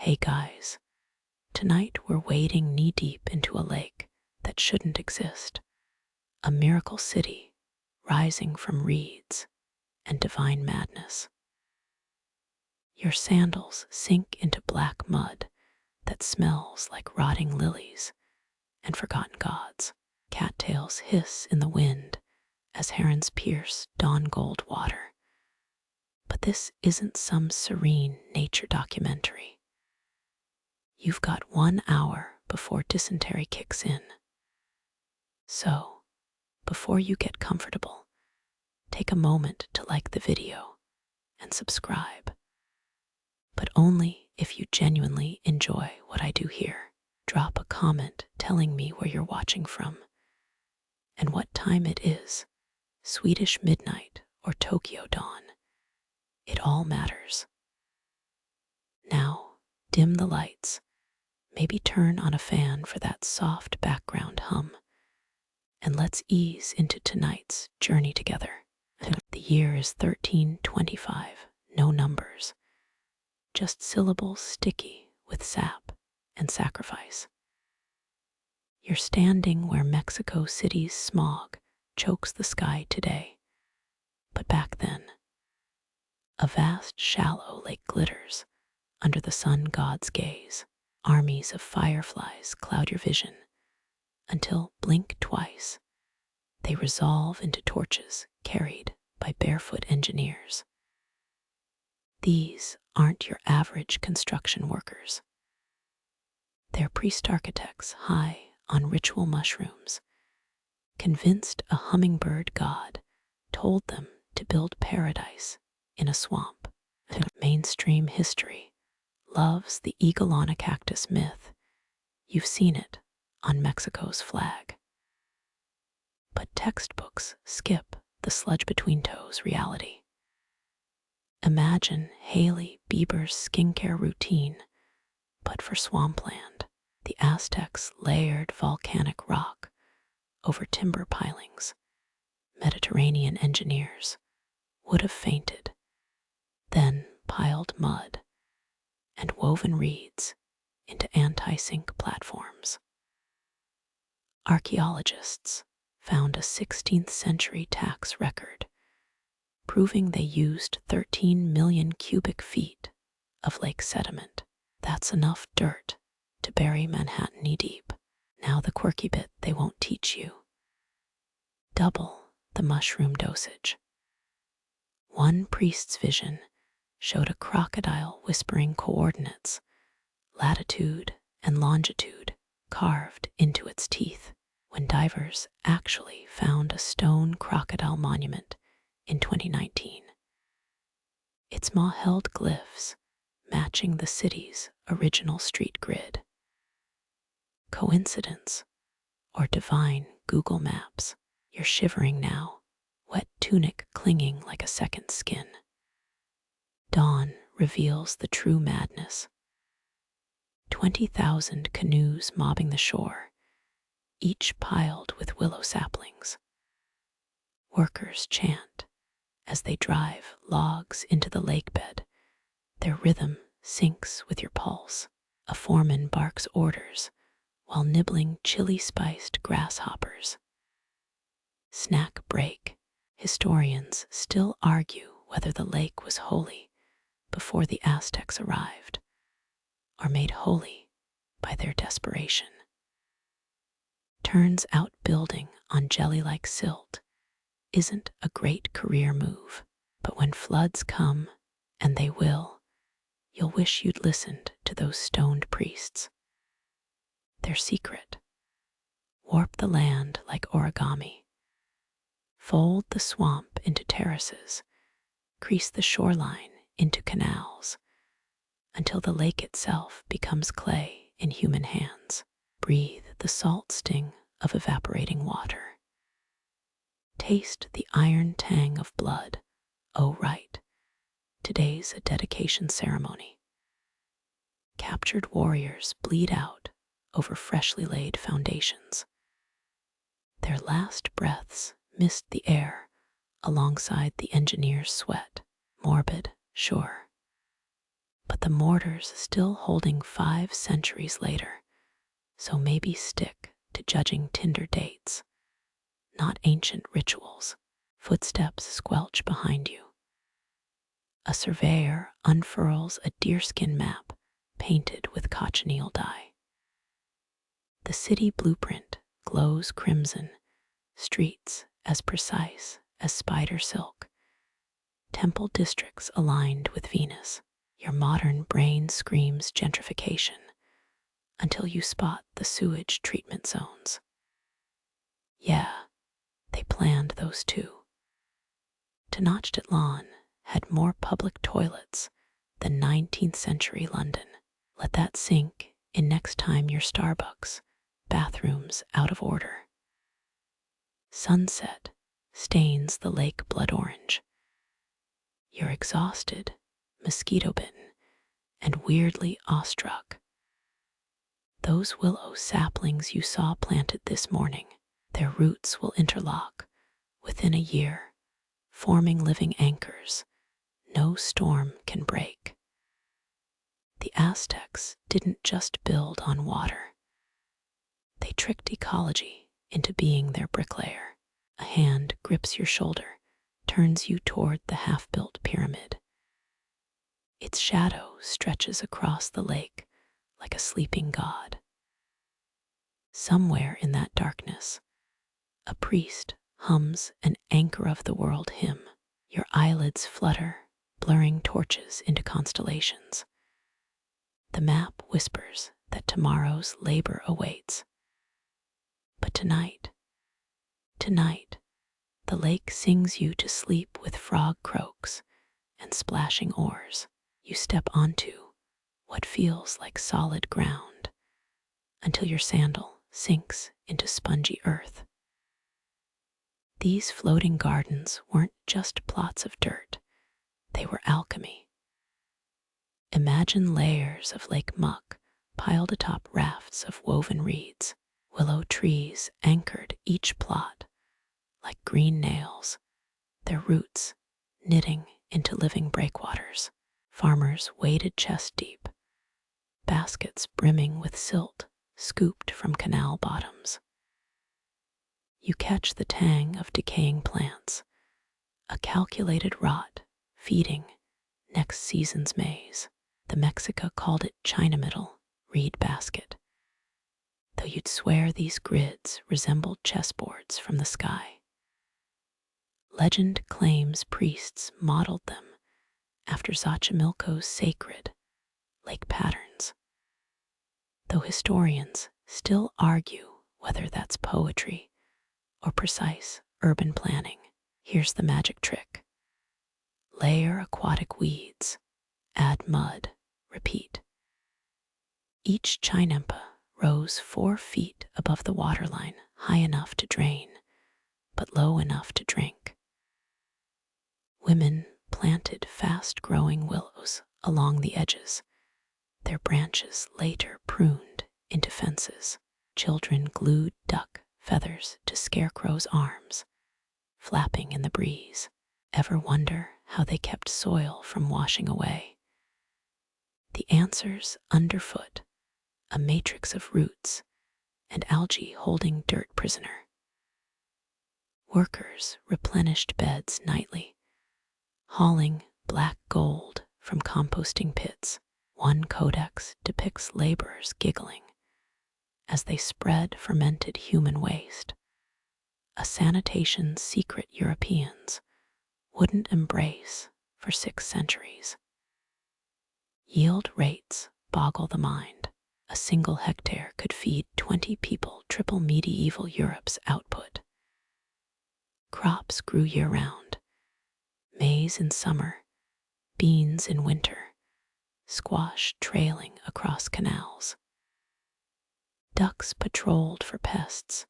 Hey guys, tonight we're wading knee-deep into a lake that shouldn't exist, a miracle city rising from reeds and divine madness. Your sandals sink into black mud that smells like rotting lilies and forgotten gods. Cattails hiss in the wind as herons pierce dawn-gold water. But this isn't some serene nature documentary. You've got 1 hour before dysentery kicks in. So, before you get comfortable, take a moment to like the video and subscribe. But only if you genuinely enjoy what I do here. Drop a comment telling me where you're watching from and what time it is, Swedish midnight or Tokyo dawn. It all matters. Now, dim the lights. Maybe turn on a fan for that soft background hum, and let's ease into tonight's journey together. The year is 1325, no numbers, just syllables sticky with sap and sacrifice. You're standing where Mexico City's smog chokes the sky today, but back then, a vast shallow lake glitters under the sun god's gaze. Armies of fireflies cloud your vision until, blink twice, they resolve into torches carried by barefoot engineers. These aren't your average construction workers. They're priest architects high on ritual mushrooms, convinced a hummingbird god told them to build paradise in a swamp. Mainstream history loves the eagle on a cactus myth. You've seen it on Mexico's flag. But textbooks skip the sludge between toes reality. Imagine Hailey Bieber's skincare routine, but for swampland. The Aztecs layered volcanic rock over timber pilings. Mediterranean engineers would have fainted, then piled mud and woven reeds into anti-sink platforms. Archaeologists found a 16th century tax record proving they used 13 million cubic feet of lake sediment. That's enough dirt to bury Manhattan knee-deep. Now the quirky bit they won't teach you. Double the mushroom dosage. One priest's vision showed a crocodile whispering coordinates, latitude and longitude carved into its teeth, when divers actually found a stone crocodile monument in 2019. Its maw-held glyphs matching the city's original street grid. Coincidence or divine Google Maps? You're shivering now, wet tunic clinging like a second skin. Dawn reveals the true madness. 20,000 canoes mobbing the shore, each piled with willow saplings. Workers chant as they drive logs into the lake bed. Their rhythm syncs with your pulse. A foreman barks orders while nibbling chili-spiced grasshoppers. Snack break. Historians still argue whether the lake was holy before the Aztecs arrived, or made holy by their desperation. Turns out building on jelly-like silt isn't a great career move, but when floods come, and they will, you'll wish you'd listened to those stoned priests. Their secret: warp the land like origami. Fold the swamp into terraces, crease the shoreline into canals, until the lake itself becomes clay in human hands. Breathe the salt sting of evaporating water. Taste the iron tang of blood. Oh right, today's a dedication ceremony. Captured warriors bleed out over freshly laid foundations. Their last breaths mist the air alongside the engineer's sweat. Morbid, sure, but the mortar's still holding 5 centuries later, so maybe stick to judging tinder dates, not ancient rituals. Footsteps squelch behind you. A surveyor unfurls a deerskin map painted with cochineal dye. The city blueprint glows crimson, streets as precise as spider silk, temple districts aligned with Venus. Your modern brain screams gentrification until you spot the sewage treatment zones. Yeah, they planned those too. Tenochtitlan had more public toilets than 19th century London. Let that sink in next time your Starbucks bathroom's out of order. Sunset stains the lake blood orange. You're exhausted, mosquito-bitten, and weirdly awestruck. Those willow saplings you saw planted this morning, their roots will interlock within a year, forming living anchors no storm can break. The Aztecs didn't just build on water. They tricked ecology into being their bricklayer. A hand grips your shoulder, turns you toward the half-built pyramid. Its shadow stretches across the lake like a sleeping god. Somewhere in that darkness, a priest hums an anchor of the world hymn. Your eyelids flutter, blurring torches into constellations. The map whispers that tomorrow's labor awaits. But tonight, the lake sings you to sleep with frog croaks and splashing oars. You step onto what feels like solid ground until your sandal sinks into spongy earth. These floating gardens weren't just plots of dirt, they were alchemy. Imagine layers of lake muck piled atop rafts of woven reeds. Willow trees anchored each plot like green nails, their roots knitting into living breakwaters. Farmers waded chest deep, baskets brimming with silt scooped from canal bottoms. You catch the tang of decaying plants, a calculated rot feeding next season's maize. The Mexica called it China middle, reed basket, though you'd swear these grids resembled chessboards from the sky. Legend claims priests modeled them after Xochimilco's sacred lake patterns, though historians still argue whether that's poetry or precise urban planning. Here's the magic trick. Layer aquatic weeds, add mud, repeat. Each chinampa rose 4 feet above the waterline, high enough to drain, but low enough to drink. Women planted fast-growing willows along the edges, their branches later pruned into fences. Children glued duck feathers to scarecrows' arms, flapping in the breeze. Ever wonder how they kept soil from washing away? The answer's underfoot, a matrix of roots and algae holding dirt prisoner. Workers replenished beds nightly, hauling black gold from composting pits. One codex depicts laborers giggling as they spread fermented human waste, a sanitation secret Europeans wouldn't embrace for 6 centuries. Yield rates boggle the mind. A single hectare could feed 20 people, triple medieval Europe's output. Crops grew year-round, maize in summer, beans in winter, squash trailing across canals. Ducks patrolled for pests,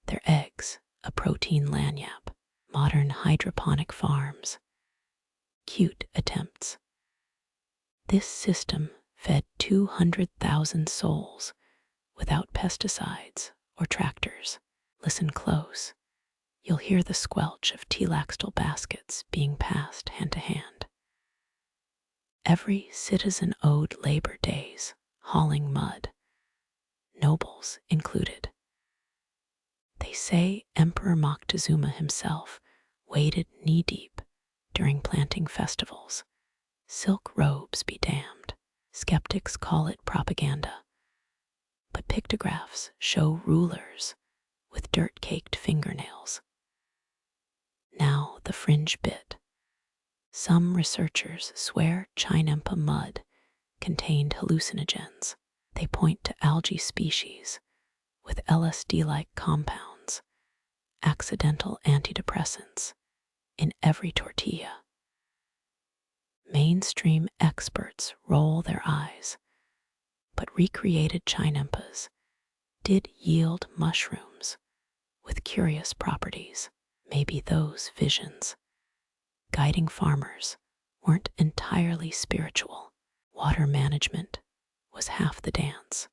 their eggs a protein lagniappe. Modern hydroponic farms, cute attempts. This system fed 200,000 souls without pesticides or tractors. Listen close. You'll hear the squelch of teleaxtal baskets being passed hand to hand. Every citizen owed labor days hauling mud, nobles included. They say Emperor Moctezuma himself waded knee-deep during planting festivals. Silk robes be damned. Skeptics call it propaganda, but pictographs show rulers with dirt-caked fingernails. Now the fringe bit. Some researchers swear chinampa mud contained hallucinogens. They point to algae species with LSD-like compounds, accidental antidepressants, in every tortilla. Mainstream experts roll their eyes, but recreated chinampas did yield mushrooms with curious properties. Maybe those visions, guiding farmers, weren't entirely spiritual. Water management was half the dance.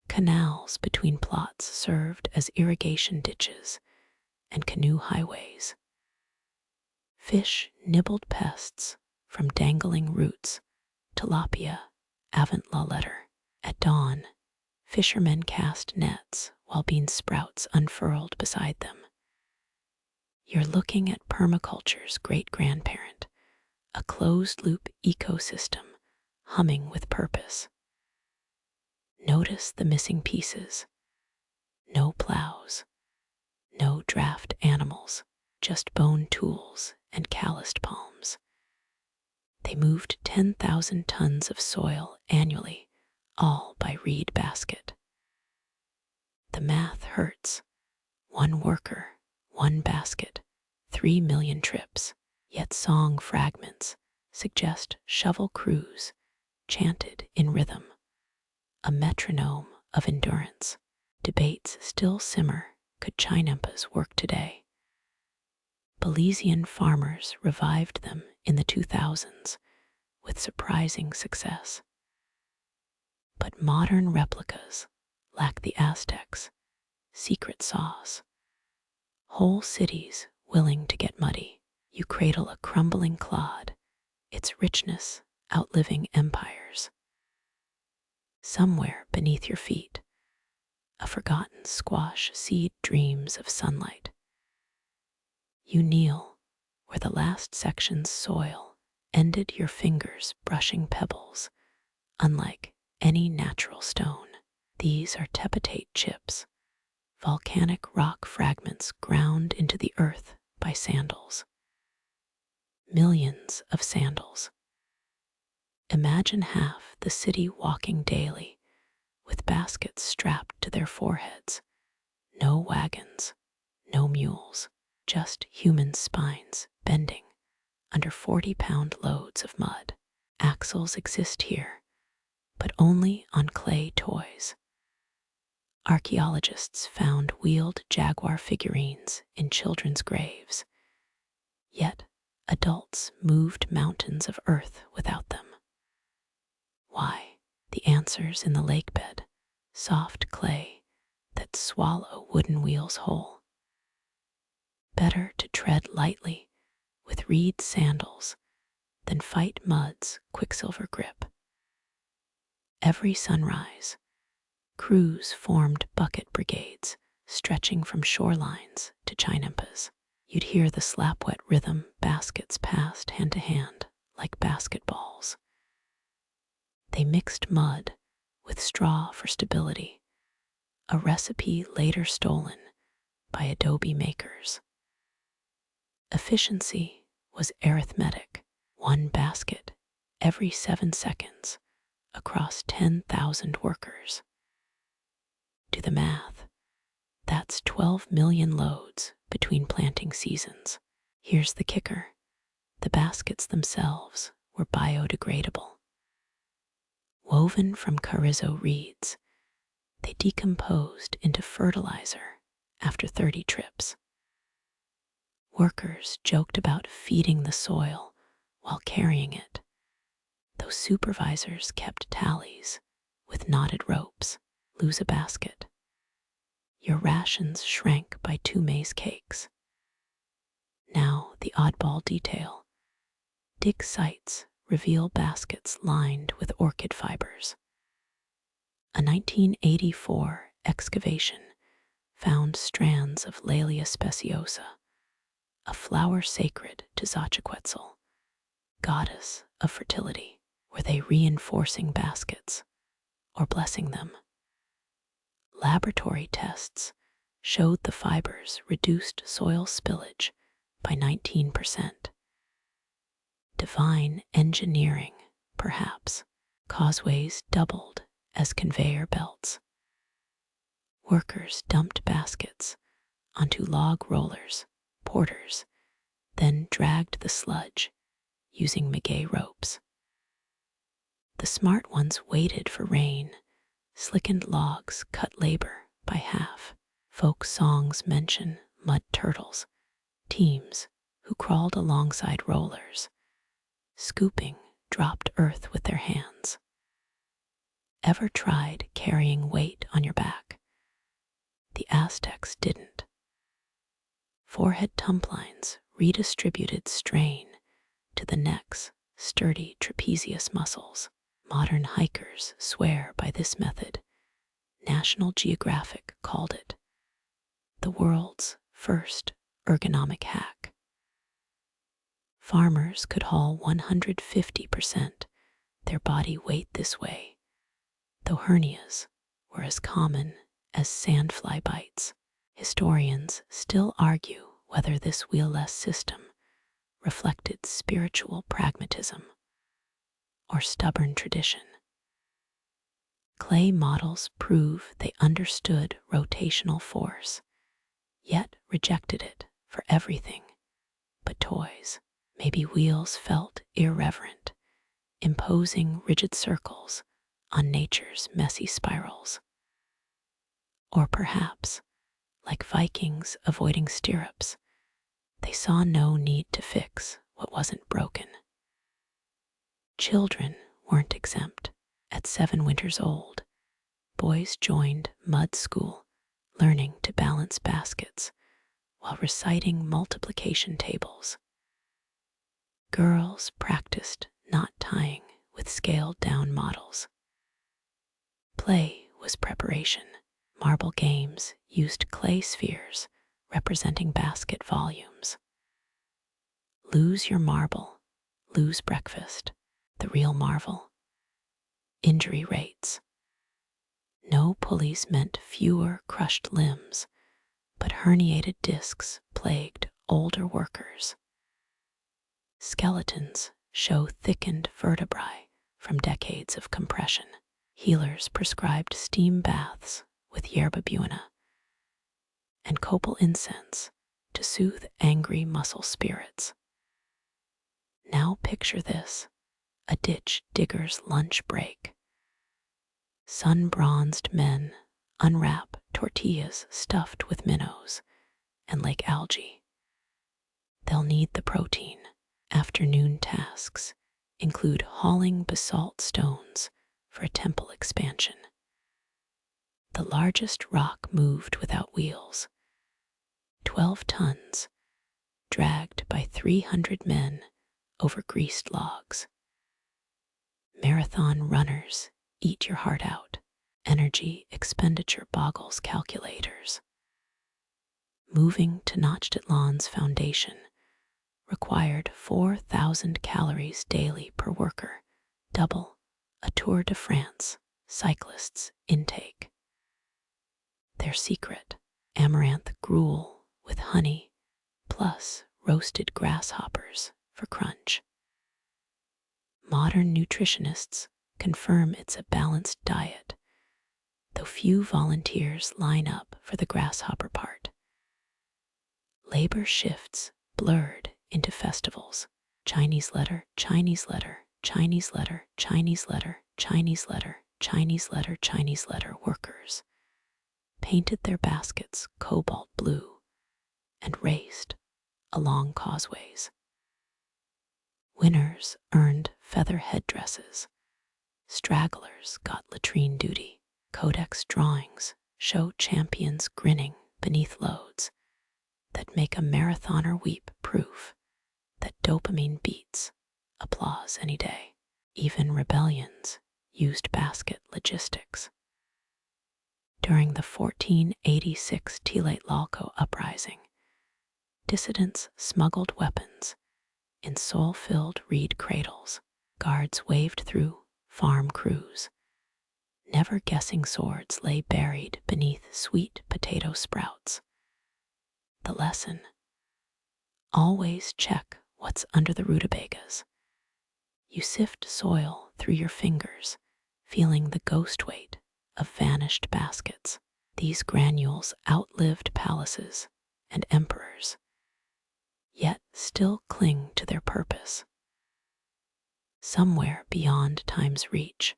Canals between plots served as irrigation ditches and canoe highways. Fish nibbled pests from dangling roots, tilapia, avant la lettre. At dawn, fishermen cast nets while bean sprouts unfurled beside them. You're looking at permaculture's great-grandparent, a closed-loop ecosystem humming with purpose. Notice the missing pieces. No plows, no draft animals, just bone tools and calloused palms. They moved 10,000 tons of soil annually, all by reed basket. The math hurts. One worker, one basket, 3 million trips. Yet song fragments suggest shovel crews chanted in rhythm, a metronome of endurance. Debates still simmer. Could chinampas work today? Belizean farmers revived them in the 2000s with surprising success. But modern replicas lack the Aztecs' secret sauce. Whole cities willing to get muddy. You cradle a crumbling clod, its richness outliving empires. Somewhere beneath your feet, a forgotten squash seed dreams of sunlight. You kneel where the last section's soil ended, your fingers brushing pebbles, unlike any natural stone. These are tepitate chips, volcanic rock fragments ground into the earth by sandals. Millions of sandals. Imagine half the city walking daily with baskets strapped to their foreheads. No wagons, no mules, just human spines bending under 40-pound loads of mud. Axles exist here, but only on clay toys. Archaeologists found wheeled jaguar figurines in children's graves, yet adults moved mountains of earth without them. Why? The answer's in the lake bed, soft clay that swallow wooden wheels whole. Better to tread lightly with reed sandals than fight mud's quicksilver grip. Every sunrise, crews formed bucket brigades stretching from shorelines to chinampas. You'd hear the slap-wet rhythm, baskets passed hand to hand like basketballs. They mixed mud with straw for stability, a recipe later stolen by adobe makers. Efficiency was arithmetic, one basket every 7 seconds across 10,000 workers. Do the math. That's 12 million loads between planting seasons. Here's the kicker. The baskets themselves were biodegradable. Woven from carrizo reeds, they decomposed into fertilizer after 30 trips. Workers joked about feeding the soil while carrying it, though supervisors kept tallies with knotted ropes. Lose a basket. Your rations shrank by 2 maize cakes. Now the oddball detail. Dig sites reveal baskets lined with orchid fibers. A 1984 excavation found strands of Laelia speciosa, a flower sacred to Xochiquetzal, goddess of fertility. Were they reinforcing baskets or blessing them? Laboratory tests showed the fibers reduced soil spillage by 19%. Divine engineering, perhaps. Causeways doubled as conveyor belts. Workers dumped baskets onto log rollers, porters, then dragged the sludge using maguey ropes. The smart ones waited for rain. Slickened logs cut labor by half. Folk songs mention mud turtles, teams who crawled alongside rollers, scooping dropped earth with their hands. Ever tried carrying weight on your back? The Aztecs didn't. Forehead tumplines redistributed strain to the neck's sturdy trapezius muscles. Modern hikers swear by this method. National Geographic called it the world's first ergonomic hack. Farmers could haul 150% their body weight this way, though hernias were as common as sandfly bites. Historians still argue whether this wheel-less system reflected spiritual pragmatism or stubborn tradition. Clay models prove they understood rotational force, yet rejected it for everything but toys. Maybe wheels felt irreverent, imposing rigid circles on nature's messy spirals. Or perhaps, like Vikings avoiding stirrups, they saw no need to fix what wasn't broken. Children weren't exempt. At 7 winters old, boys joined mud school, learning to balance baskets while reciting multiplication tables. Girls practiced knot tying with scaled-down models. Play was preparation. Marble games used clay spheres representing basket volumes. Lose your marble, lose breakfast. The real marvel. Injury rates. No pulleys meant fewer crushed limbs, but herniated discs plagued older workers. Skeletons show thickened vertebrae from decades of compression. Healers prescribed steam baths with yerba buena and copal incense to soothe angry muscle spirits. Now picture this. A ditch digger's lunch break. Sun-bronzed men unwrap tortillas stuffed with minnows and lake algae. They'll need the protein. Afternoon tasks include hauling basalt stones for a temple expansion. The largest rock moved without wheels. 12 tons, dragged by 300 men over greased logs. Marathon runners eat your heart out. Energy expenditure boggles calculators. Moving Tenochtitlan's foundation required 4,000 calories daily per worker, double a Tour de France cyclist's intake. Their secret: amaranth gruel with honey plus roasted grasshoppers for crunch. Modern nutritionists confirm it's a balanced diet, though few volunteers line up for the grasshopper part. Labor shifts blurred into festivals. Chinese letter, Chinese letter, Chinese letter, Chinese letter, Chinese letter, Chinese letter, Chinese letter workers painted their baskets cobalt blue and raced along causeways. Winners earned feather headdresses. Stragglers got latrine duty. Codex drawings show champions grinning beneath loads that make a marathoner weep, proof that dopamine beats applause any day. Even rebellions used basket logistics. During the 1486 Tlatelolco uprising, dissidents smuggled weapons in soil-filled reed cradles. Guards waved through farm crews, never guessing swords lay buried beneath sweet potato sprouts. The lesson: always check what's under the rutabagas. You sift soil through your fingers, feeling the ghost weight of vanished baskets. These granules outlived palaces and emperors, yet still cling to their purpose. Somewhere beyond time's reach,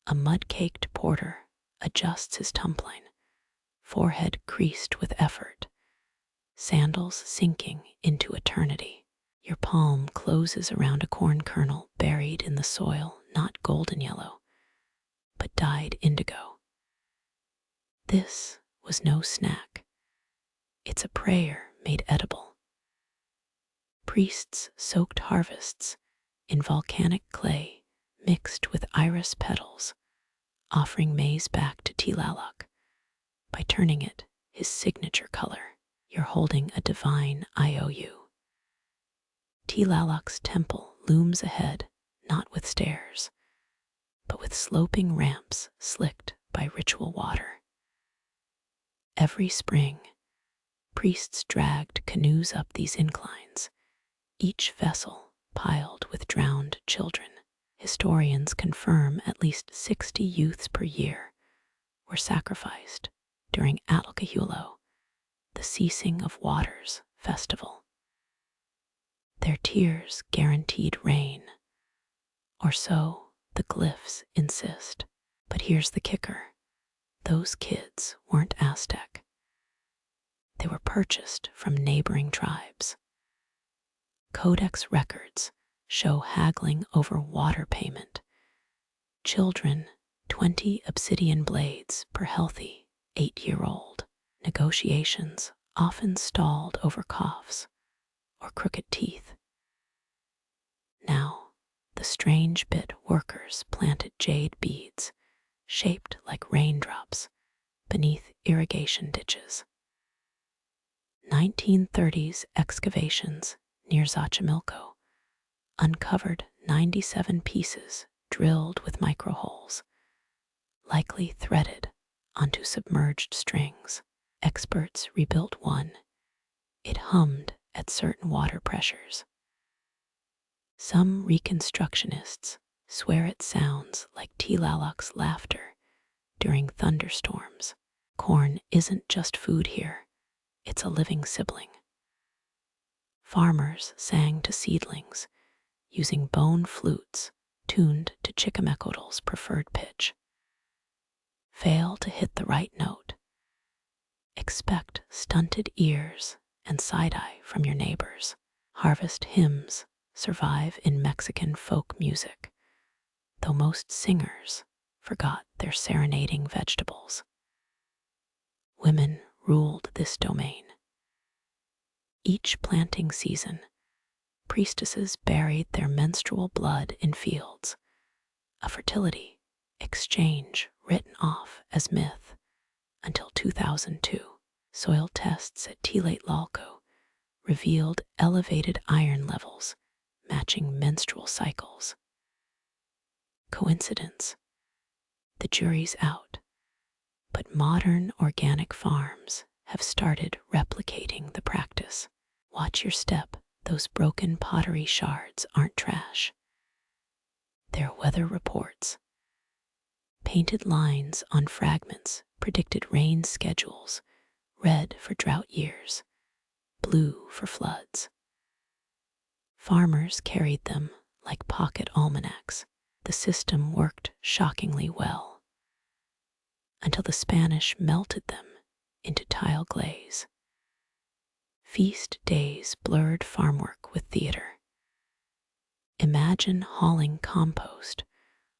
a mud-caked porter adjusts his tumbling, forehead creased with effort, sandals sinking into eternity. Your palm closes around a corn kernel buried in the soil, not golden yellow, but dyed indigo. This was no snack. It's a prayer made edible. Priests soaked harvests in volcanic clay mixed with iris petals, offering maize back to Tlaloc by turning it his signature color. You're holding a divine IOU. Tlaloc's temple looms ahead, not with stairs, but with sloping ramps slicked by ritual water. Every spring, priests dragged canoes up these inclines, each vessel piled with drowned children. Historians confirm at least 60 youths per year were sacrificed during Atlcahulo, the ceasing of waters festival. Their tears guaranteed rain, or so the glyphs insist. But here's the kicker: those kids weren't Aztec. They were purchased from neighboring tribes. Codex records show haggling over water payment. Children, 20 obsidian blades per healthy 8-year-old. Negotiations often stalled over coughs or crooked teeth. Now, the strange bit workers planted jade beads, shaped like raindrops, beneath irrigation ditches. 1930s excavations near Xochimilco uncovered 97 pieces drilled with microholes, likely threaded onto submerged strings. Experts rebuilt one. It hummed at certain water pressures. Some reconstructionists swear it sounds like Tlaloc's laughter during thunderstorms. Corn isn't just food here, it's a living sibling. Farmers sang to seedlings using bone flutes tuned to Chichimecoatl's preferred pitch. Fail to hit the right note. Expect stunted ears and side-eye from your neighbors. Harvest hymns survive in Mexican folk music, though most singers forgot their serenading vegetables. Women ruled this domain. Each planting season, priestesses buried their menstrual blood in fields, a fertility exchange written off as myth until 2002. Soil tests at Tlatelolco revealed elevated iron levels matching menstrual cycles. Coincidence? The jury's out, but modern organic farms have started replicating the practice. Watch your step. Those broken pottery shards aren't trash. They're weather reports. Painted lines on fragments predicted rain schedules, red for drought years, blue for floods. Farmers carried them like pocket almanacs. The system worked shockingly well, until the Spanish melted them into tile glaze. Feast days blurred farm work with theater. Imagine hauling compost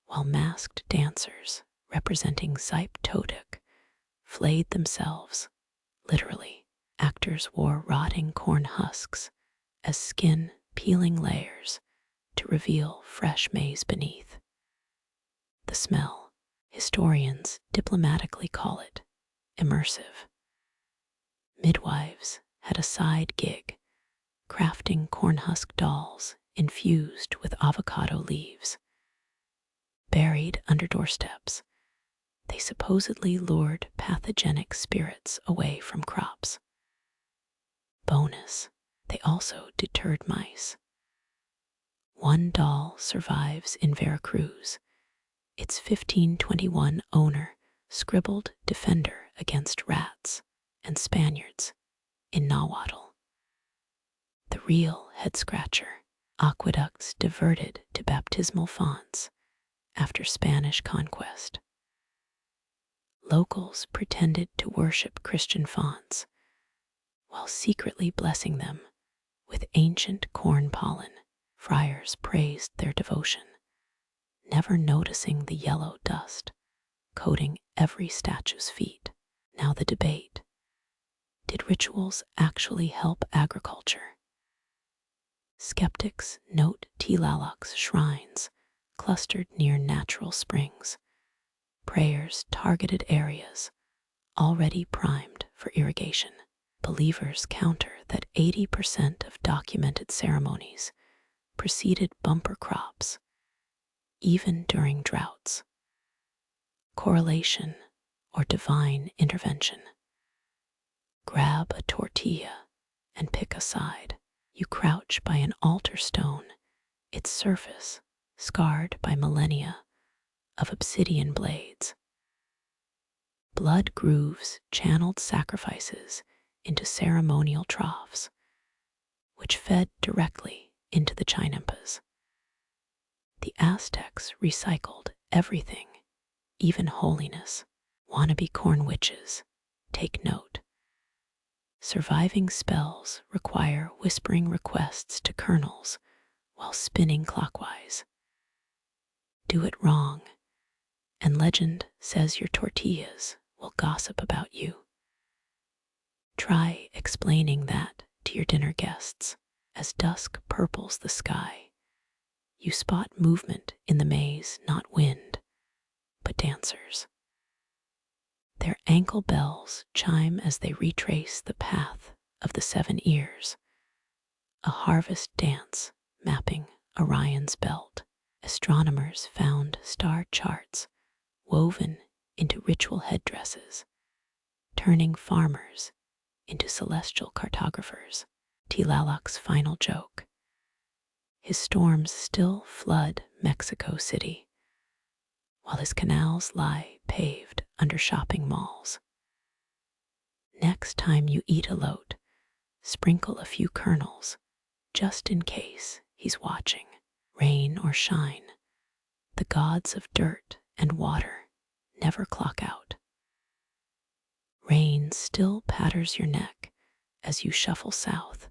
while masked dancers representing Zyptotic flayed themselves. Literally, actors wore rotting corn husks as skin-peeling layers to reveal fresh maize beneath. The smell, historians diplomatically call it immersive. Midwives had a side gig, crafting cornhusk dolls infused with avocado leaves. Buried under doorsteps, they supposedly lured pathogenic spirits away from crops. Bonus, they also deterred mice. One doll survives in Veracruz. Its 1521 owner scribbled defender against rats and Spaniards in Nahuatl. The real head-scratcher, aqueducts diverted to baptismal fonts after Spanish conquest. Locals pretended to worship Christian fonts while secretly blessing them with ancient corn pollen. Friars praised their devotion, never noticing the yellow dust coating every statue's feet. Now the debate. Did rituals actually help agriculture? Skeptics note Tlaloc's shrines clustered near natural springs. Prayers targeted areas already primed for irrigation. Believers counter that 80% of documented ceremonies preceded bumper crops, even during droughts. Correlation or divine intervention. Grab a tortilla and pick a side. You crouch by an altar stone, its surface scarred by millennia of obsidian blades. Blood grooves channeled sacrifices into ceremonial troughs, which fed directly into the chinampas. The Aztecs recycled everything, even holiness. Wannabe corn witches, take note. Surviving spells require whispering requests to colonels while spinning clockwise. Do it wrong, and legend says your tortillas will gossip about you. Try explaining that to your dinner guests. As dusk purples the sky, you spot movement in the maze, not wind, but dancers. Their ankle bells chime as they retrace the path of the 7 ears, a harvest dance mapping Orion's belt. Astronomers found star charts woven into ritual headdresses, turning farmers into celestial cartographers. Tlaloc's final joke. His storms still flood Mexico City, while his canals lie paved under shopping malls. Next time you eat a lote, sprinkle a few kernels, just in case he's watching. Rain or shine, the gods of dirt and water never clock out. Rain still patters your neck as you shuffle south,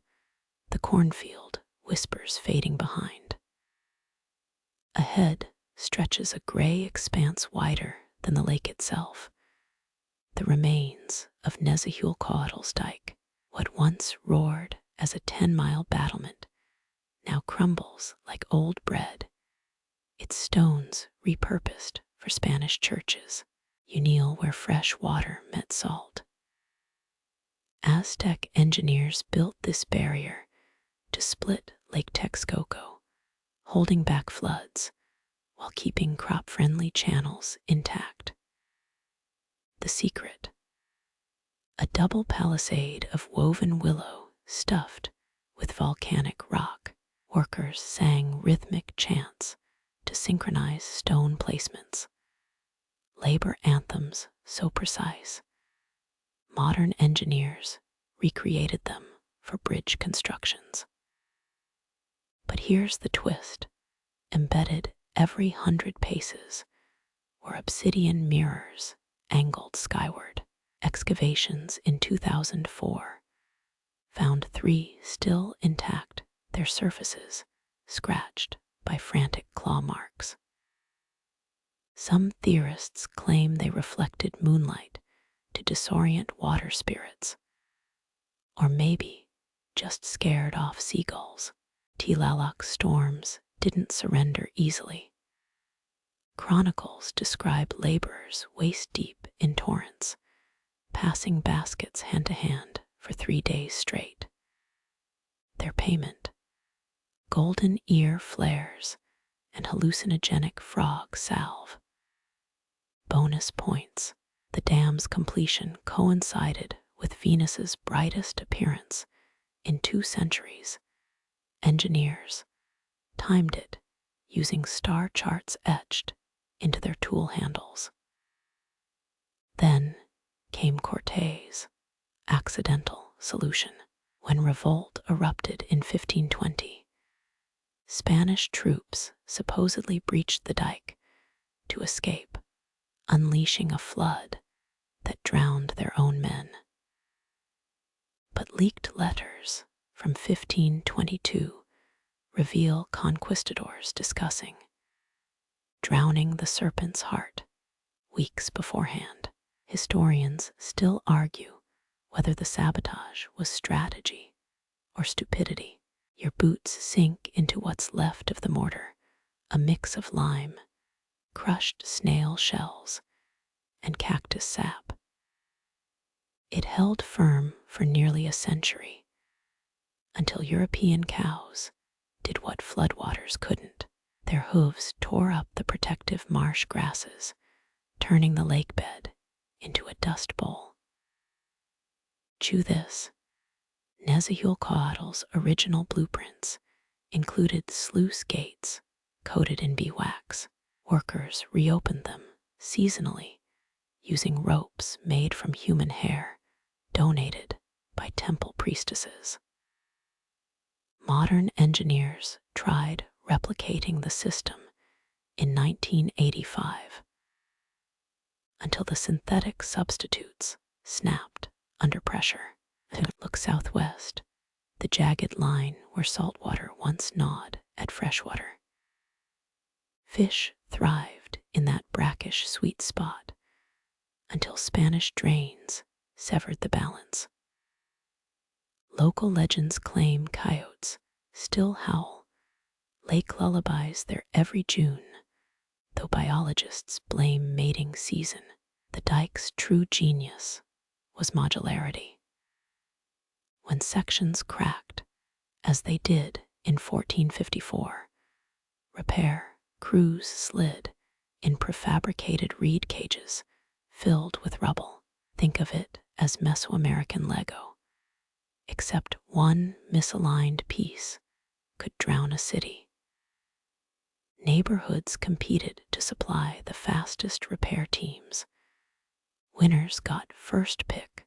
the cornfield whispers fading behind. Ahead stretches a gray expanse wider than the lake itself, the remains of Nezahualcoatl's dike. What once roared as a 10-mile battlement now crumbles like old bread, its stones repurposed for Spanish churches. You kneel where fresh water met salt. Aztec engineers built this barrier to split Lake Texcoco, holding back floods while keeping crop-friendly channels intact. The secret: a double palisade of woven willow stuffed with volcanic rock. Workers sang rhythmic chants to synchronize stone placements. Labor anthems so precise, modern engineers recreated them for bridge constructions. But here's the twist. Embedded every 100 paces were obsidian mirrors angled skyward. Excavations in 2004 found 3 still intact, their surfaces scratched by frantic claw marks. Some theorists claim they reflected moonlight to disorient water spirits, or maybe just scared off seagulls. Tlaloc's storms didn't surrender easily. Chronicles describe laborers waist-deep in torrents, passing baskets hand to hand for 3 days straight. Their payment: golden ear flares and hallucinogenic frog salve. Bonus points: the dam's completion coincided with Venus's brightest appearance in 2 centuries. Engineers timed it using star charts etched into their tool handles. Then came Cortes' accidental solution. When revolt erupted in 1520, Spanish troops supposedly breached the dike to escape, unleashing a flood that drowned their own men. But leaked letters from 1522 reveal conquistadors discussing drowning the serpent's heart weeks beforehand. Historians still argue whether the sabotage was strategy or stupidity. Your boots sink into what's left of the mortar, a mix of lime, crushed snail shells, and cactus sap. It held firm for nearly a century, until European cows did what floodwaters couldn't. Their hooves tore up the protective marsh grasses, turning the lake bed into a dust bowl. Chew this: Nezahualcoatl's original blueprints included sluice gates coated in beeswax. Workers reopened them seasonally using ropes made from human hair donated by temple priestesses. Modern engineers tried replicating the system in 1985 until the synthetic substitutes snapped under pressure. Look southwest, the jagged line where saltwater once gnawed at freshwater. Fish thrived in that brackish sweet spot until Spanish drains severed the balance. Local legends claim coyotes still howl lake lullabies there every June, though biologists blame mating season. The dike's true genius was modularity. When sections cracked, as they did in 1454, repair crews slid in prefabricated reed cages filled with rubble. Think of it as Mesoamerican Lego, except one misaligned piece could drown a city. Neighborhoods competed to supply the fastest repair teams. Winners got first pick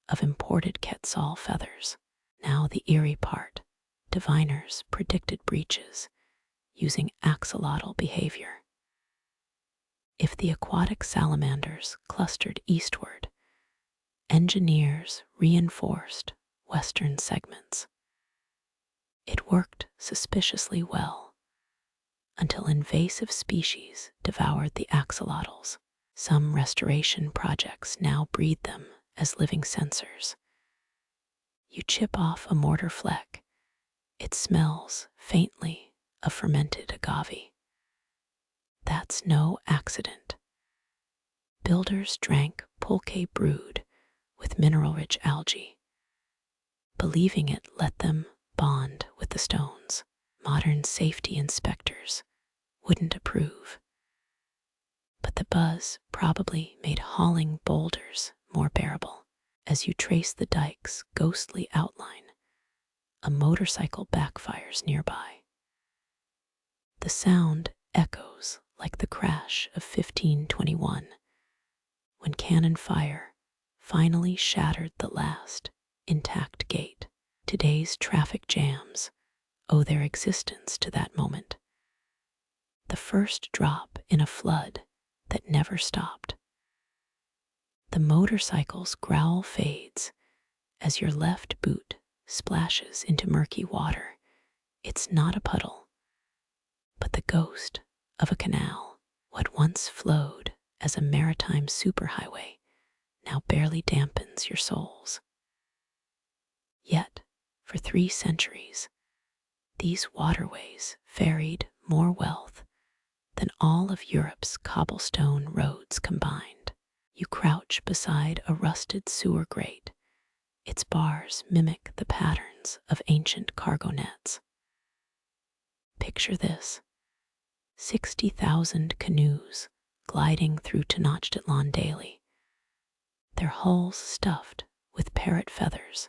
of imported quetzal feathers. Now the eerie part: diviners predicted breaches using axolotl behavior. If the aquatic salamanders clustered eastward, engineers reinforced western segments. It worked suspiciously well until invasive species devoured the axolotls. Some restoration projects now breed them as living sensors. You chip off a mortar fleck, it smells faintly of fermented agave. That's no accident. Builders drank pulque brewed with mineral-rich algae, believing it let them bond with the stones. Modern safety inspectors wouldn't approve, but the buzz probably made hauling boulders more bearable. As you trace the dike's ghostly outline, a motorcycle backfires nearby. The sound echoes like the crash of 1521, when cannon fire finally shattered the last intact gate. Today's traffic jams owe their existence to that moment, the first drop in a flood that never stopped. The motorcycle's growl fades as your left boot splashes into murky water. It's not a puddle, but the ghost of a canal. What once flowed as a maritime superhighway now barely dampens your soles. Yet, for 3 centuries, these waterways ferried more wealth than all of Europe's cobblestone roads combined. You crouch beside a rusted sewer grate. Its bars mimic the patterns of ancient cargo nets. Picture this: 60,000 canoes gliding through Tenochtitlan daily, their hulls stuffed with parrot feathers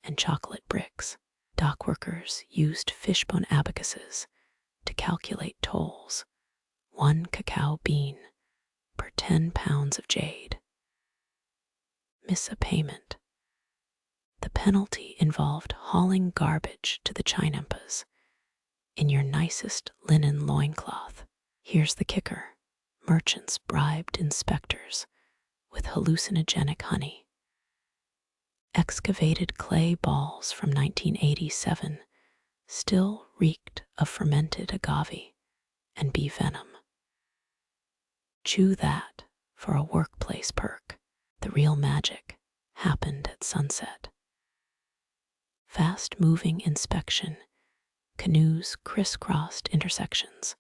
and chocolate bricks. Dockworkers used fishbone abacuses to calculate tolls, 1 cacao bean per 10 pounds of jade. Miss a payment. The penalty involved hauling garbage to the chinampas in your nicest linen loincloth. Here's the kicker: merchants bribed inspectors with hallucinogenic honey. Excavated clay balls from 1987 still reeked of fermented agave and bee venom. Chew that for a workplace perk. The real magic happened at sunset. Fast-moving inspection, canoes crisscrossed intersections,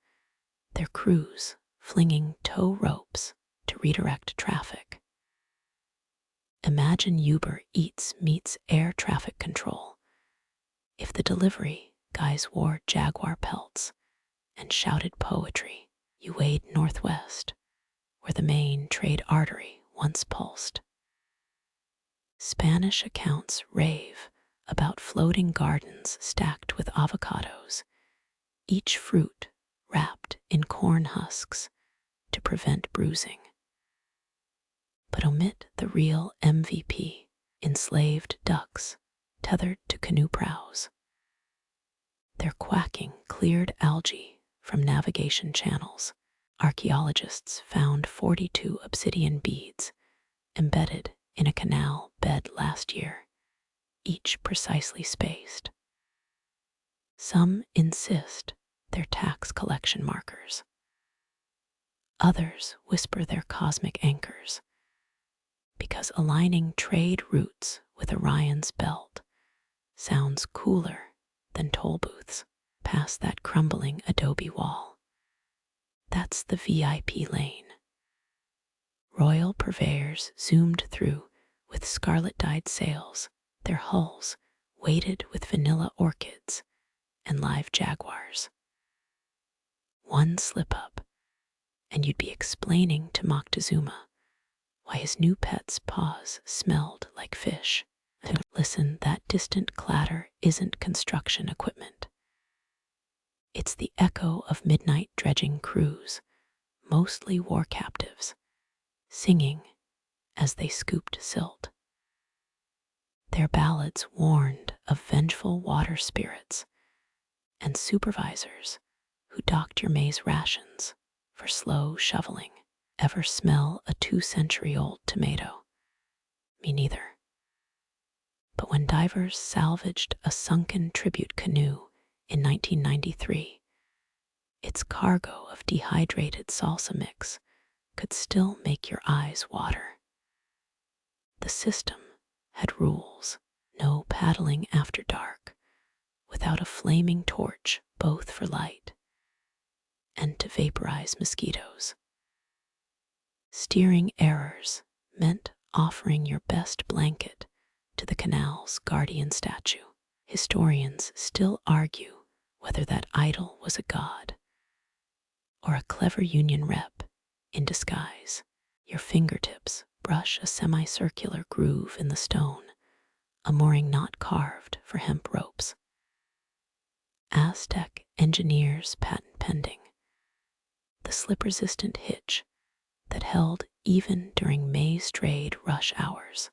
their crews flinging tow ropes to redirect traffic. Imagine Uber Eats meets air traffic control if the delivery guys wore jaguar pelts and shouted poetry. You wade northwest, where the main trade artery once pulsed. Spanish accounts rave about floating gardens stacked with avocados, each fruit wrapped in corn husks to prevent bruising. But omit the real MVP: enslaved ducks tethered to canoe prows. Their quacking cleared algae from navigation channels. Archaeologists found 42 obsidian beads embedded in a canal bed last year, each precisely spaced. Some insist they're tax collection markers. Others whisper they're cosmic anchors, because aligning trade routes with Orion's belt sounds cooler than toll booths past that crumbling adobe wall. That's the VIP lane. Royal purveyors zoomed through with scarlet-dyed sails, their hulls weighted with vanilla orchids and live jaguars. One slip-up, and you'd be explaining to Moctezuma why his new pet's paws smelled like fish. Listen, that distant clatter isn't construction equipment. It's the echo of midnight dredging crews, mostly war captives, singing as they scooped silt. Their ballads warned of vengeful water spirits and supervisors who docked your maize rations for slow shoveling. Ever smell a 2-century-old tomato? Me neither. But when divers salvaged a sunken tribute canoe in 1993, its cargo of dehydrated salsa mix could still make your eyes water. The system had rules: no paddling after dark without a flaming torch, both for light and to vaporize mosquitoes. Steering errors meant offering your best blanket to the canal's guardian statue. Historians still argue whether that idol was a god or a clever union rep in disguise. Your fingertips brush a semicircular groove in the stone, a mooring knot carved for hemp ropes. Aztec engineers patent pending. The slip-resistant hitch that held even during maize trade rush hours.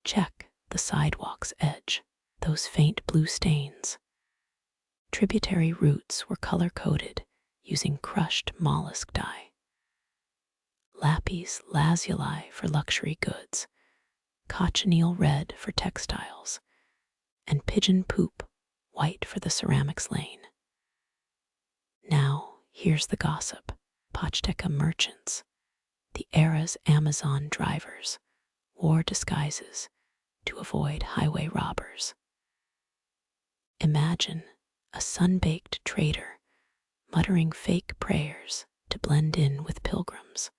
Check the sidewalk's edge, those faint blue stains. Tributary roots were color-coded using crushed mollusk dye. Lapis lazuli for luxury goods, cochineal red for textiles, and pigeon poop white for the ceramics lane. Now, here's the gossip. Pachteca merchants, the era's Amazon drivers, wore disguises to avoid highway robbers. Imagine a sun-baked trader muttering fake prayers to blend in with pilgrims,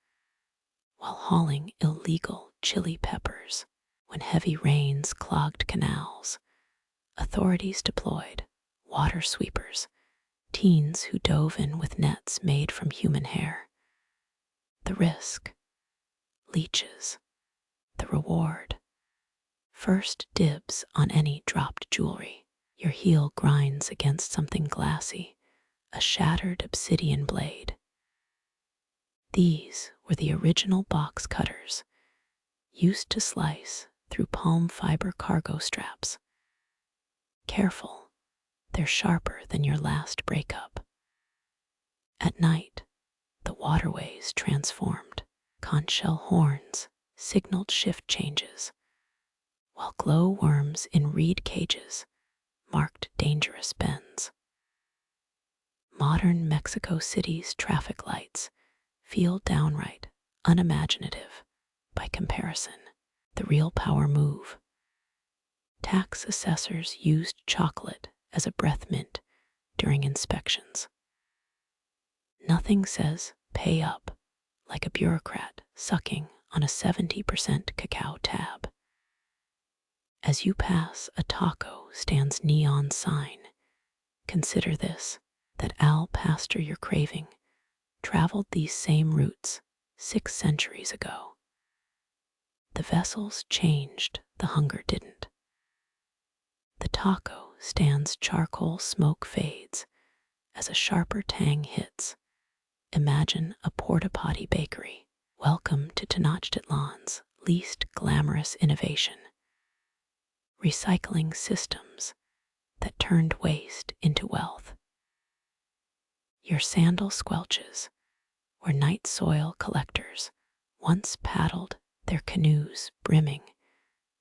while hauling illegal chili peppers. When heavy rains clogged canals, authorities deployed water sweepers, teens who dove in with nets made from human hair. The risk, leeches. The reward, first dibs on any dropped jewelry. Your heel grinds against something glassy, a shattered obsidian blade. These were the original box cutters, used to slice through palm fiber cargo straps. Careful, they're sharper than your last breakup. At night, the waterways transformed. Conch shell horns signaled shift changes, while glow worms in reed cages marked dangerous bends. Modern Mexico City's traffic lights feel downright unimaginative by comparison. The real power move. Tax assessors used chocolate as a breath mint during inspections. Nothing says pay up like a bureaucrat sucking on a 70% cacao tab. As you pass a taco stand's neon sign, consider this, that Al Pastor you're craving traveled these same routes 6 centuries ago. The vessels changed, the hunger didn't. The taco stand's charcoal smoke fades as a sharper tang hits. Imagine a porta-potty bakery. Welcome to Tenochtitlan's least glamorous innovation. Recycling systems that turned waste into wealth. Your sandal squelches, where night soil collectors once paddled their canoes brimming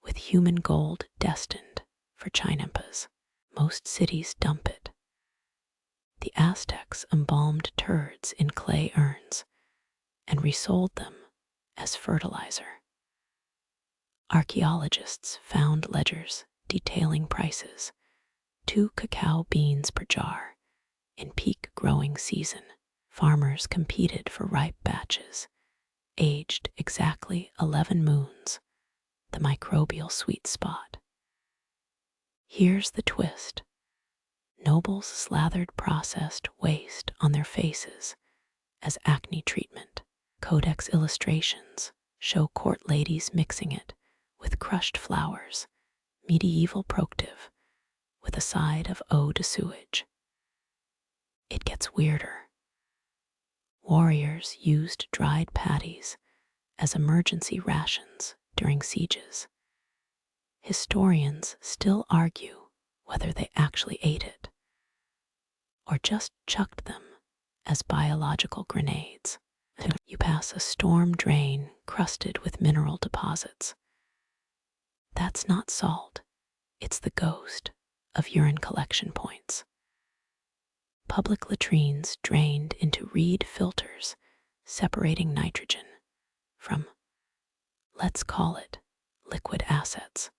with human gold destined for chinampas. Most cities dump it. The Aztecs embalmed turds in clay urns and resold them as fertilizer. Archaeologists found ledgers detailing prices, 2 cacao beans per jar in peak growing season. Farmers competed for ripe batches, aged exactly 11 moons, the microbial sweet spot. Here's the twist. Nobles slathered processed waste on their faces as acne treatment. Codex illustrations show court ladies mixing it with crushed flowers, medieval proctive, with a side of eau de sewage. It gets weirder. Warriors used dried patties as emergency rations during sieges. Historians still argue whether they actually ate it or just chucked them as biological grenades. You pass a storm drain crusted with mineral deposits. That's not salt, it's the ghost of urine collection points. Public latrines drained into reed filters, separating nitrogen from, let's call it, liquid assets.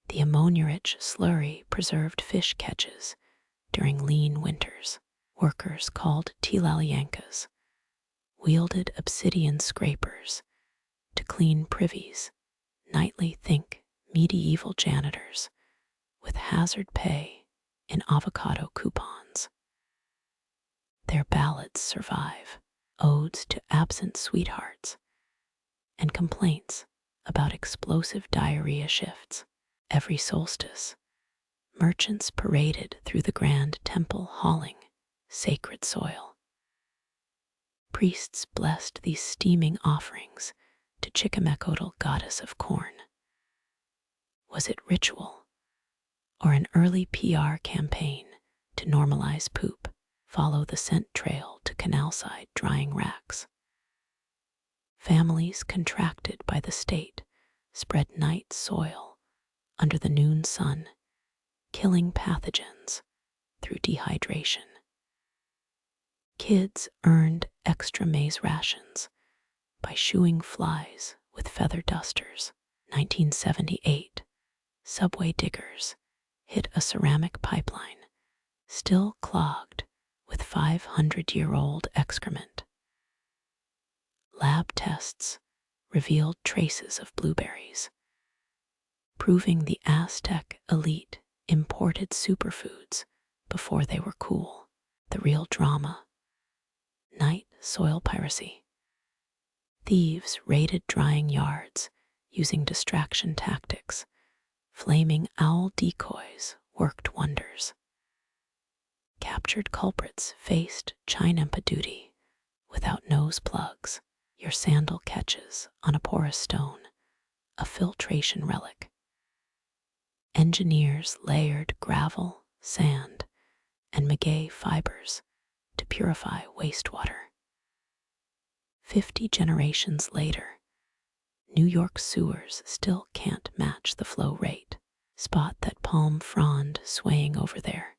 The ammonia-rich slurry preserved fish catches during lean winters. Workers called tilalyankas wielded obsidian scrapers to clean privies. Nightly think medieval janitors with hazard pay in avocado coupons. Their ballads survive, odes to absent sweethearts, and complaints about explosive diarrhea shifts. Every solstice, merchants paraded through the grand temple hauling sacred soil. Priests blessed these steaming offerings to Chichimequotl, goddess of corn. Was it ritual or an early PR campaign to normalize poop? Follow the scent trail to canal-side drying racks. Families contracted by the state spread night soil under the noon sun, killing pathogens through dehydration. Kids earned extra maize rations by shooing flies with feather dusters. 1978, subway diggers hit a ceramic pipeline, still clogged with 500-year-old excrement. Lab tests revealed traces of blueberries, proving the Aztec elite imported superfoods before they were cool. The real drama: night soil piracy. Thieves raided drying yards using distraction tactics. Flaming owl decoys worked wonders. Captured culprits faced chinampa duty without nose plugs. Your sandal catches on a porous stone, a filtration relic. Engineers layered gravel, sand, and maguey fibers to purify wastewater. 50 generations later, New York sewers still can't match the flow rate. Spot that palm frond swaying over there.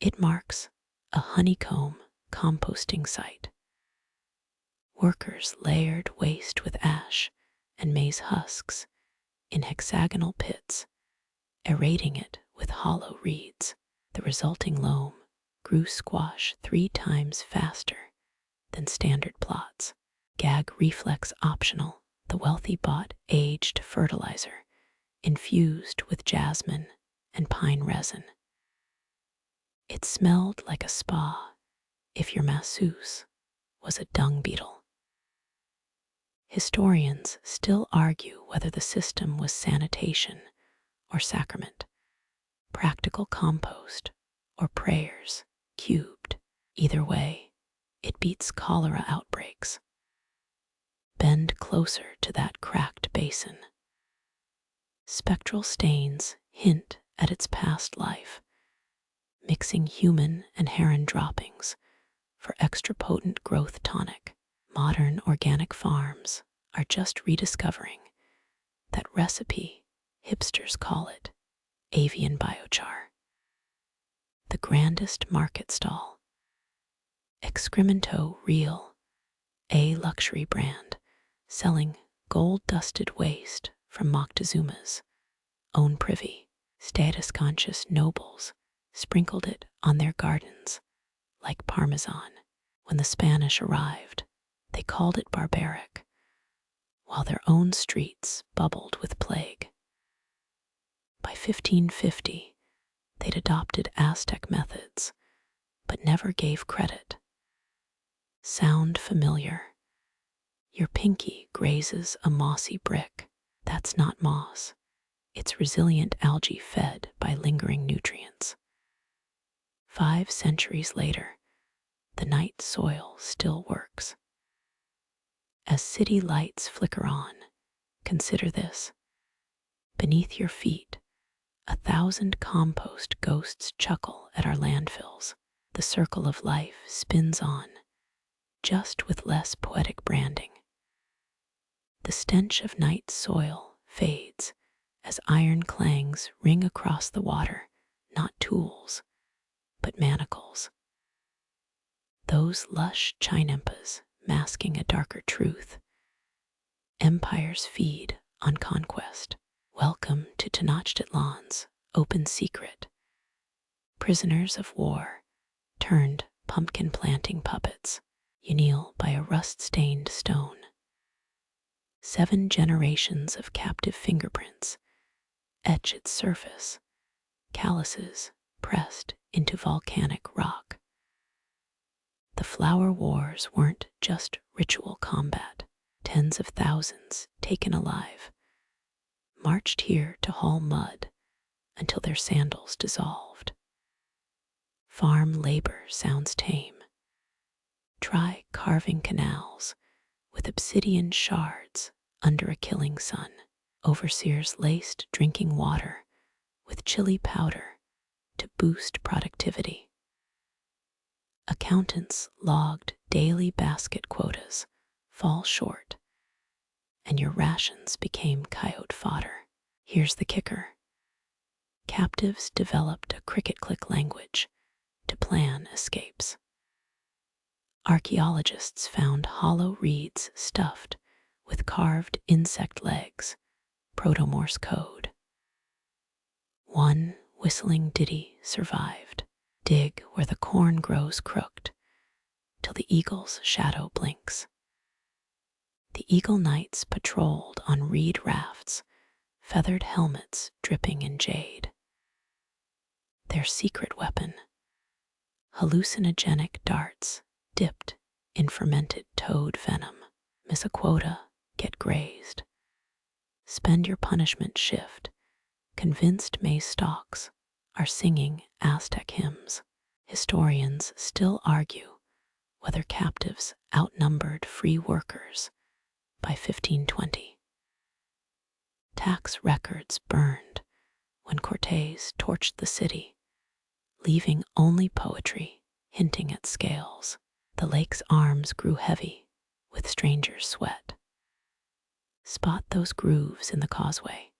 It marks a honeycomb composting site. Workers layered waste with ash and maize husks in hexagonal pits, aerating it with hollow reeds. The resulting loam grew squash 3 times faster than standard plots. Gag reflex optional, the wealthy bought aged fertilizer infused with jasmine and pine resin. It smelled like a spa if your masseuse was a dung beetle. Historians still argue whether the system was sanitation or sacrament, practical compost or prayers cubed. Either way, it beats cholera outbreaks. Bend closer to that cracked basin. Spectral stains hint at its past life, mixing human and heron droppings for extra potent growth tonic. Modern organic farms are just rediscovering that recipe hipsters call it avian biochar. The grandest market stall. Excremento Real, a luxury brand selling gold-dusted waste from Moctezuma's own privy. Status-conscious nobles sprinkled it on their gardens like parmesan. When the Spanish arrived, they called it barbaric, while their own streets bubbled with plague. By 1550, they'd adopted Aztec methods, but never gave credit. Sound familiar? Your pinky grazes a mossy brick. That's not moss. It's resilient algae fed by lingering nutrients. 5 centuries later, the night soil still works. As city lights flicker on, consider this. Beneath your feet, 1,000 compost ghosts chuckle at our landfills. The circle of life spins on, just with less poetic branding. The stench of night soil fades as iron clangs ring across the water, not tools, but manacles. Those lush chinampas masking a darker truth. Empires feed on conquest. Welcome to Tenochtitlan's open secret. Prisoners of war turned pumpkin planting puppets. You kneel by a rust-stained stone. 7 generations of captive fingerprints etch its surface, calluses pressed into volcanic rock. The flower wars weren't just ritual combat. Tens of thousands, taken alive, marched here to haul mud until their sandals dissolved. Farm labor sounds tame. Try carving canals with obsidian shards under a killing sun. Overseers laced drinking water with chili powder to boost productivity. Accountants logged daily basket quotas fall short, and your rations became coyote fodder. Here's the kicker. Captives developed a cricket-click language to plan escapes. Archaeologists found hollow reeds stuffed with carved insect legs, Proto-Morse code. One whistling ditty survived. Dig where the corn grows crooked, till the eagle's shadow blinks. The eagle knights patrolled on reed rafts, feathered helmets dripping in jade. Their secret weapon, hallucinogenic darts dipped in fermented toad venom. Miss a quota, get grazed. Spend your punishment shift. Convinced maize stalks are singing Aztec hymns. Historians still argue whether captives outnumbered free workers by 1520. Tax records burned when Cortés torched the city, leaving only poetry hinting at scales. The lake's arms grew heavy with strangers' sweat. Spot those grooves in the causeway.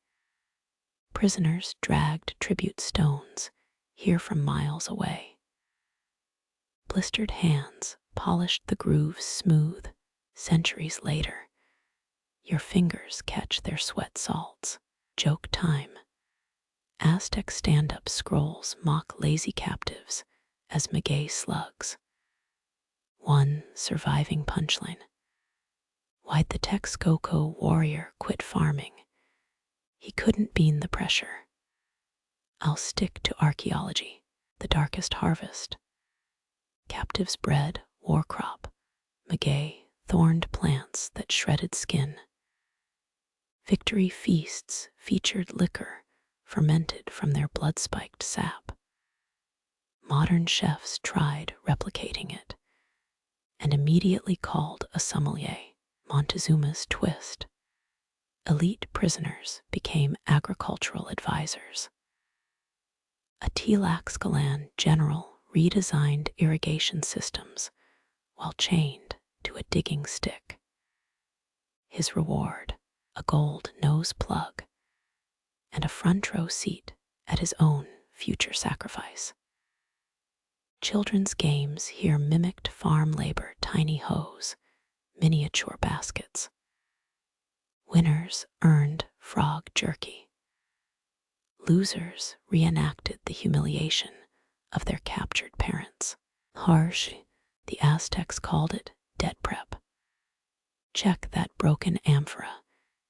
Prisoners dragged tribute stones here from miles away. Blistered hands polished the grooves smooth. Centuries later, your fingers catch their sweat salts. Joke time. Aztec stand-up scrolls mock lazy captives as maguey slugs. One surviving punchline. Why'd the Texcoco warrior quit farming? He couldn't bean the pressure. I'll stick to archaeology, the darkest harvest. Captives bred war crop, maguey, thorned plants that shredded skin. Victory feasts featured liquor fermented from their blood-spiked sap. Modern chefs tried replicating it and immediately called a sommelier. Montezuma's twist. Elite prisoners became agricultural advisors. A Tlaxcalan general redesigned irrigation systems while chained to a digging stick. His reward, a gold nose plug and a front row seat at his own future sacrifice. Children's games here mimicked farm labor: tiny hoes, miniature baskets. Winners earned frog jerky. Losers reenacted the humiliation of their captured parents. Harsh, the Aztecs called it debt prep. Check that broken amphora.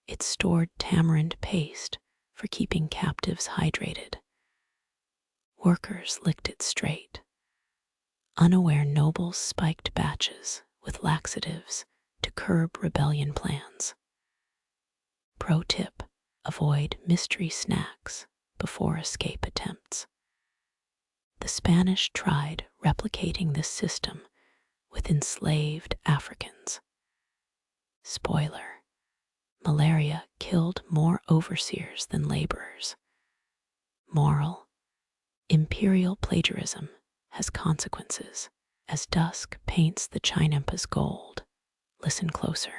It stored tamarind paste for keeping captives hydrated. Workers licked it straight. Unaware nobles spiked batches with laxatives to curb rebellion plans. Pro tip: avoid mystery snacks before escape attempts. The Spanish tried replicating this system with enslaved Africans. Spoiler: malaria killed more overseers than laborers. Moral: imperial plagiarism has consequences. As dusk paints the chinampa's gold, listen closer.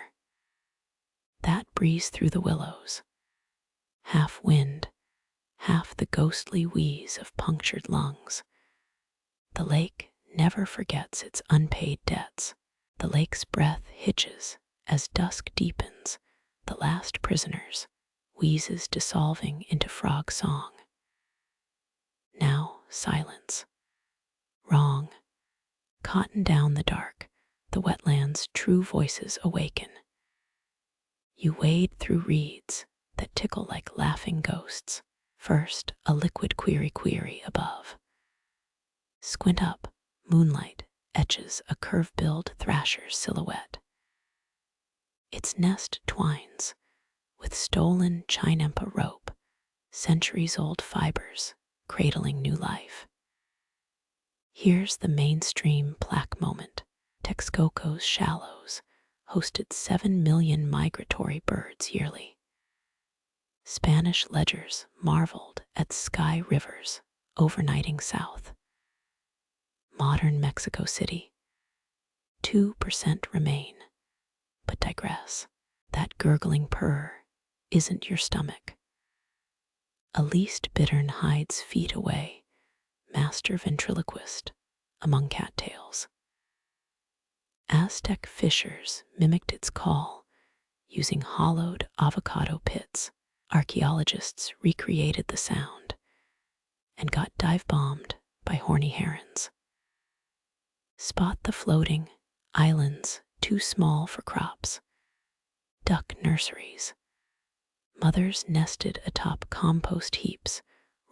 That breeze through the willows, half wind, half the ghostly wheeze of punctured lungs. The lake never forgets its unpaid debts. The lake's breath hitches as dusk deepens. The last prisoners, wheezes dissolving into frog song. Now silence. Wrong. Cotton down the dark, the wetland's true voices awaken. You wade through reeds that tickle like laughing ghosts. First, a liquid query above. Squint up, moonlight etches a curve-billed thrasher's silhouette. Its nest twines with stolen chinampa rope, centuries-old fibers cradling new life. Here's the mainstream plaque moment. Texcoco's shallows hosted 7 million migratory birds yearly. Spanish ledgers marveled at sky rivers overnighting south. Modern Mexico City, 2% remain, but digress. That gurgling purr isn't your stomach. A least bittern hides feet away, master ventriloquist among cattails. Aztec fishers mimicked its call using hollowed avocado pits. Archaeologists recreated the sound and got dive-bombed by horny herons. Spot the floating islands too small for crops. Duck nurseries. Mothers nested atop compost heaps,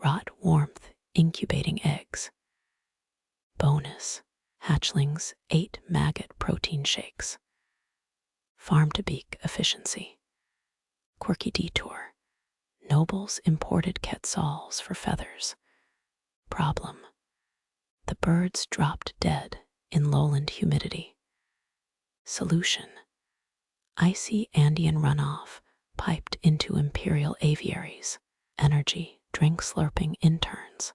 rot warmth incubating eggs. Bonus. Hatchlings ate maggot protein shakes. Farm-to-beak efficiency. Quirky detour. Nobles imported quetzals for feathers. Problem. The birds dropped dead in lowland humidity. Solution. Icy Andean runoff piped into imperial aviaries. Energy drink-slurping interns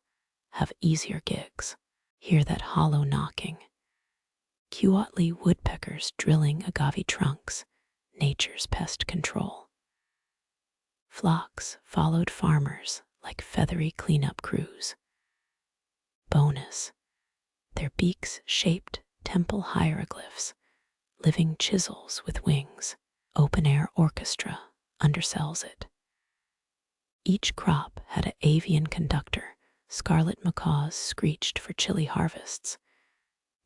have easier gigs. Hear that hollow knocking. Quetzalcoatl woodpeckers drilling agave trunks, nature's pest control. Flocks followed farmers like feathery cleanup crews. Bonus. Their beaks shaped temple hieroglyphs, living chisels with wings. Open-air orchestra undersells it. Each crop had an avian conductor. Scarlet macaws screeched for chilly harvests.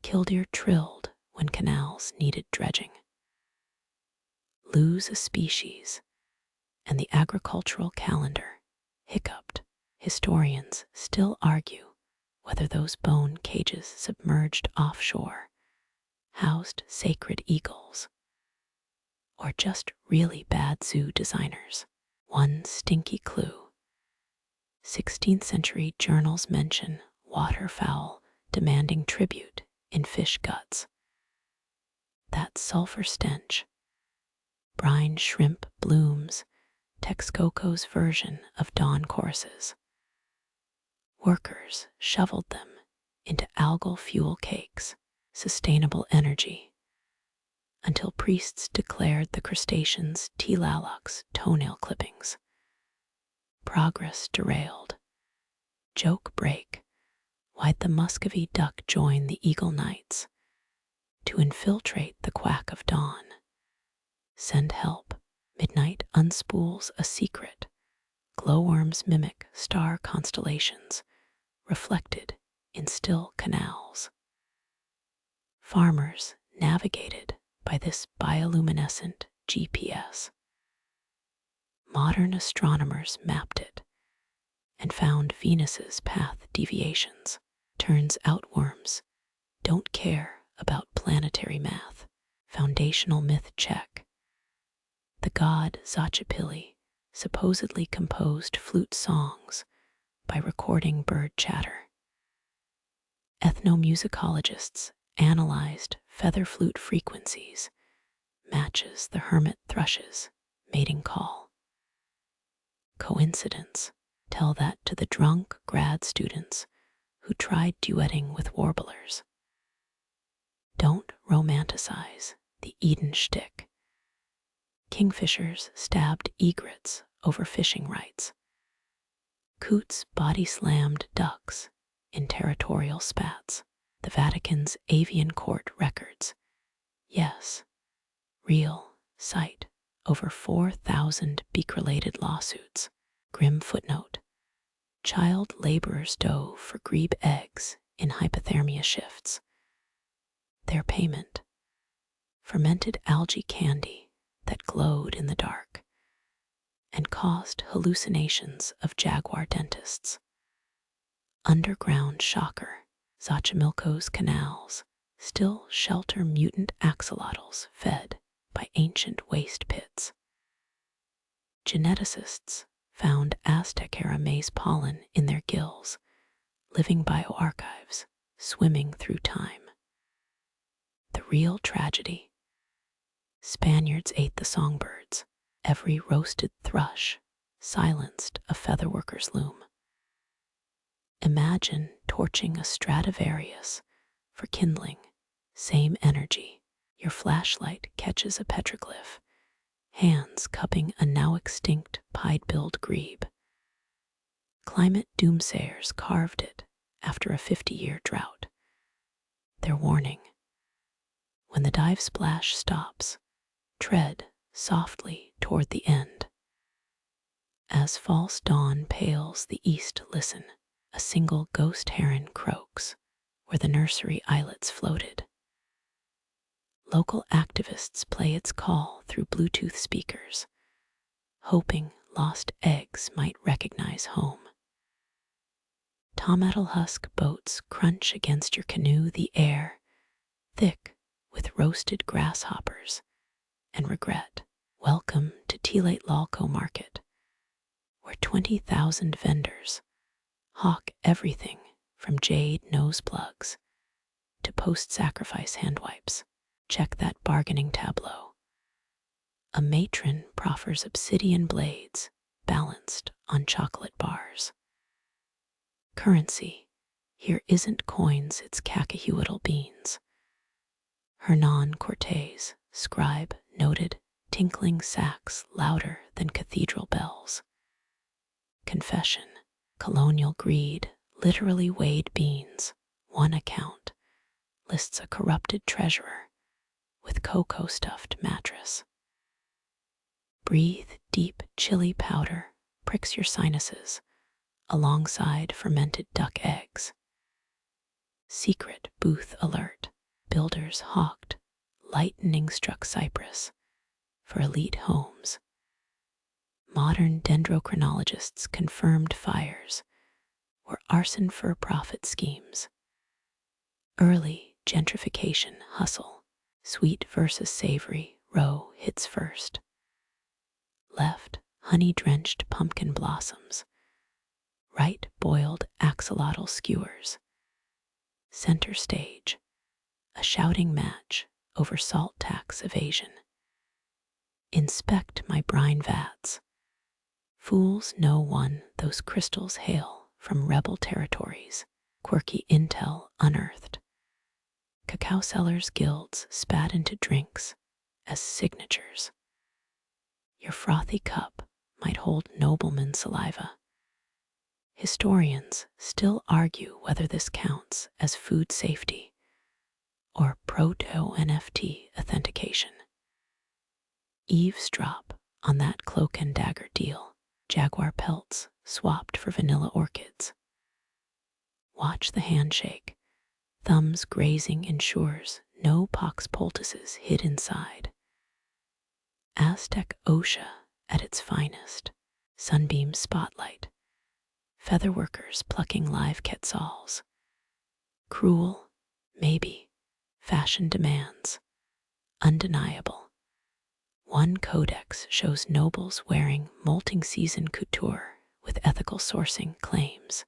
Killdeer trilled when canals needed dredging. Lose a species, and the agricultural calendar hiccuped. Historians still argue whether those bone cages submerged offshore housed sacred eagles or just really bad zoo designers. One stinky clue. 16th century journals mention waterfowl demanding tribute in fish guts. That sulfur stench. Brine shrimp blooms, Texcoco's version of dawn choruses. Workers shoveled them into algal fuel cakes, sustainable energy, until priests declared the crustaceans Tlalocs toenail clippings. Progress derailed. Joke break. Why'd the Muscovy duck join the eagle knights? To infiltrate the quack of dawn. Send help. Midnight unspools a secret. Glowworms mimic star constellations, reflected in still canals. Farmers navigated by this bioluminescent GPS. Modern astronomers mapped it and found Venus's path deviations. Turns out worms don't care about planetary math. Foundational myth check. The god Xochipilli supposedly composed flute songs by recording bird chatter. Ethnomusicologists analyzed feather flute frequencies, matches the hermit thrush's mating call. Coincidence? Tell that to the drunk grad students who tried duetting with warblers. Don't romanticize the Eden shtick. Kingfishers stabbed egrets over fishing rights. Coots body-slammed ducks in territorial spats. The Vatican's avian court records. Yes, real, cite over 4,000 beak-related lawsuits. Grim footnote. Child laborers dove for grebe eggs in hypothermia shifts. Their payment. Fermented algae candy that glowed in the dark and caused hallucinations of jaguar dentists. Underground shocker. Xochimilco's canals still shelter mutant axolotls fed by ancient waste pits. Geneticists found Aztec-era maize pollen in their gills, living bioarchives, swimming through time. The real tragedy. Spaniards ate the songbirds. Every roasted thrush silenced a featherworker's loom. Imagine torching a Stradivarius for kindling. Same energy. Your flashlight catches a petroglyph, hands cupping a now extinct pied-billed grebe. Climate doomsayers carved it after a 50-year drought. Their warning. When the dive splash stops, tread softly toward the end. As false dawn pales the east, listen. A single ghost heron croaks where the nursery islets floated. Local activists play its call through Bluetooth speakers, hoping lost eggs might recognize home. Tomato husk boats crunch against your canoe, the air thick with roasted grasshoppers and regret. Welcome to Tilate Lalco Market, where 20,000 vendors hawk everything from jade nose plugs to post-sacrifice hand wipes. Check that bargaining tableau. A matron proffers obsidian blades balanced on chocolate bars. Currency here isn't coins, it's cacahuatl beans. Hernan Cortés, scribe, noted tinkling sacks louder than cathedral bells. Confession, colonial greed literally weighed beans. One account lists a corrupted treasurer with cocoa-stuffed mattress. Breathe deep chili powder pricks your sinuses alongside fermented duck eggs. Secret booth alert, builders hawked lightning-struck cypress for elite homes. Modern dendrochronologists confirmed fires were arson for profit schemes. Early gentrification hustle, sweet versus savory, row hits first. Left, honey-drenched pumpkin blossoms. Right, boiled axolotl skewers. Center stage, a shouting match over salt tax evasion. Inspect my brine vats. Fools know one, those crystals hail from rebel territories, quirky intel unearthed. Cacao sellers' guilds spat into drinks as signatures. Your frothy cup might hold nobleman saliva. Historians still argue whether this counts as food safety or proto-NFT authentication. Eavesdrop on that cloak and dagger deal, jaguar pelts swapped for vanilla orchids. Watch the handshake, thumbs grazing ensures no pox poultices hid inside. Aztec OSHA at its finest, sunbeam spotlight, featherworkers plucking live quetzals. Cruel, maybe, fashion demands, undeniable. One codex shows nobles wearing molting season couture with ethical sourcing claims.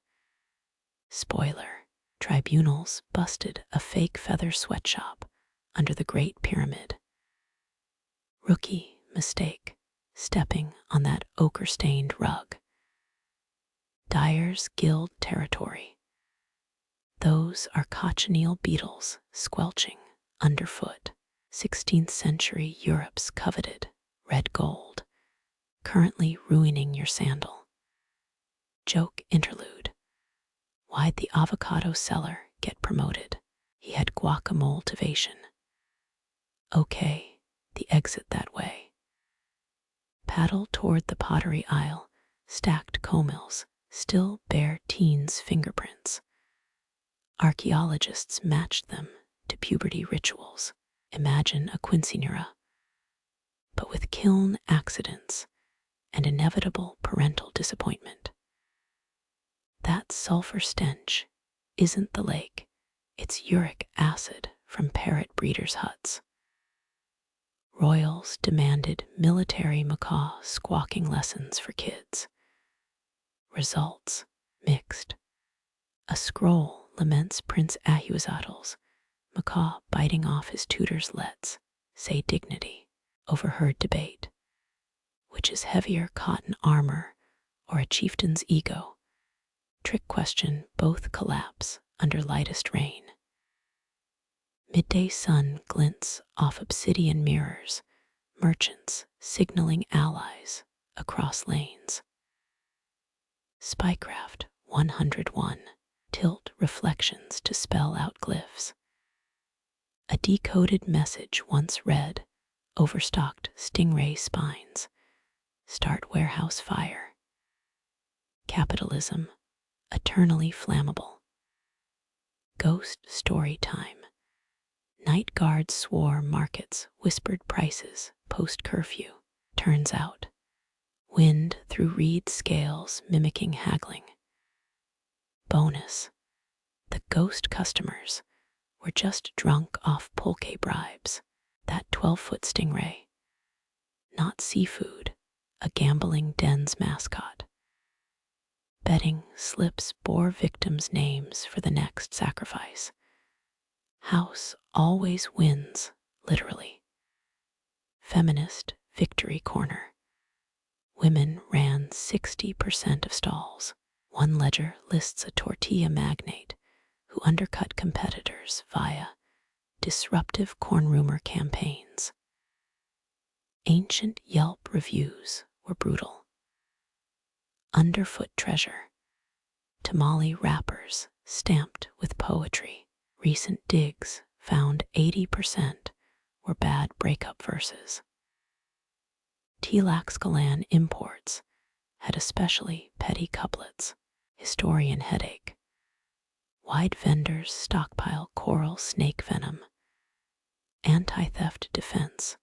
Spoiler, tribunals busted a fake feather sweatshop under the Great Pyramid. Rookie mistake, stepping on that ochre-stained rug. Dyer's Guild territory. Those are cochineal beetles squelching underfoot. 16th century Europe's coveted red gold, currently ruining your sandal. Joke interlude. Why'd the avocado seller get promoted? He had guacamole-tivation. Okay, the exit that way. Paddle toward the pottery aisle, stacked comb-mills still bear teens' fingerprints. Archaeologists matched them to puberty rituals. Imagine a quinceanera, but with kiln accidents and inevitable parental disappointment. That sulfur stench isn't the lake, it's uric acid from parrot breeders' huts. Royals demanded military macaw squawking lessons for kids. Results mixed. A scroll laments Prince Ahuazatl's macaw biting off his tutor's let's say dignity. Overheard debate. Which is heavier, cotton armor or a chieftain's ego? Trick question, both collapse under lightest rain. Midday sun glints off obsidian mirrors, merchants signaling allies across lanes. Spycraft 101, tilt reflections to spell out glyphs. A decoded message once read, overstocked stingray spines. Start warehouse fire. Capitalism, eternally flammable. Ghost story time. Night guards swore markets whispered prices post-curfew. Turns out, wind through reed scales mimicking haggling. Bonus, the ghost customers were just drunk off pulque bribes. That 12-foot stingray. Not seafood, a gambling den's mascot. Betting slips bore victims' names for the next sacrifice. House always wins, literally. Feminist victory corner. Women ran 60% of stalls. One ledger lists a tortilla magnate who undercut competitors via disruptive corn rumor campaigns. Ancient Yelp reviews were brutal. Underfoot treasure. Tamale wrappers stamped with poetry. Recent digs found 80% were bad breakup verses. Tlaxcalan imports had especially petty couplets. Historian headache. Why'd vendors stockpile coral snake venom? Anti-theft defense,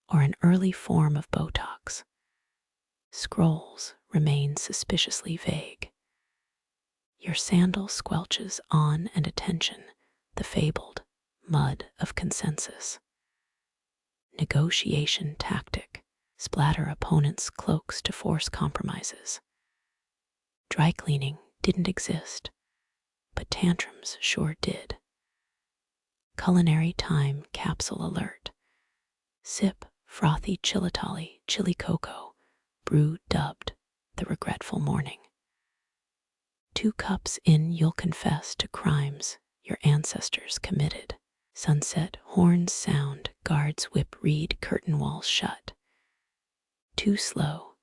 or an early form of Botox. Scrolls remain suspiciously vague. Your sandal squelches on and attention, the fabled mud of consensus. Negotiation tactic. Splatter opponents' cloaks to force compromises. Dry cleaning didn't exist, but tantrums sure did. Culinary time capsule alert. Sip frothy chilitali chili cocoa, brew dubbed the regretful morning. 2 cups in, you'll confess to crimes your ancestors committed. Sunset horns sound, guards whip reed curtain walls shut. Too slow.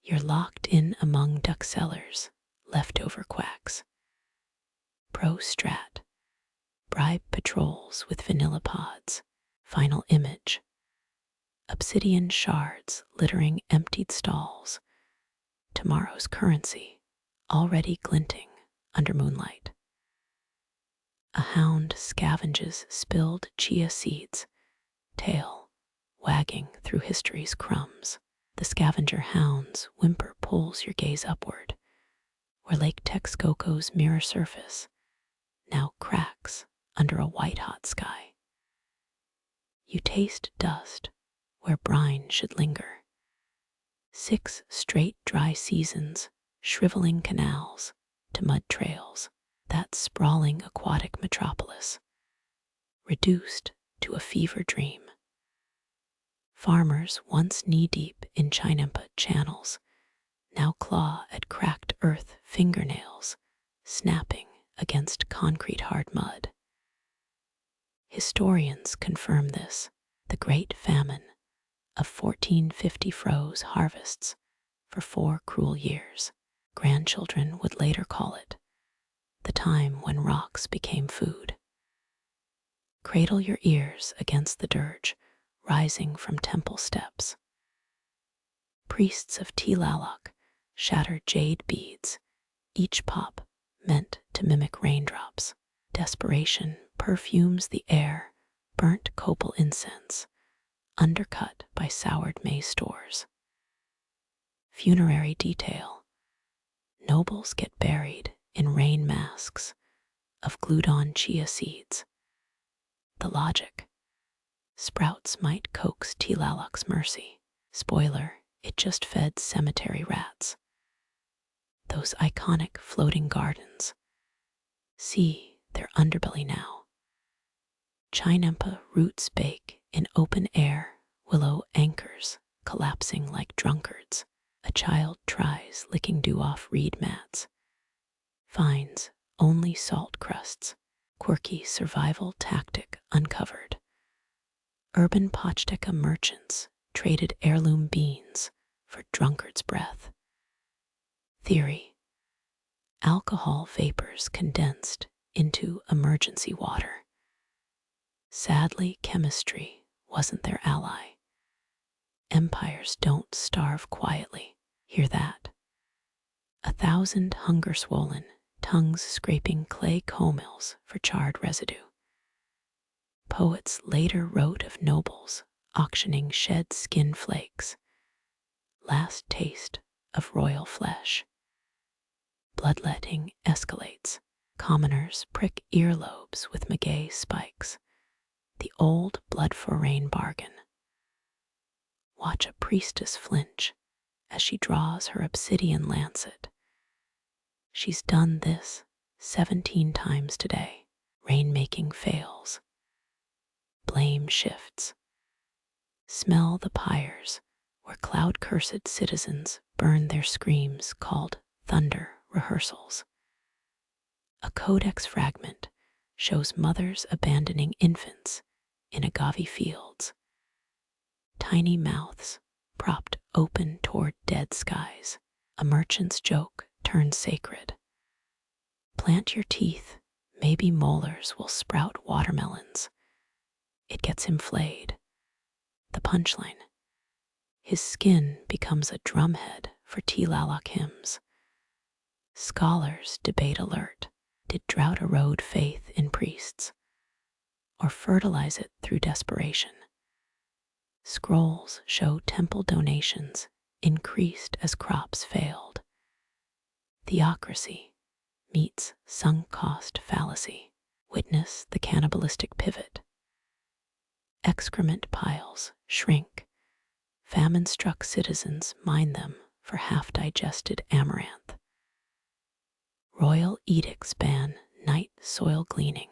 You're locked in among duck sellers, leftover quacks. Pro strat. Bribe patrols with vanilla pods. Final image. Obsidian shards littering emptied stalls. Tomorrow's currency, already glinting under moonlight. A hound scavenges spilled chia seeds, tail wagging through history's crumbs. The scavenger hound's whimper pulls your gaze upward, where Lake Texcoco's mirror surface now cracks under a white-hot sky. You taste dust where brine should linger. 6 straight dry seasons, shriveling canals to mud trails, that sprawling aquatic metropolis, reduced to a fever dream. Farmers once knee-deep in chinampa channels now claw at cracked earth fingernails, snapping against concrete-hard mud. Historians confirm this. The Great Famine of 1450 froze harvests for 4 cruel years. Grandchildren would later call it the time when rocks became food. Cradle your ears against the dirge rising from temple steps. Priests of Tlaloc shatter jade beads, each pop meant to mimic raindrops. Desperation perfumes the air, burnt copal incense, undercut by soured maize stores. Funerary detail. Nobles get buried in rain masks of glued-on chia seeds. The logic. Sprouts might coax Tlaloc's mercy. Spoiler, it just fed cemetery rats. Those iconic floating gardens. See their underbelly now. Chinampa roots bake in open air, willow anchors collapsing like drunkards. A child tries licking dew off reed mats. Finds only salt crusts. Quirky survival tactic uncovered. Urban Pochteca merchants traded heirloom beans for drunkard's breath. Theory. Alcohol vapors condensed into emergency water. Sadly, chemistry wasn't their ally. Empires don't starve quietly. Hear that? 1,000 hunger-swollen, tongues scraping clay coal-mills for charred residue. Poets later wrote of nobles auctioning shed skin flakes, last taste of royal flesh. Bloodletting escalates. Commoners prick earlobes with maguey spikes. The old blood-for-rain bargain. Watch a priestess flinch as she draws her obsidian lancet. She's done this 17 times today. Rainmaking fails. Blame shifts. Smell the pyres where cloud-cursed citizens burn their screams called thunder rehearsals. A codex fragment shows mothers abandoning infants in agave fields. Tiny mouths propped open toward dead skies. A merchant's joke turned sacred. Plant your teeth, maybe molars will sprout watermelons. It gets him flayed. The punchline. His skin becomes a drumhead for Tilalak hymns. Scholars debate alert. Did drought erode faith in priests, or fertilize it through desperation? Scrolls show temple donations increased as crops failed. Theocracy meets sunk cost fallacy. Witness the cannibalistic pivot. Excrement piles shrink. Famine-struck citizens mine them for half-digested amaranth. Royal edicts ban night soil gleaning,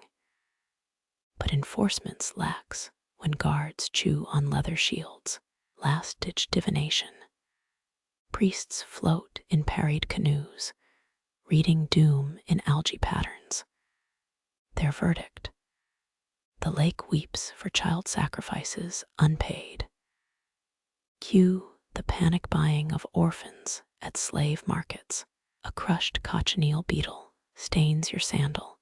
but enforcement's lax when guards chew on leather shields. Last-ditch divination. Priests float in parried canoes, reading doom in algae patterns. Their verdict. The lake weeps for child sacrifices unpaid. Cue the panic buying of orphans at slave markets. A crushed cochineal beetle stains your sandal.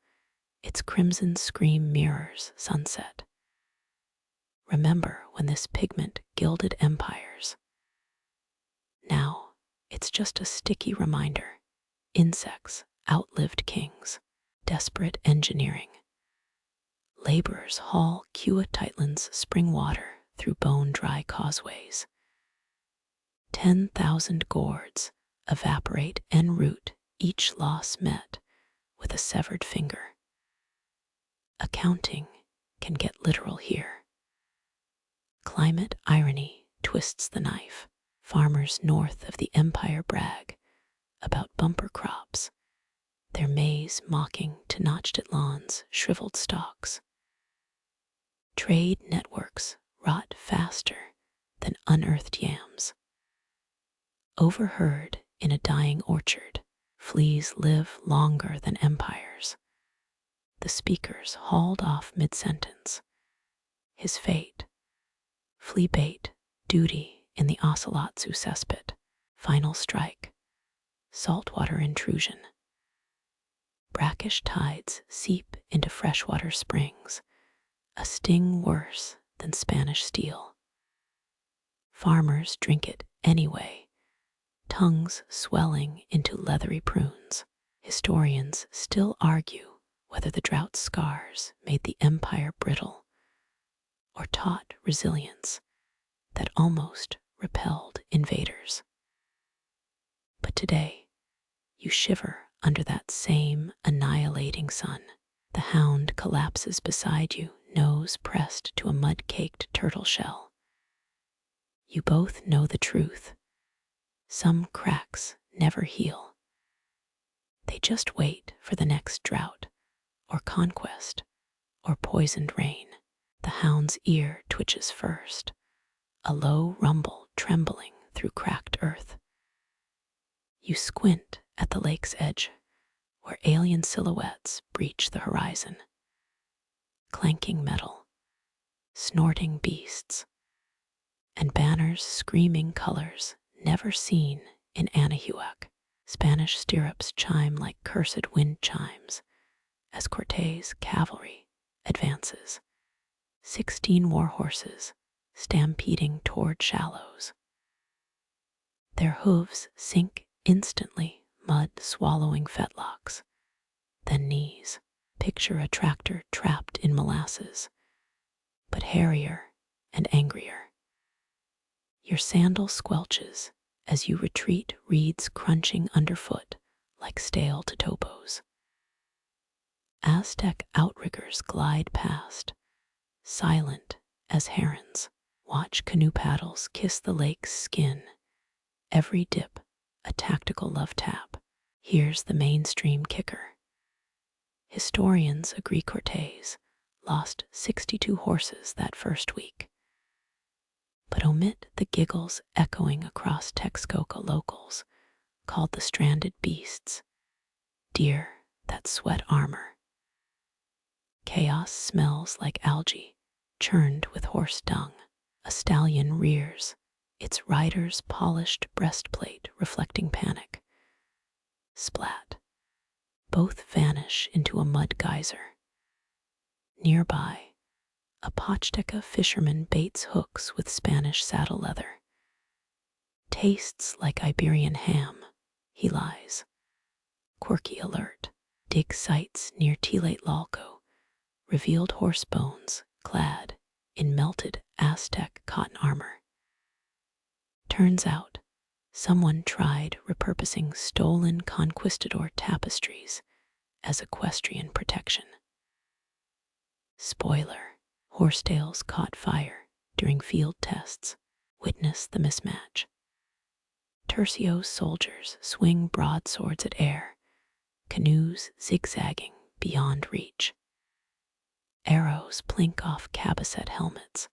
Its crimson scream mirrors sunset. Remember when this pigment gilded empires. Now, it's just a sticky reminder. Insects outlived kings. Desperate engineering. Laborers haul Kiwa-Tightland's spring water through bone-dry causeways. 10,000 gourds evaporate en route, each loss met with a severed finger. Accounting can get literal here. Climate irony twists the knife. Farmers north of the empire brag about bumper crops, their maize mocking to notched lawns, shriveled stalks. Trade networks rot faster than unearthed yams. Overheard in a dying orchard, fleas live longer than empires. The speakers hauled off mid-sentence. His fate, flea bait, duty in the Ocelotsu cesspit, final strike, saltwater intrusion. Brackish tides seep into freshwater springs, a sting worse than Spanish steel. Farmers drink it anyway, tongues swelling into leathery prunes. Historians still argue whether the drought scars made the empire brittle or taught resilience that almost repelled invaders. But today, you shiver under that same annihilating sun. The hound collapses beside you, nose pressed to a mud-caked turtle shell. You both know the truth. Some cracks never heal. They just wait for the next drought, or conquest, or poisoned rain. The hound's ear twitches first, a low rumble trembling through cracked earth. You squint at the lake's edge, where alien silhouettes breach the horizon. Clanking metal, snorting beasts, and banners screaming colors never seen in Anahuac. Spanish stirrups chime like cursed wind chimes as Cortés' cavalry advances. 16 war horses stampeding toward shallows. Their hooves sink instantly, mud swallowing fetlocks, then knees. Picture a tractor trapped in molasses, but hairier and angrier. Your sandal squelches as you retreat, reeds crunching underfoot like stale totopos. Aztec outriggers glide past, silent as herons. Watch canoe paddles kiss the lake's skin, every dip a tactical love tap. Here's the mainstream kicker. Historians agree Cortés lost 62 horses that first week, but omit the giggles echoing across Texcoco locals, called the stranded beasts, deer that sweat armor. Chaos smells like algae, churned with horse dung. A stallion rears, its rider's polished breastplate reflecting panic. Splat. Both vanish into a mud geyser. Nearby, a Pachteca fisherman baits hooks with Spanish saddle leather. Tastes like Iberian ham, he lies. Quirky alert. Dig sites near Tlatelolco, revealed horse bones clad in melted Aztec cotton armor. Turns out, someone tried repurposing stolen conquistador tapestries as equestrian protection. Spoiler, horsetails caught fire during field tests. Witness the mismatch. Tercio's soldiers swing broadswords at air, canoes zigzagging beyond reach. Arrows plink off caboset helmets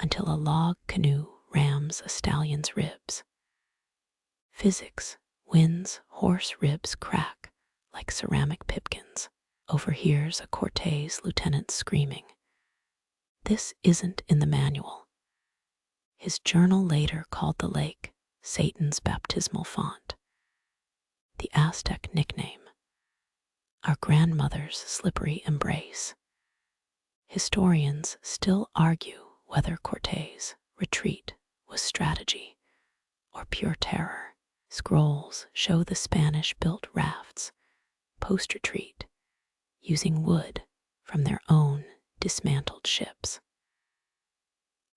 until a log canoe rams a stallion's ribs. Physics wins, horse ribs crack like ceramic pipkins. Overhears a Cortés lieutenant screaming, "This isn't in the manual." His journal later called the lake Satan's baptismal font. The Aztec nickname, our grandmother's slippery embrace. Historians still argue whether Cortés' retreat was strategy or pure terror. Scrolls show the Spanish built rafts post-retreat using wood from their own dismantled ships.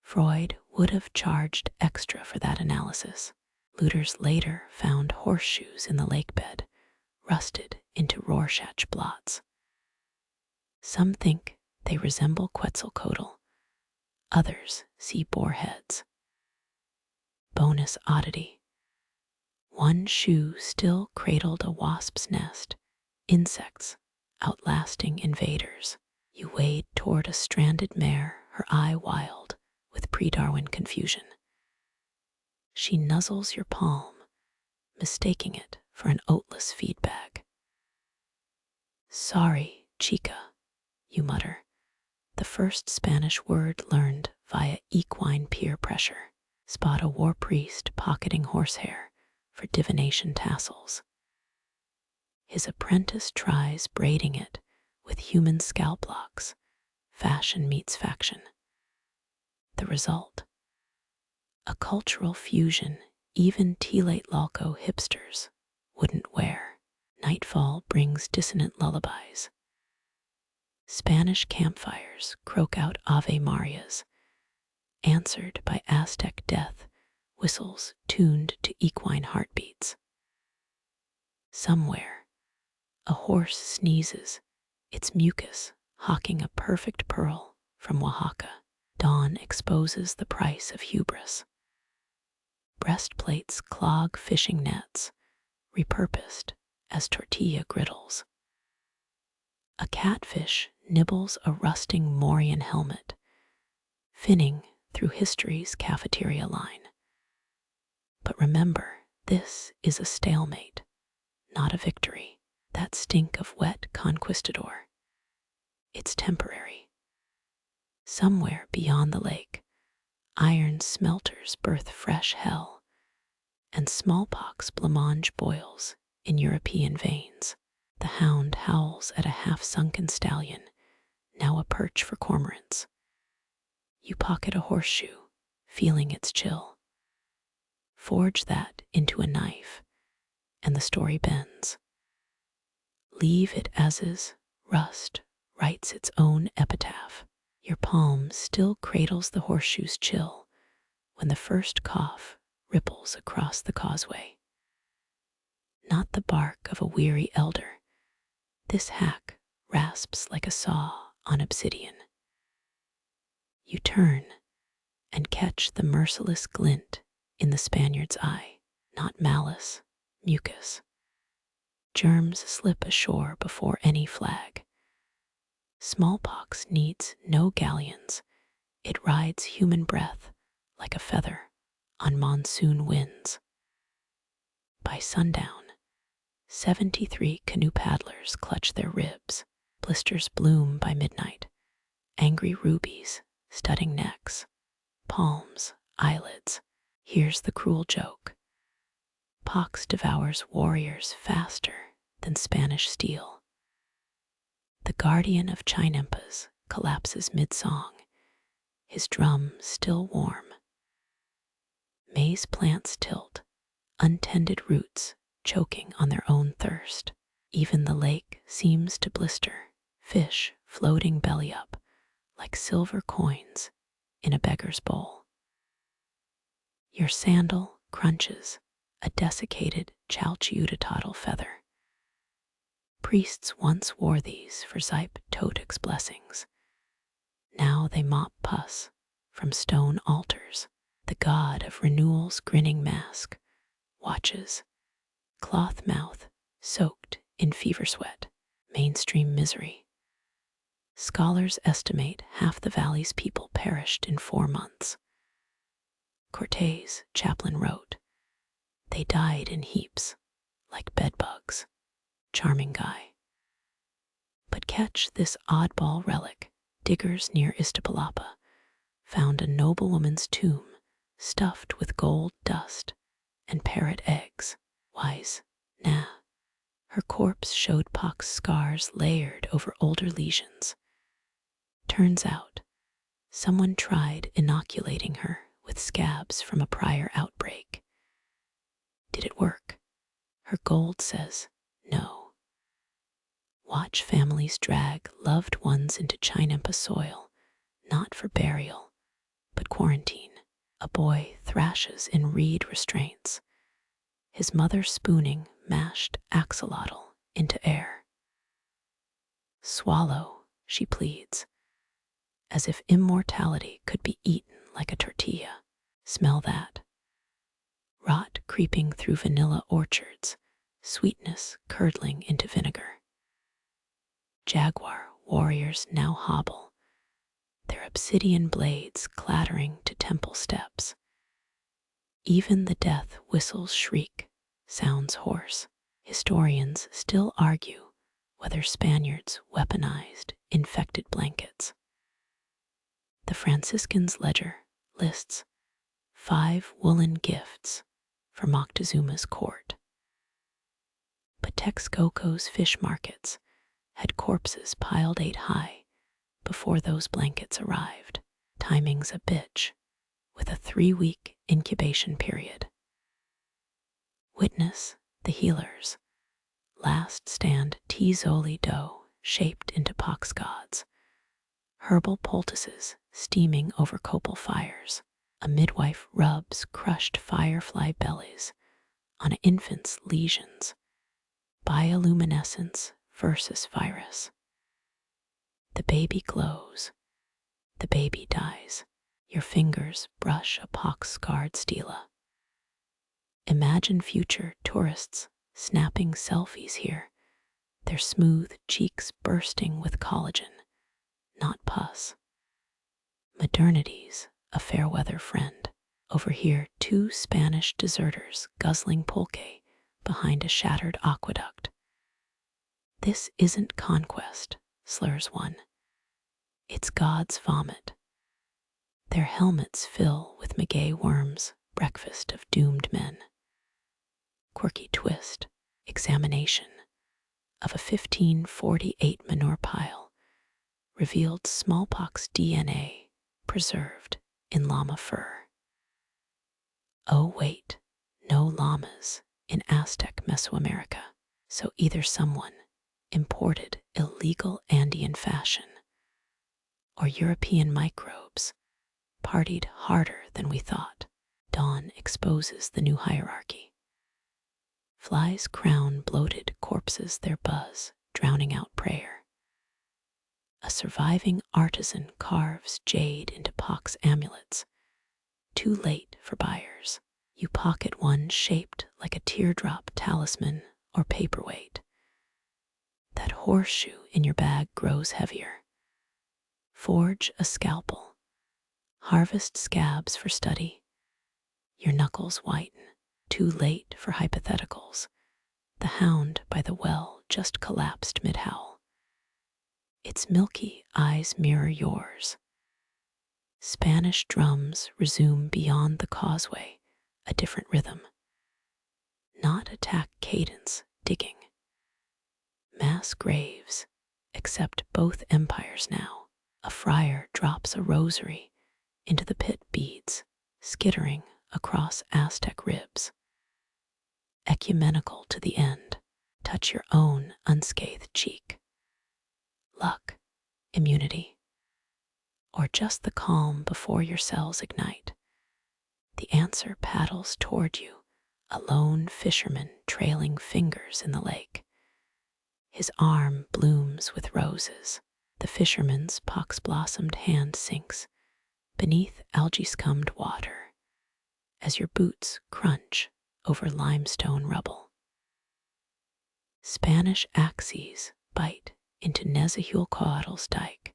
Freud would have charged extra for that analysis. Looters later found horseshoes in the lake bed, rusted into Rorschach blots. Some think they resemble Quetzalcoatl, others see boar heads. Bonus oddity. One shoe still cradled a wasp's nest, insects outlasting invaders. You wade toward a stranded mare, her eye wild with pre-Darwin confusion. She nuzzles your palm, mistaking it for an oatless feed bag. "Sorry, chica," you mutter, the first Spanish word learned via equine peer pressure. Spot a war priest pocketing horsehair for divination tassels. His apprentice tries braiding it with human scalp locks. Fashion meets faction. The result? A cultural fusion even Tlatelolco hipsters wouldn't wear. Nightfall brings dissonant lullabies. Spanish campfires croak out Ave Marias, answered by Aztec death whistles tuned to equine heartbeats. Somewhere, a horse sneezes, its mucus hawking a perfect pearl from Oaxaca. Dawn exposes the price of hubris. Breastplates clog fishing nets, repurposed as tortilla griddles. A catfish nibbles a rusting Mauryan helmet, finning through history's cafeteria line. But remember, this is a stalemate, not a victory. That stink of wet conquistador. It's temporary. Somewhere beyond the lake, iron smelters birth fresh hell, and smallpox blancmange boils in European veins. The hound howls at a half-sunken stallion, now a perch for cormorants. You pocket a horseshoe, feeling its chill. Forge that into a knife, and the story bends. Leave it as is, rust writes its own epitaph. Your palm still cradles the horseshoe's chill when the first cough ripples across the causeway. Not the bark of a weary elder, this hack rasps like a saw on obsidian. You turn and catch the merciless glint in the Spaniard's eye, not malice, mucus. Germs slip ashore before any flag. Smallpox needs no galleons. It rides human breath like a feather on monsoon winds. By sundown, 73 canoe paddlers clutch their ribs. Blisters bloom by midnight. Angry rubies studding necks, palms, eyelids. Here's the cruel joke. Pox devours warriors faster than Spanish steel. The guardian of chinampas collapses mid-song, his drum still warm. Maize plants tilt, untended roots choking on their own thirst. Even the lake seems to blister, fish floating belly up like silver coins in a beggar's bowl. Your sandal crunches a desiccated chalchiutatl feather. Priests once wore these for Zype-Totic's blessings. Now they mop pus from stone altars. The god of renewal's grinning mask watches, cloth mouth soaked in fever sweat, mainstream misery. Scholars estimate half the valley's people perished in 4 months. Cortés chaplain wrote, they died in heaps, like bedbugs. Charming guy. But catch this oddball relic. Diggers near Iztapalapa found a noblewoman's tomb stuffed with gold dust and parrot eggs. Wise, nah. Her corpse showed pox scars layered over older lesions. Turns out, someone tried inoculating her with scabs from a prior outbreak. Did it work? Her gold says no. Watch families drag loved ones into chinampa soil, not for burial, but quarantine. A boy thrashes in reed restraints, his mother spooning mashed axolotl into air. Swallow, she pleads, as if immortality could be eaten like a tortilla. Smell that. Rot creeping through vanilla orchards, sweetness curdling into vinegar. Jaguar warriors now hobble, their obsidian blades clattering to temple steps. Even the death whistle's shriek sounds hoarse. Historians still argue whether Spaniards weaponized infected blankets. The Franciscan's ledger lists 5 woolen gifts for Moctezuma's court. But Texcoco's fish markets had corpses piled 8 high before those blankets arrived. Timing's a bitch, with a 3-week incubation period. Witness the healers. Last stand Tzoli dough shaped into pox gods. Herbal poultices steaming over copal fires. A midwife rubs crushed firefly bellies on an infant's lesions. Bioluminescence versus virus. The baby glows. The baby dies. Your fingers brush a pox-scarred stela. Imagine future tourists snapping selfies here, their smooth cheeks bursting with collagen, not pus. Modernity's a fair weather friend. Over here, 2 Spanish deserters guzzling pulque behind a shattered aqueduct. This isn't conquest, slurs one. It's God's vomit. Their helmets fill with maguey worms, breakfast of doomed men. Quirky twist, examination of a 1548 manure pile revealed smallpox DNA preserved in llama fur. Oh wait, no llamas in Aztec Mesoamerica. So either someone imported illegal Andean fashion, or European microbes partied harder than we thought. Dawn exposes the new hierarchy. Flies crown bloated corpses their buzz, drowning out prayer. A surviving artisan carves jade into pox amulets, too late for buyers. You pocket one shaped like a teardrop talisman or paperweight. That horseshoe in your bag grows heavier. Forge a scalpel. Harvest scabs for study. Your knuckles whiten. Too late for hypotheticals. The hound by the well just collapsed mid-howl. Its milky eyes mirror yours. Spanish drums resume beyond the causeway, a different rhythm. Not attack cadence, digging. Mass graves, accept both empires now. A friar drops a rosary into the pit beads, skittering across Aztec ribs. Ecumenical to the end, touch your own unscathed cheek. Luck, immunity, or just the calm before your cells ignite. The answer paddles toward you, a lone fisherman trailing fingers in the lake. His arm blooms with roses. The fisherman's pox-blossomed hand sinks beneath algae-scummed water as your boots crunch over limestone rubble. Spanish axes bite into Nezahualcoatl's dike,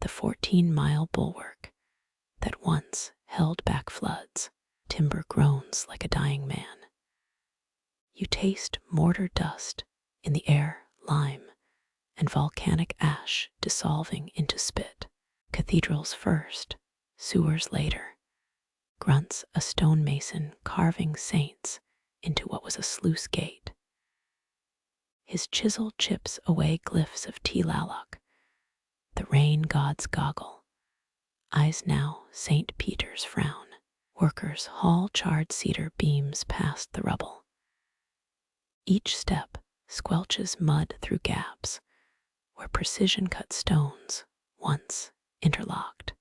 the 14-mile bulwark that once held back floods. Timber groans like a dying man. You taste mortar dust in the air, lime, and volcanic ash dissolving into spit. Cathedrals first, sewers later. Grunts a stonemason carving saints into what was a sluice gate. His chisel chips away glyphs of Tlaloc. The rain gods goggle. Eyes now St. Peter's frown. Workers haul charred cedar beams past the rubble. Each step squelches mud through gaps where precision-cut stones once interlocked.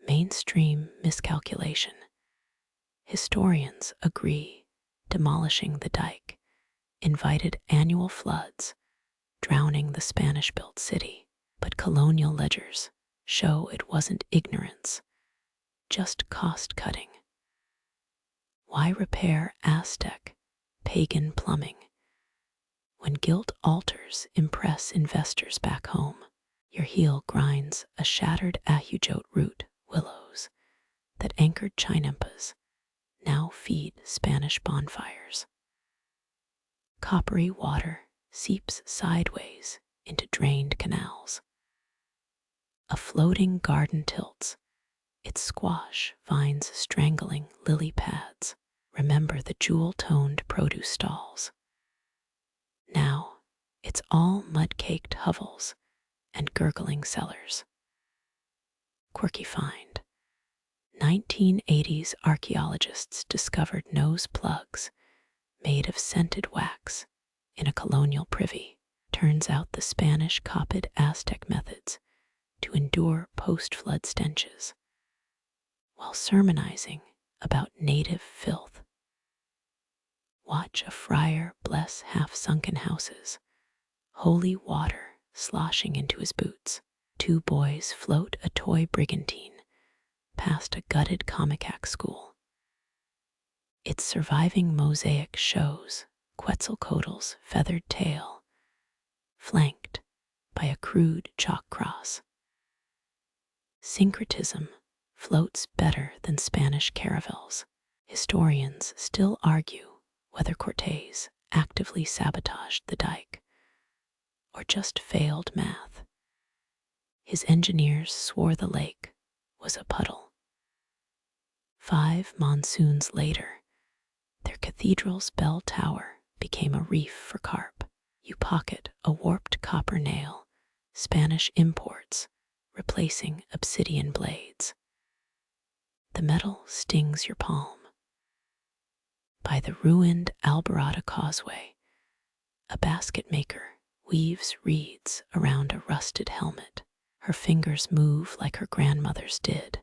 Mainstream miscalculation. Historians agree demolishing the dike invited annual floods, drowning the Spanish-built city. But colonial ledgers show it wasn't ignorance, just cost-cutting. Why repair Aztec, pagan plumbing when guilt altars impress investors back home? Your heel grinds a shattered ahujote root willows that anchored chinampas now feed Spanish bonfires. Coppery water seeps sideways into drained canals. A floating garden tilts, its squash vines strangling lily pads. Remember the jewel-toned produce stalls. Now it's all mud-caked hovels and gurgling cellars. Quirky find. 1980s archaeologists discovered nose plugs made of scented wax in a colonial privy. Turns out the Spanish copied Aztec methods to endure post-flood stenches while sermonizing about native filth. Watch a friar bless half-sunken houses, holy water sloshing into his boots. Two boys float a toy brigantine past a gutted Comicac school. Its surviving mosaic shows Quetzalcoatl's feathered tail, flanked by a crude chalk cross. Syncretism floats better than Spanish caravels. Historians still argue whether Cortés actively sabotaged the dike or just failed math. His engineers swore the lake was a puddle. 5 monsoons later, their cathedral's bell tower became a reef for carp. You pocket a warped copper nail, Spanish imports replacing obsidian blades. The metal stings your palm. By the ruined Alborada Causeway, a basket maker weaves reeds around a rusted helmet. Her fingers move like her grandmother's did,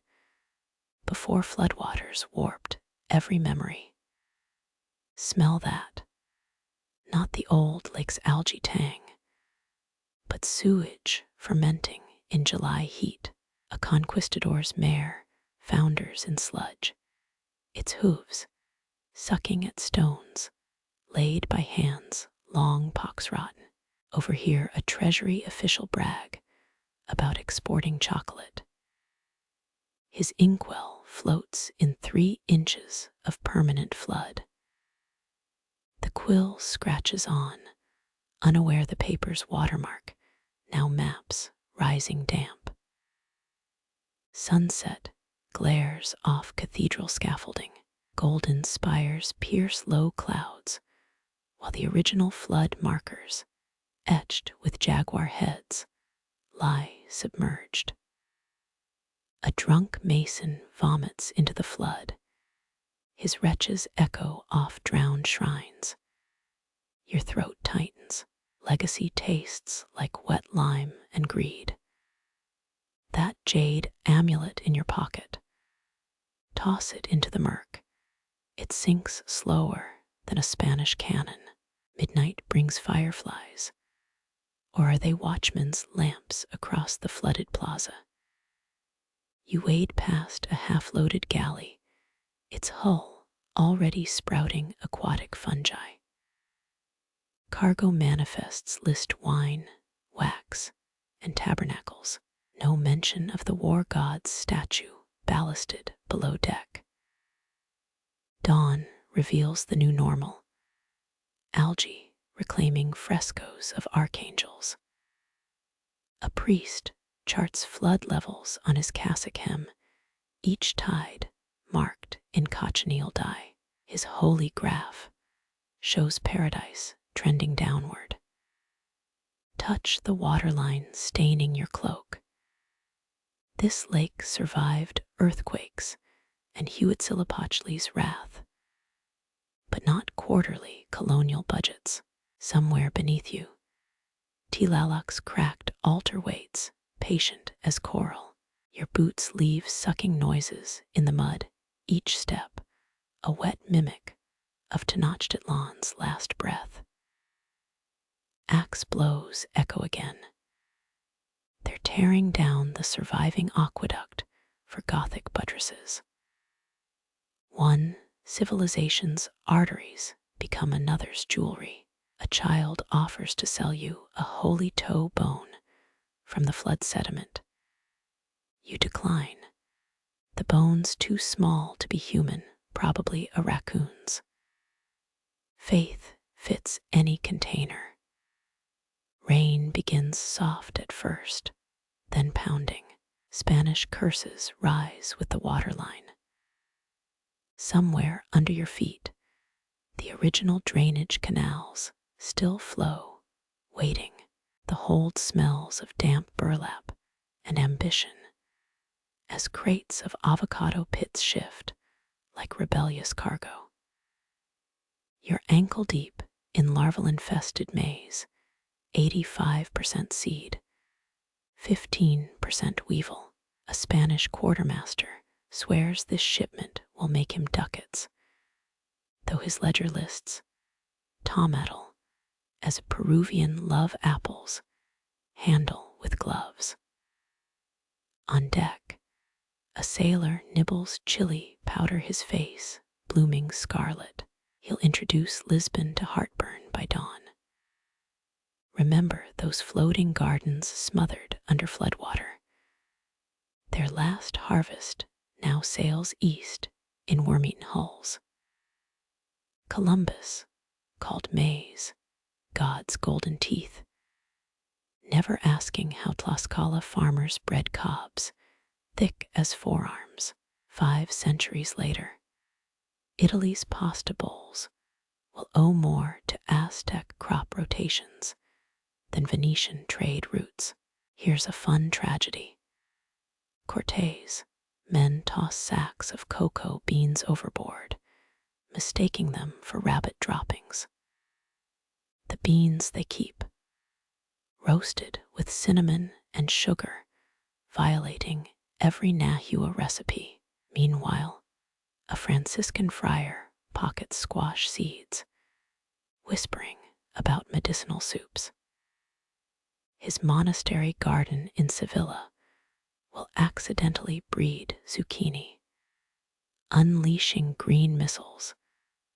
before floodwaters warped every memory. Smell that. Not the old lake's algae tang, but sewage fermenting in July heat. A conquistador's mare founders in sludge, its hooves sucking at stones laid by hands long pox-rotten. Overhear a treasury official brag about exporting chocolate. His inkwell floats in 3 inches of permanent flood. The quill scratches on, unaware the paper's watermark now maps rising damp. Sunset glares off cathedral scaffolding. Golden spires pierce low clouds, while the original flood markers, etched with jaguar heads, lie submerged. A drunk mason vomits into the flood. His wretches echo off drowned shrines. Your throat tightens. Legacy tastes like wet lime and greed. That jade amulet in your pocket. Toss it into the murk. It sinks slower than a Spanish cannon. Midnight brings fireflies. Or are they watchmen's lamps across the flooded plaza? You wade past a half-loaded galley, its hull already sprouting aquatic fungi. Cargo manifests list wine, wax, and tabernacles. No mention of the war god's statue ballasted below deck. Dawn reveals the new normal. Algae reclaiming frescoes of archangels. A priest charts flood levels on his cassock hem, each tide marked in cochineal dye. His holy graph shows paradise trending downward. Touch the waterline staining your cloak. This lake survived earthquakes and Huitzilopochtli's wrath, but not quarterly colonial budgets. Somewhere beneath you, Tilalak's cracked altar waits, patient as coral. Your boots leave sucking noises in the mud, each step a wet mimic of Tenochtitlan's last breath. Axe blows echo again. They're tearing down the surviving aqueduct for Gothic buttresses. One civilization's arteries become another's jewelry. A child offers to sell you a holy toe bone from the flood sediment. You decline. The bone's too small to be human, probably a raccoon's. Faith fits any container. Rain begins soft at first, then pounding. Spanish curses rise with the waterline. Somewhere under your feet, the original drainage canals still flow, waiting. The hold smells of damp burlap and ambition as crates of avocado pits shift like rebellious cargo. You're ankle deep in larval-infested maize, 85% seed, 15% weevil. A Spanish quartermaster swears this shipment will make him ducats, though his ledger lists tomatal as Peruvian love apples handle with gloves. On deck, a sailor nibbles chili powder his face, blooming scarlet. He'll introduce Lisbon to heartburn by dawn. Remember those floating gardens smothered under floodwater. Their last harvest now sails east in worm-eaten hulls. Columbus, called maize, God's golden teeth, never asking how Tlaxcala farmers bred cobs, thick as forearms. 5 centuries later, Italy's pasta bowls will owe more to Aztec crop rotations than Venetian trade routes. Here's a fun tragedy. Cortez, men toss sacks of cocoa beans overboard, mistaking them for rabbit droppings. The beans they keep, roasted with cinnamon and sugar, violating every Nahua recipe. Meanwhile, a Franciscan friar pockets squash seeds, whispering about medicinal soups. His monastery garden in Sevilla will accidentally breed zucchini, unleashing green missiles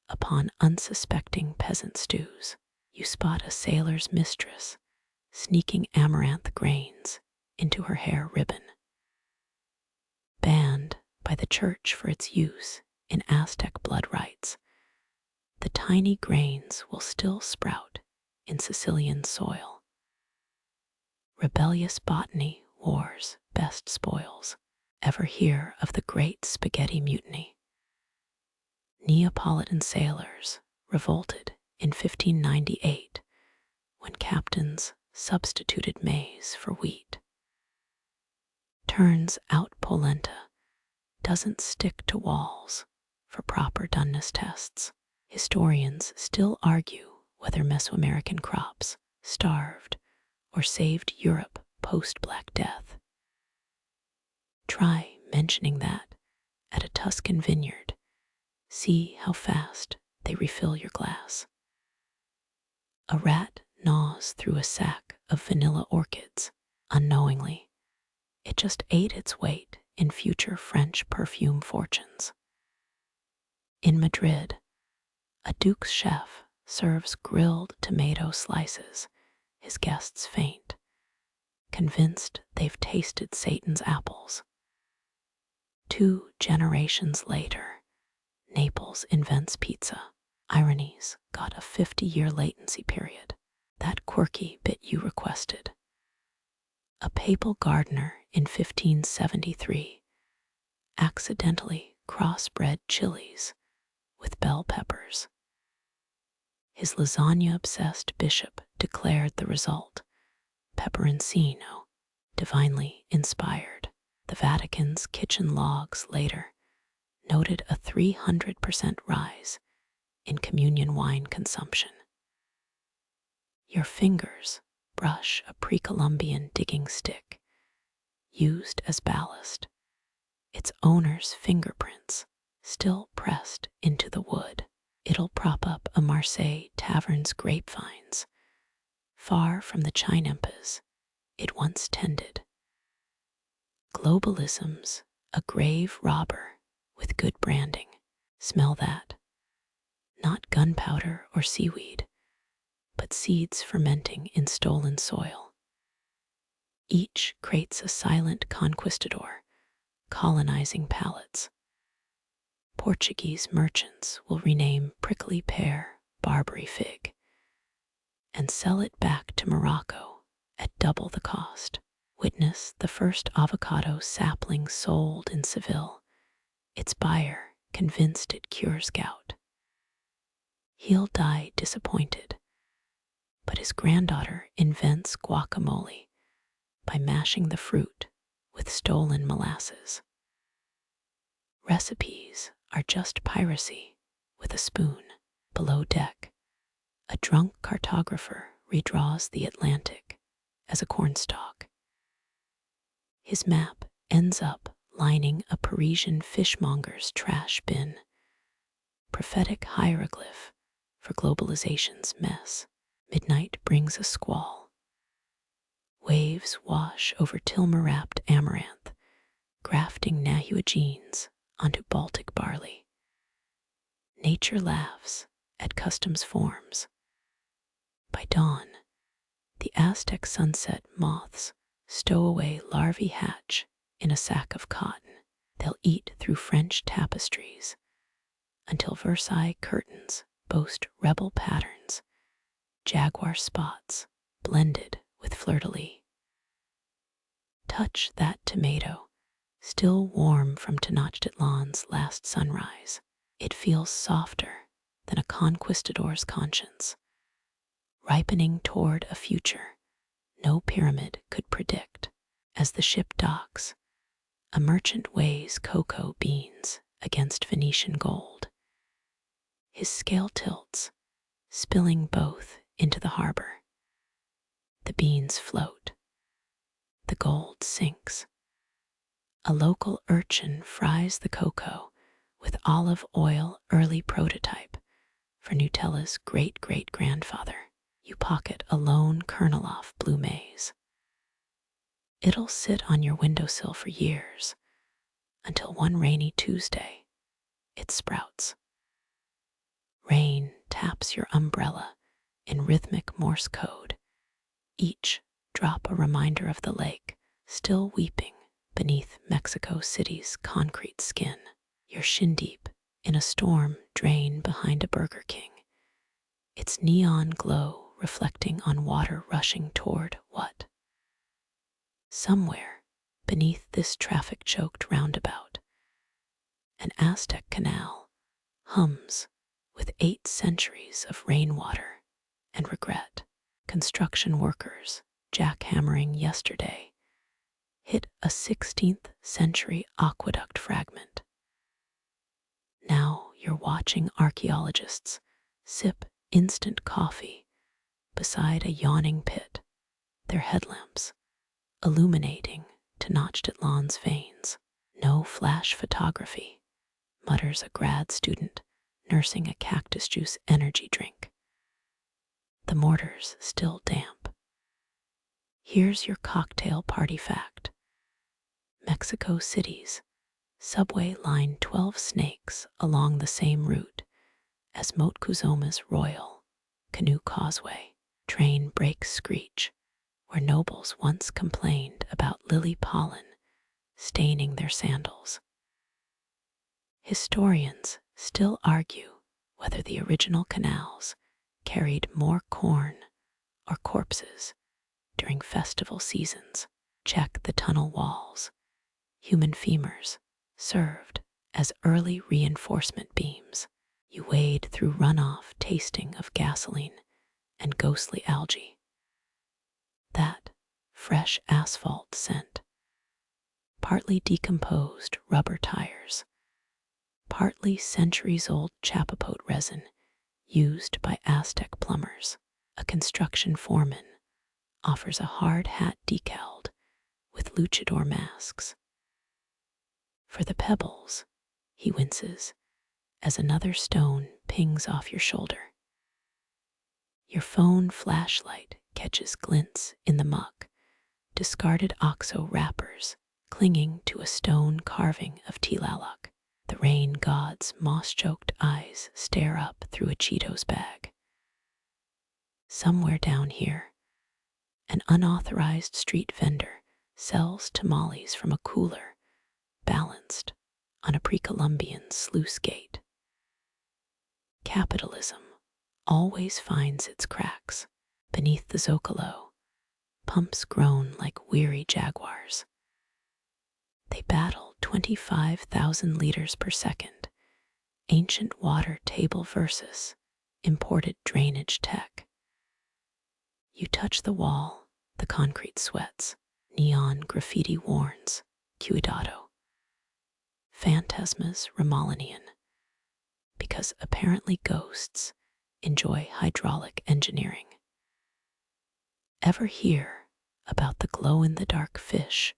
upon unsuspecting peasant stews. You spot a sailor's mistress sneaking amaranth grains into her hair ribbon. Banned by the church for its use in Aztec blood rites, the tiny grains will still sprout in Sicilian soil. Rebellious botany war's best spoils. Ever hear of the Great Spaghetti Mutiny? Neapolitan sailors revolted in 1598 when captains substituted maize for wheat. Turns out polenta doesn't stick to walls for proper doneness tests. Historians still argue whether Mesoamerican crops starved or saved Europe post-Black Death. Try mentioning that at a Tuscan vineyard. See how fast they refill your glass. A rat gnaws through a sack of vanilla orchids. Unknowingly, it just ate its weight in future French perfume fortunes. In Madrid, a duke's chef serves grilled tomato slices. His guests faint, convinced they've tasted Satan's apples. 2 generations later, Naples invents pizza. Ironies got a 50-year latency period. That quirky bit you requested. A papal gardener in 1573 accidentally crossbred chilies with bell peppers. His lasagna-obsessed bishop declared the result peperoncino, divinely inspired. The Vatican's kitchen logs later noted a 300% rise in communion wine consumption. Your fingers brush a pre-Columbian digging stick used as ballast, its owner's fingerprints still pressed into the wood. It'll prop up a Marseille tavern's grapevines, far from the chinampas it once tended. Globalism's a grave robber with good branding. Smell that. Not gunpowder or seaweed, but seeds fermenting in stolen soil. Each creates a silent conquistador, colonizing palates. Portuguese merchants will rename prickly pear Barbary fig and sell it back to Morocco at double the cost. Witness the first avocado sapling sold in Seville, its buyer convinced it cures gout. He'll die disappointed, but his granddaughter invents guacamole by mashing the fruit with stolen molasses. Recipes are just piracy with a spoon. Below deck, a drunk cartographer redraws the Atlantic as a cornstalk. His map ends up lining a Parisian fishmonger's trash bin, prophetic hieroglyph for globalization's mess. Midnight brings a squall. Waves wash over Tilma-wrapped amaranth, grafting Nahua genes onto Baltic barley. Nature laughs at customs forms. By dawn, the Aztec sunset moths stow away larvae hatch in a sack of cotton. They'll eat through French tapestries until Versailles curtains boast rebel patterns, jaguar spots blended with fleur-de-lis. Touch that tomato, still warm from Tenochtitlan's last sunrise. It feels softer than a conquistador's conscience, ripening toward a future no pyramid could predict. As the ship docks, a merchant weighs cocoa beans against Venetian gold. His scale tilts, spilling both into the harbor. The beans float. The gold sinks. A local urchin fries the cocoa with olive oil early prototype for Nutella's great-great-grandfather. You pocket a lone kernel off blue maize. It'll sit on your windowsill for years, until one rainy Tuesday, it sprouts. Rain taps your umbrella in rhythmic Morse code, each drop a reminder of the lake still weeping beneath Mexico City's concrete skin. You're shin-deep in a storm drain behind a Burger King, its neon glow reflecting on water rushing toward what? Somewhere beneath this traffic-choked roundabout, an Aztec canal hums with 8 centuries of rainwater and regret. Construction workers, jackhammering yesterday, hit a 16th century aqueduct fragment. Now you're watching archaeologists sip instant coffee beside a yawning pit, their headlamps illuminating Tenochtitlan's veins. No flash photography, mutters a grad student nursing a cactus juice energy drink. The mortar's still damp. Here's your cocktail party fact. Mexico City's subway line 12 snakes along the same route as Moctezuma's royal canoe causeway. Train brakes screech where nobles once complained about lily pollen staining their sandals. Historians still argue whether the original canals carried more corn or corpses during festival seasons. Check the tunnel walls. Human femurs served as early reinforcement beams. You wade through runoff tasting of gasoline and ghostly algae. That fresh asphalt scent. Partly decomposed rubber tires. Partly centuries-old chapapote resin used by Aztec plumbers. A construction foreman offers a hard hat decaled with luchador masks. For the pebbles, he winces as another stone pings off your shoulder. Your phone flashlight catches glints in the muck, discarded OXO wrappers clinging to a stone carving of Tlaloc. The rain god's moss-choked eyes stare up through a Cheetos bag. Somewhere down here, an unauthorized street vendor sells tamales from a cooler balanced on a pre-Columbian sluice gate. Capitalism always finds its cracks. Beneath the Zocalo, pumps groan like weary jaguars. They battle 25,000 liters per second, ancient water table versus imported drainage tech. You touch the wall, the concrete sweats, neon graffiti warns, Cuidado. Phantasmas Romulanian, because apparently ghosts enjoy hydraulic engineering. Ever hear about the glow-in-the-dark fish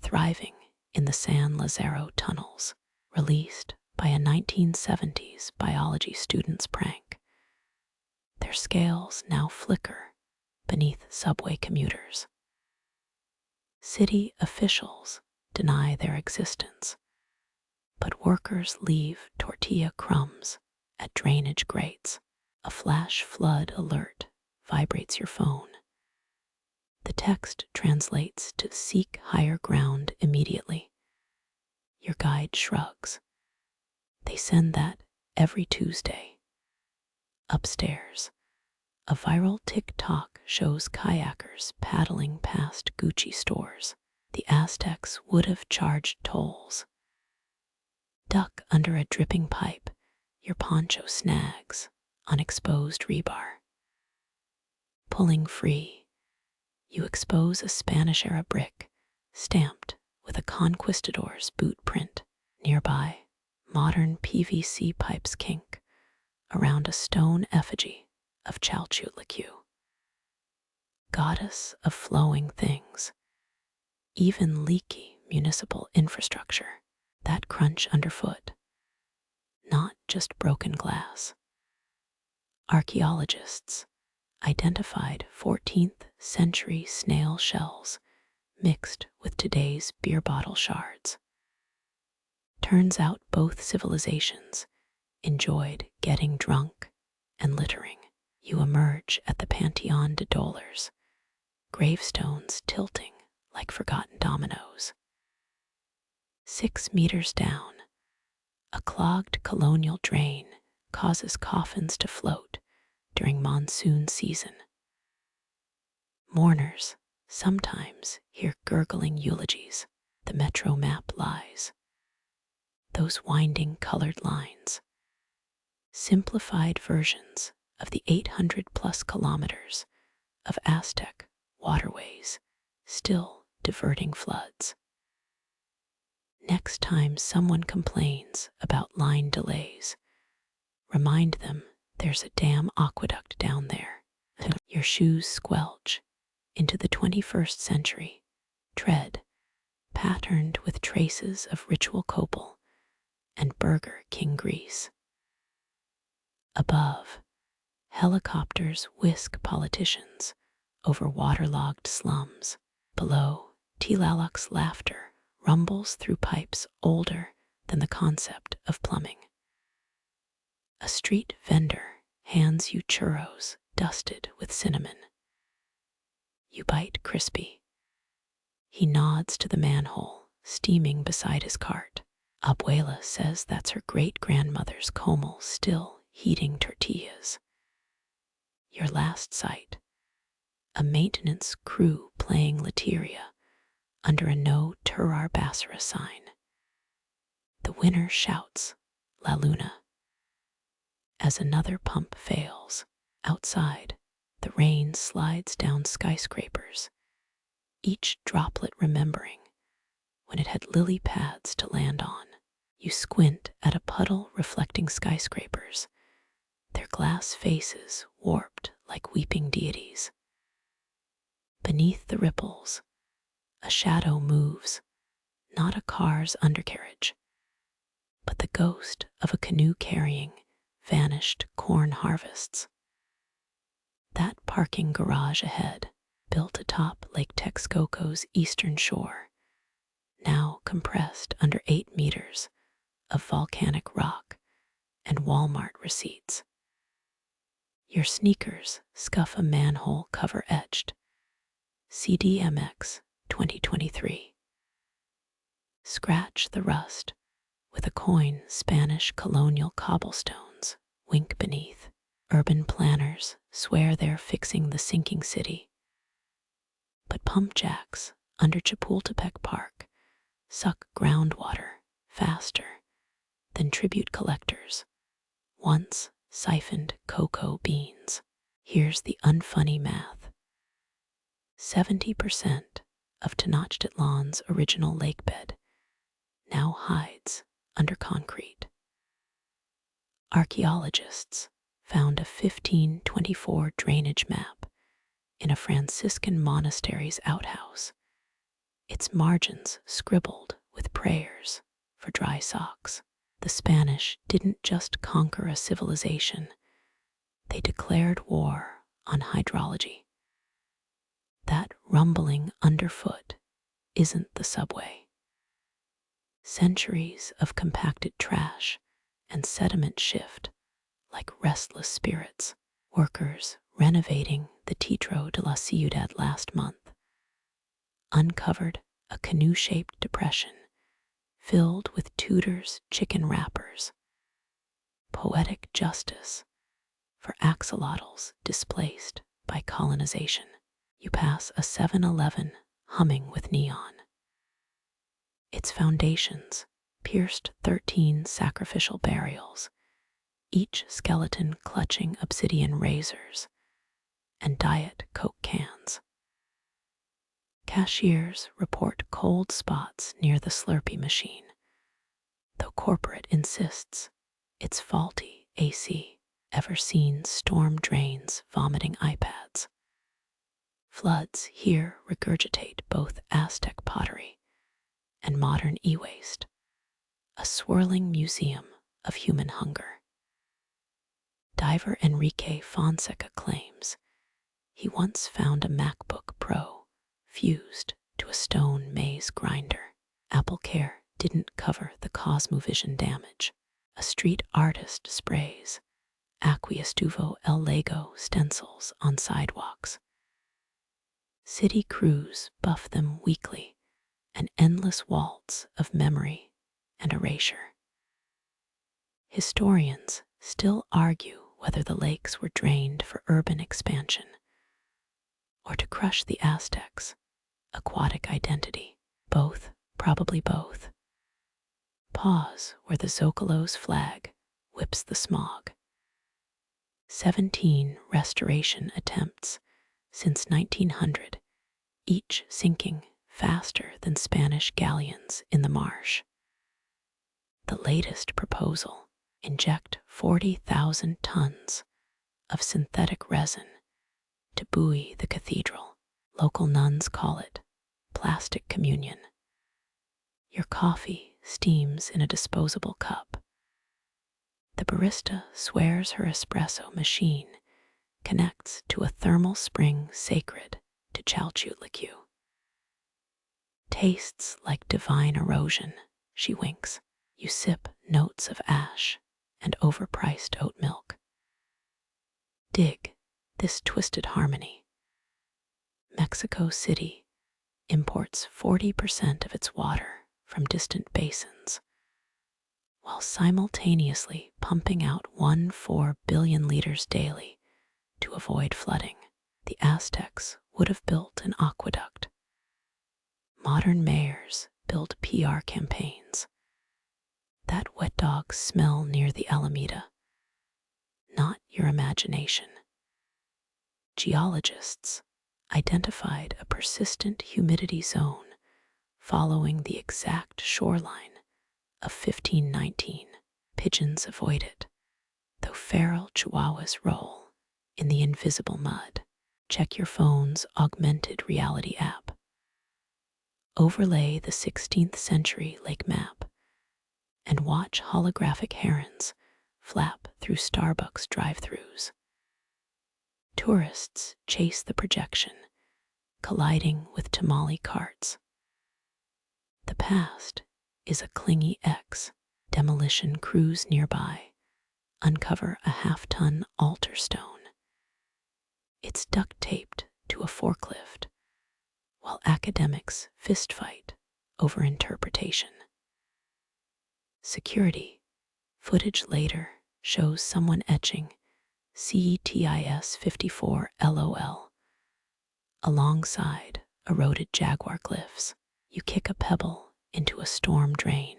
thriving in the San Lazaro tunnels, released by a 1970s biology student's prank? Their scales now flicker beneath subway commuters. City officials deny their existence, but workers leave tortilla crumbs at drainage grates. A flash flood alert vibrates your phone. The text translates to seek higher ground immediately. Your guide shrugs. They send that every Tuesday. Upstairs, a viral TikTok shows kayakers paddling past Gucci stores. The Aztecs would have charged tolls. Duck under a dripping pipe, your poncho snags on exposed rebar. Pulling free, you expose a Spanish-era brick stamped with a conquistador's boot print. Nearby, modern PVC pipes kink, around a stone effigy of Chalchutlicu, goddess of flowing things, even leaky municipal infrastructure that crunch underfoot, not just broken glass. Archaeologists identified 14th century snail shells mixed with today's beer bottle shards. Turns out both civilizations enjoyed getting drunk and littering. You emerge at the Pantheon de Dollars, gravestones tilting like forgotten dominoes. 6 meters down, a clogged colonial drain causes coffins to float during monsoon season. Mourners sometimes hear gurgling eulogies. The metro map lies. Those winding colored lines, simplified versions of the 800 plus kilometers of Aztec waterways still diverting floods. Next time someone complains about line delays, remind them there's a damn aqueduct down there. Your shoes squelch into the 21st century, tread patterned with traces of ritual copal and Burger King grease. Above, helicopters whisk politicians over waterlogged slums. Below, Tlaloc's laughter rumbles through pipes older than the concept of plumbing. A street vendor hands you churros dusted with cinnamon. You bite crispy. He nods to the manhole steaming beside his cart. Abuela says that's her great-grandmother's comal still heating tortillas. Your last sight, a maintenance crew playing Lateria under a no Turar Basra sign. The winner shouts, La Luna. As another pump fails, outside, the rain slides down skyscrapers, each droplet remembering when it had lily pads to land on. You squint at a puddle reflecting skyscrapers, their glass faces warped like weeping deities. Beneath the ripples, a shadow moves, not a car's undercarriage, but the ghost of a canoe carrying vanished corn harvests. That parking garage ahead, built atop Lake Texcoco's eastern shore, now compressed under 8 meters of volcanic rock and Walmart receipts. Your sneakers scuff a manhole cover etched CDMX 2023. Scratch the rust with a coin Spanish colonial cobblestones wink beneath. Urban planners swear they're fixing the sinking city. But pump jacks under Chapultepec Park suck groundwater faster than tribute collectors once siphoned cocoa beans. Here's the unfunny math. 70% of Tenochtitlan's original lake bed now hides under concrete. Archaeologists found a 1524 drainage map in a Franciscan monastery's outhouse, its margins scribbled with prayers for dry socks. The Spanish didn't just conquer a civilization, they declared war on hydrology. That rumbling underfoot isn't the subway. Centuries of compacted trash and sediment shift like restless spirits. Workers renovating the Teatro de la Ciudad last month uncovered a canoe-shaped depression filled with Tudor's chicken wrappers. Poetic justice for axolotls displaced by colonization. You pass a 7-Eleven humming with neon. Its foundations pierced 13 sacrificial burials, each skeleton clutching obsidian razors and Diet Coke cans. Cashiers report cold spots near the Slurpee machine, though corporate insists it's faulty AC. Ever seen storm drains vomiting iPads? Floods here regurgitate both Aztec pottery and modern e-waste, a swirling museum of human hunger. Diver Enrique Fonseca claims he once found a MacBook Pro fused to a stone maize grinder. Apple Care didn't cover the Cosmovision damage. A street artist sprays Aquestuvo El Lego stencils on sidewalks. City crews buff them weekly, an endless waltz of memory and erasure. Historians still argue whether the lakes were drained for urban expansion or to crush the Aztecs' aquatic identity. Both, probably both. Pause where the Zocalo's flag whips the smog. 17 restoration attempts since 1900, each sinking faster than Spanish galleons in the marsh. The latest proposal: inject 40,000 tons of synthetic resin to buoy the cathedral. Local nuns call it plastic communion. Your coffee steams in a disposable cup. The barista swears her espresso machine connects to a thermal spring sacred to Chalchutlicue. Tastes like divine erosion, she winks. You sip notes of ash and overpriced oat milk. Dig this twisted harmony. Mexico City imports 40% of its water from distant basins, while simultaneously pumping out 1.4 billion liters daily to avoid flooding. The Aztecs would have built an aqueduct. Modern mayors build PR campaigns. That wet dog smell near the Alameda, not your imagination. Geologists identified a persistent humidity zone following the exact shoreline of 1519. Pigeons avoid it, though feral chihuahuas roll in the invisible mud. Check your phone's augmented reality app. Overlay the 16th century lake map and watch holographic herons flap through Starbucks drive-thrus. Tourists chase the projection, colliding with tamale carts. The past is a clingy X. Demolition crews nearby uncover a half-ton altar stone. It's duct-taped to a forklift, while academics fistfight over interpretation. Security footage later shows someone etching CTIS 54 LOL alongside eroded jaguar glyphs. You kick a pebble into a storm drain.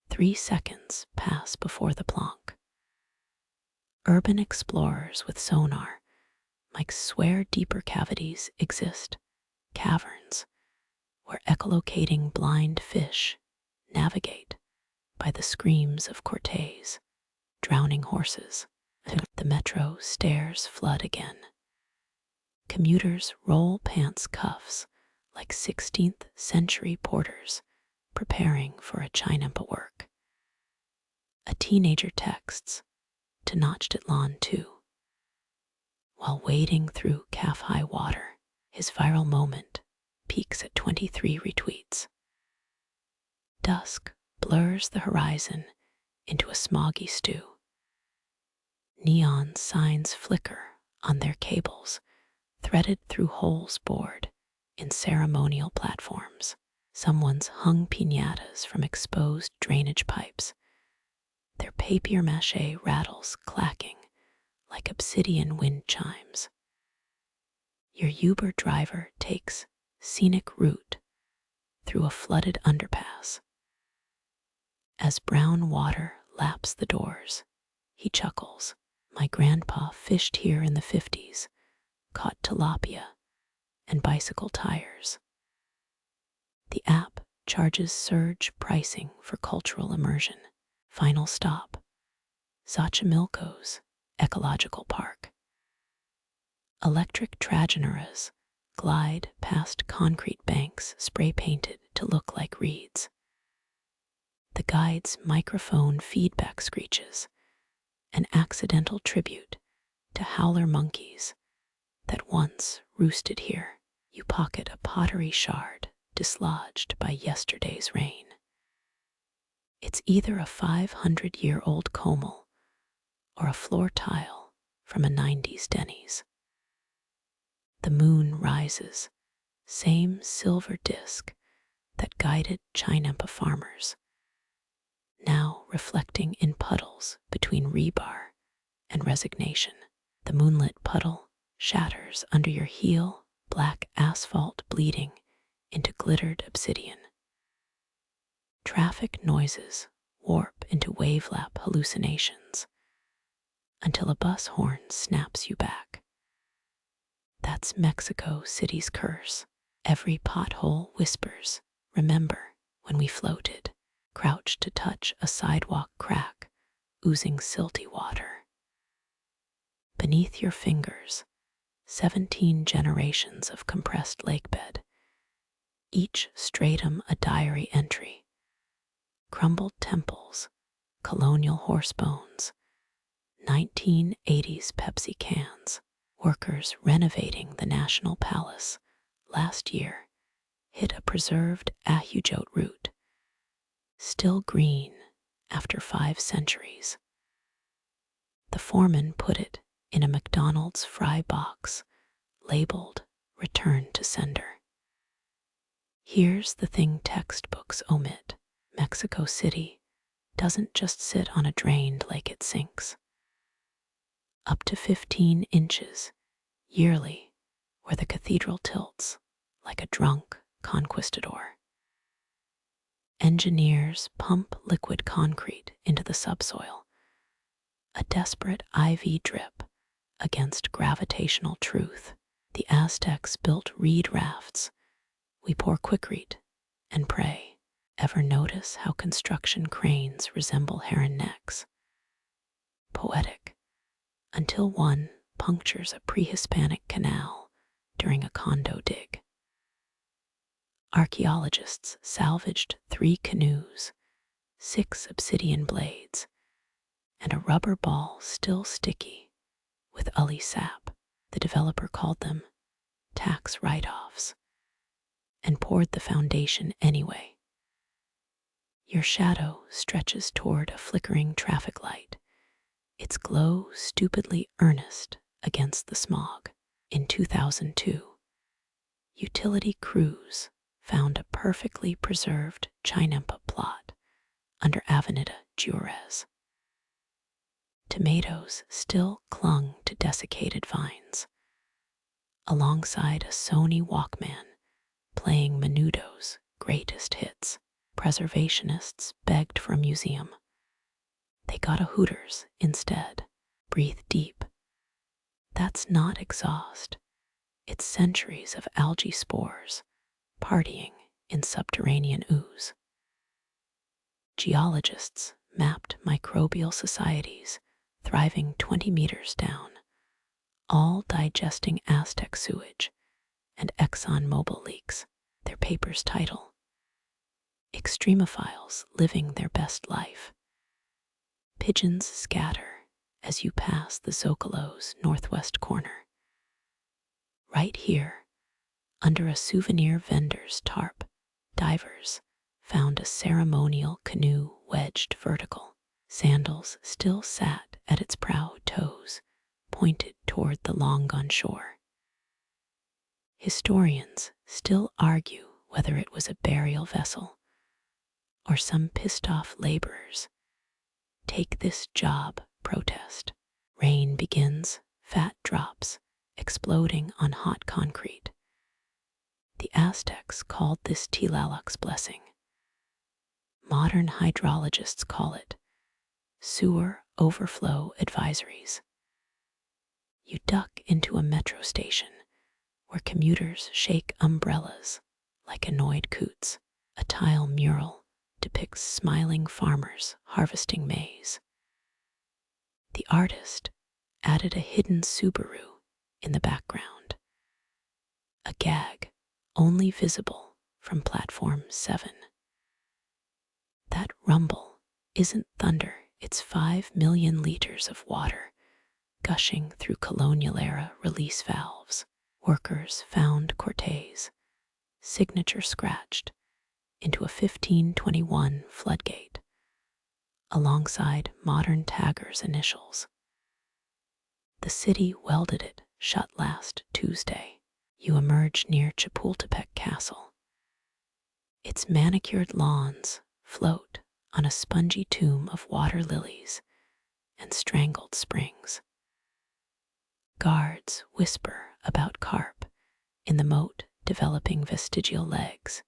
3 seconds pass before the plonk. Urban explorers with sonar might swear deeper cavities exist, caverns where echolocating blind fish navigate by the screams of Cortez, drowning horses. The metro stairs flood again. Commuters roll pants cuffs like 16th century porters preparing for a chinampa work. A teenager texts to Nochtitlan too. While wading through calf-high water, his viral moment peaks at 23 retweets. Dusk blurs the horizon into a smoggy stew. Neon signs flicker on their cables, threaded through holes bored in ceremonial platforms. Someone's hung piñatas from exposed drainage pipes, their papier-mâché rattles clacking like obsidian wind chimes. Your Uber driver takes scenic route through a flooded underpass. As brown water laps the doors, he chuckles. My grandpa fished here in the 50s, caught tilapia and bicycle tires. The app charges surge pricing for cultural immersion. Final stop: Xochimilco's ecological park. Electric trajineras glide past concrete banks spray-painted to look like reeds. The guide's microphone feedback screeches, an accidental tribute to howler monkeys that once roosted here. You pocket a pottery shard dislodged by yesterday's rain. It's either a 500-year-old comel or a floor tile from a 90s Denny's. The moon rises, same silver disk that guided chinampa farmers, now reflecting in puddles between rebar and resignation. The moonlit puddle shatters under your heel, black asphalt bleeding into glittered obsidian. Traffic noises warp into wavelap hallucinations until a bus horn snaps you back. That's Mexico City's curse. Every pothole whispers, remember when we floated, crouched to touch a sidewalk crack, oozing silty water. Beneath your fingers, 17 generations of compressed lakebed, each stratum a diary entry. Crumbled temples, colonial horse bones, 1980s Pepsi cans. Workers renovating the National Palace last year hit a preserved ahujote root, still green after 5 centuries. The foreman put it in a McDonald's fry box labeled Return to Sender. Here's the thing textbooks omit. Mexico City doesn't just sit on a drained lake, it sinks. Up to 15 inches yearly, where the cathedral tilts like a drunk conquistador. Engineers pump liquid concrete into the subsoil, a desperate IV drip against gravitational truth. The Aztecs built reed rafts. We pour quikrete and pray. Ever notice how construction cranes resemble heron necks? Poetic, until one punctures a pre-Hispanic canal during a condo dig. Archaeologists salvaged 3 canoes, 6 obsidian blades, and a rubber ball still sticky with ully sap. The developer called them tax write-offs and poured the foundation anyway. Your shadow stretches toward a flickering traffic light, its glow stupidly earnest against the smog. In 2002, utility crews found a perfectly preserved chinampa plot under Avenida Juarez. Tomatoes still clung to desiccated vines, alongside a Sony Walkman playing Menudo's greatest hits. Preservationists begged for a museum. They got a Hooters instead. Breathe deep. That's not exhaust. It's centuries of algae spores partying in subterranean ooze. Geologists mapped microbial societies thriving 20 meters down, all digesting Aztec sewage and ExxonMobil leaks. Their paper's title: Extremophiles Living Their Best Life. Pigeons scatter as you pass the Zocalo's northwest corner. Right here, under a souvenir vendor's tarp, divers found a ceremonial canoe wedged vertical. Sandals still sat at its proud toes, pointed toward the long-gone shore. Historians still argue whether it was a burial vessel or some pissed-off laborers take this job protest. Rain begins, fat drops, exploding on hot concrete. The Aztecs called this Tlaloc's blessing. Modern hydrologists call it sewer overflow advisories. You duck into a metro station where commuters shake umbrellas like annoyed coots. A tile mural depicts smiling farmers harvesting maize. The artist added a hidden Subaru in the background, a gag only visible from platform 7. That rumble isn't thunder, it's 5 million liters of water gushing through colonial-era release valves. Workers found Cortez, signature scratched, into a 1521 floodgate, alongside modern Tagger's initials. The city welded it shut last Tuesday. You emerge near Chapultepec Castle. Its manicured lawns float on a spongy tomb of water lilies and strangled springs. Guards whisper about carp in the moat developing vestigial legs.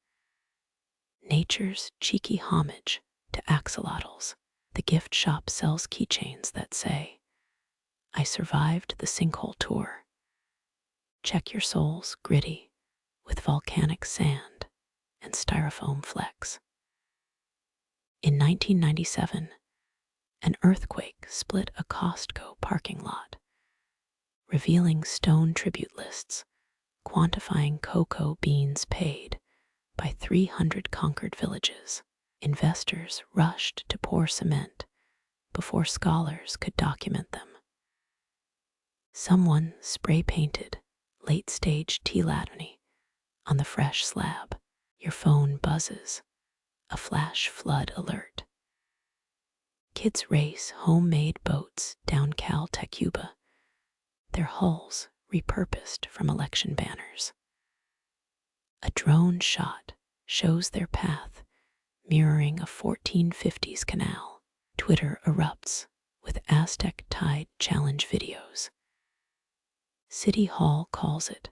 Nature's cheeky homage to axolotls. The gift shop sells keychains that say, "I survived the sinkhole tour." Check your soul's gritty with volcanic sand and styrofoam flecks. In 1997, an earthquake split a Costco parking lot, revealing stone tribute lists quantifying cocoa beans paid by 300 conquered villages. Investors rushed to pour cement before scholars could document them. Someone spray-painted late-stage telatony on the fresh slab. Your phone buzzes, a flash flood alert. Kids race homemade boats down Cal Tecuba, their hulls repurposed from election banners. A drone shot shows their path mirroring a 1450s canal. Twitter erupts with Aztec Tide challenge videos. City Hall calls it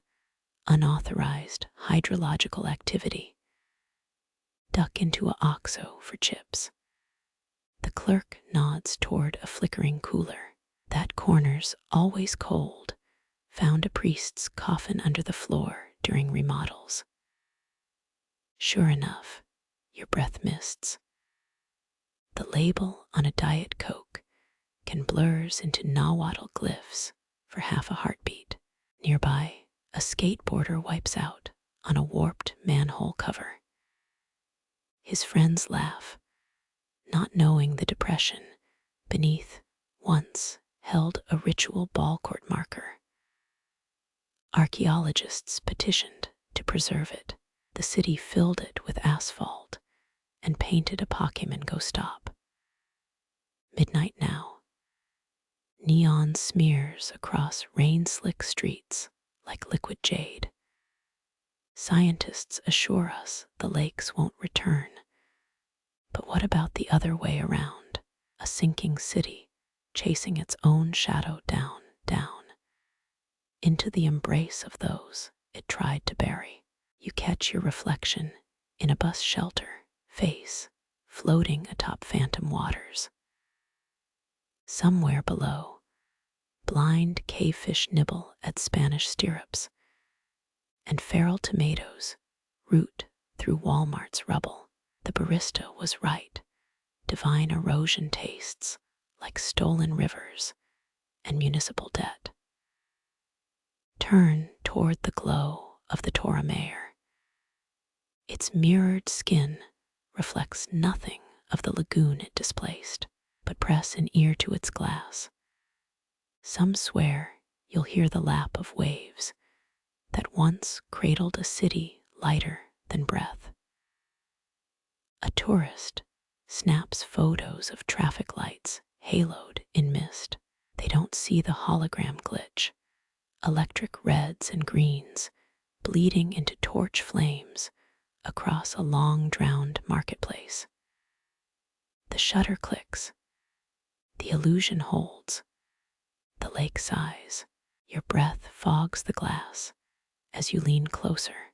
unauthorized hydrological activity. Duck into a OXXO for chips. The clerk nods toward a flickering cooler. That corner's always cold. Found a priest's coffin under the floor during remodels. Sure enough, your breath mists. The label on a Diet Coke can blurs into Nahuatl glyphs for half a heartbeat. Nearby, a skateboarder wipes out on a warped manhole cover. His friends laugh, not knowing the depression beneath once held a ritual ball court marker. Archaeologists petitioned to preserve it. The city filled it with asphalt and painted a Pokemon Go stop. Midnight now. Neon smears across rain-slick streets like liquid jade. Scientists assure us the lakes won't return. But what about the other way around? A sinking city chasing its own shadow down, into the embrace of those it tried to bury. You catch your reflection in a bus shelter, face floating atop phantom waters. Somewhere below, blind cavefish nibble at Spanish stirrups, and feral tomatoes root through Walmart's rubble. The barista was right. Divine erosion tastes like stolen rivers and municipal debt. Turn toward the glow of the Torre Mayor. Its mirrored skin reflects nothing of the lagoon it displaced, but press an ear to its glass. Some swear you'll hear the lap of waves that once cradled a city lighter than breath. A tourist snaps photos of traffic lights haloed in mist. They don't see the hologram glitch, electric reds and greens bleeding into torch flames across a long-drowned marketplace. The shutter clicks. The illusion holds. The lake sighs. Your breath fogs the glass as you lean closer.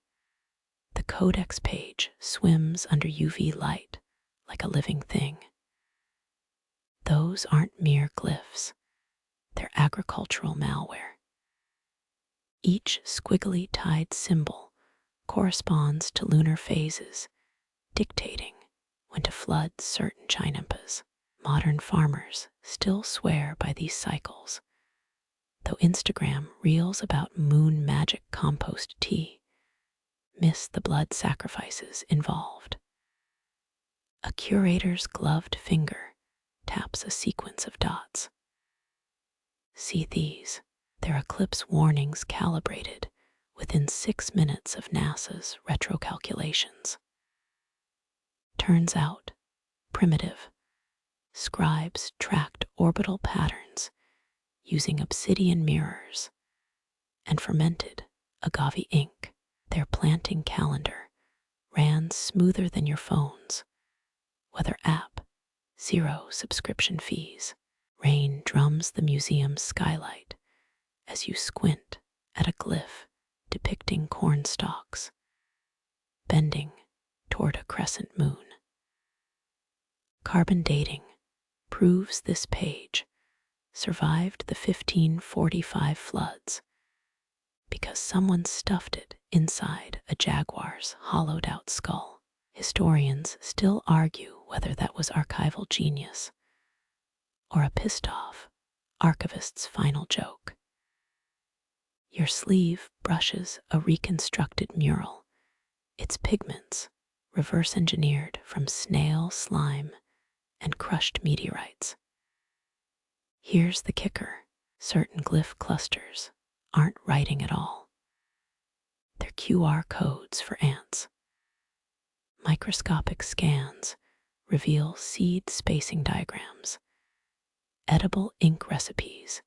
The codex page swims under UV light like a living thing. Those aren't mere glyphs. They're agricultural malware. Each squiggly tied symbol corresponds to lunar phases, dictating when to flood certain chinampas. Modern farmers still swear by these cycles, though Instagram reels about moon magic compost tea miss the blood sacrifices involved. A curator's gloved finger taps a sequence of dots. See these, their eclipse warnings calibrated within 6 minutes of NASA's retrocalculations. Turns out, primitive scribes tracked orbital patterns using obsidian mirrors and fermented agave ink. Their planting calendar ran smoother than your phone's. Weather app, 0 subscription fees. Rain drums the museum's skylight as you squint at a glyph depicting corn stalks bending toward a crescent moon. Carbon dating proves this page survived the 1545 floods because someone stuffed it inside a jaguar's hollowed-out skull. Historians still argue whether that was archival genius or a pissed-off archivist's final joke. Your sleeve brushes a reconstructed mural, its pigments reverse-engineered from snail slime and crushed meteorites. Here's the kicker: certain glyph clusters aren't writing at all. They're QR codes for ants. Microscopic scans reveal seed spacing diagrams, edible ink recipes,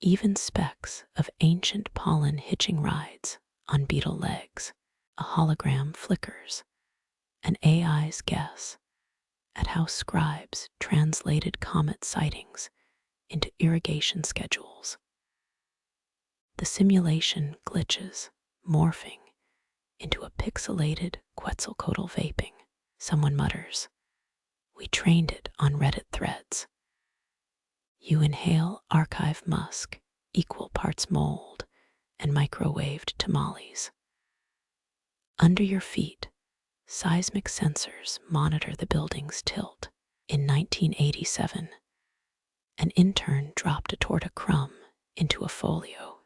even specks of ancient pollen hitching rides on beetle legs. A hologram flickers, an AI's guess at how scribes translated comet sightings into irrigation schedules. The simulation glitches, morphing into a pixelated Quetzalcoatl vaping. Someone mutters, "We trained it on Reddit threads." You inhale archive musk, equal parts mold and microwaved tamales. Under your feet, seismic sensors monitor the building's tilt. In 1987, an intern dropped a torta crumb into a folio,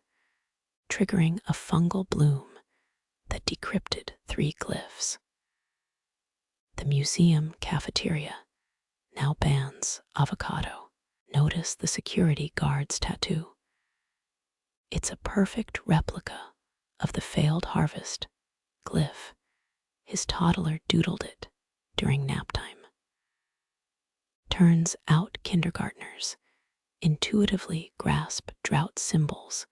triggering a fungal bloom that decrypted 3 glyphs. The museum cafeteria now bans avocado. Notice the security guard's tattoo. It's a perfect replica of the failed harvest glyph. His toddler doodled it during nap time. Turns out kindergartners intuitively grasp drought symbols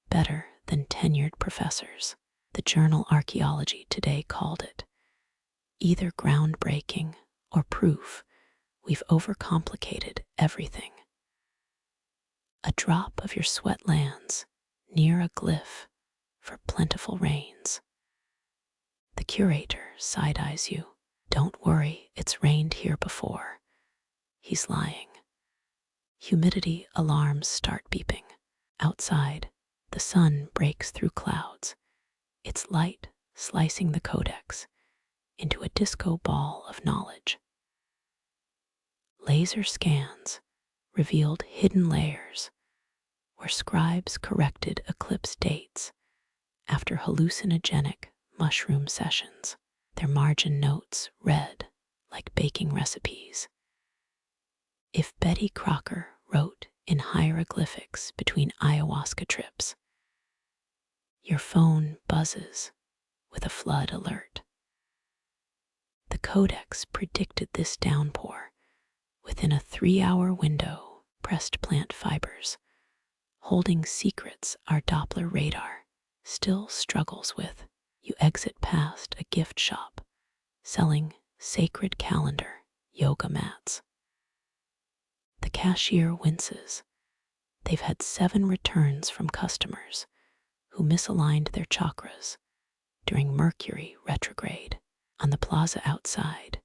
better than tenured professors. The journal Archaeology Today called it either groundbreaking or proof we've overcomplicated everything. A drop of your sweat lands near a glyph for plentiful rains. The curator side-eyes you. Don't worry, it's rained here before. He's lying. Humidity alarms start beeping. Outside, the sun breaks through clouds, its light slicing the codex into a disco ball of knowledge. Laser scans revealed hidden layers where scribes corrected eclipse dates after hallucinogenic mushroom sessions. Their margin notes read like baking recipes. If Betty Crocker wrote in hieroglyphics between ayahuasca trips, your phone buzzes with a flood alert. The codex predicted this downpour within a 3-hour window. Pressed plant fibers, holding secrets our Doppler radar still struggles with. You exit past a gift shop selling sacred calendar yoga mats. The cashier winces. They've had 7 returns from customers who misaligned their chakras during Mercury retrograde. On the plaza outside,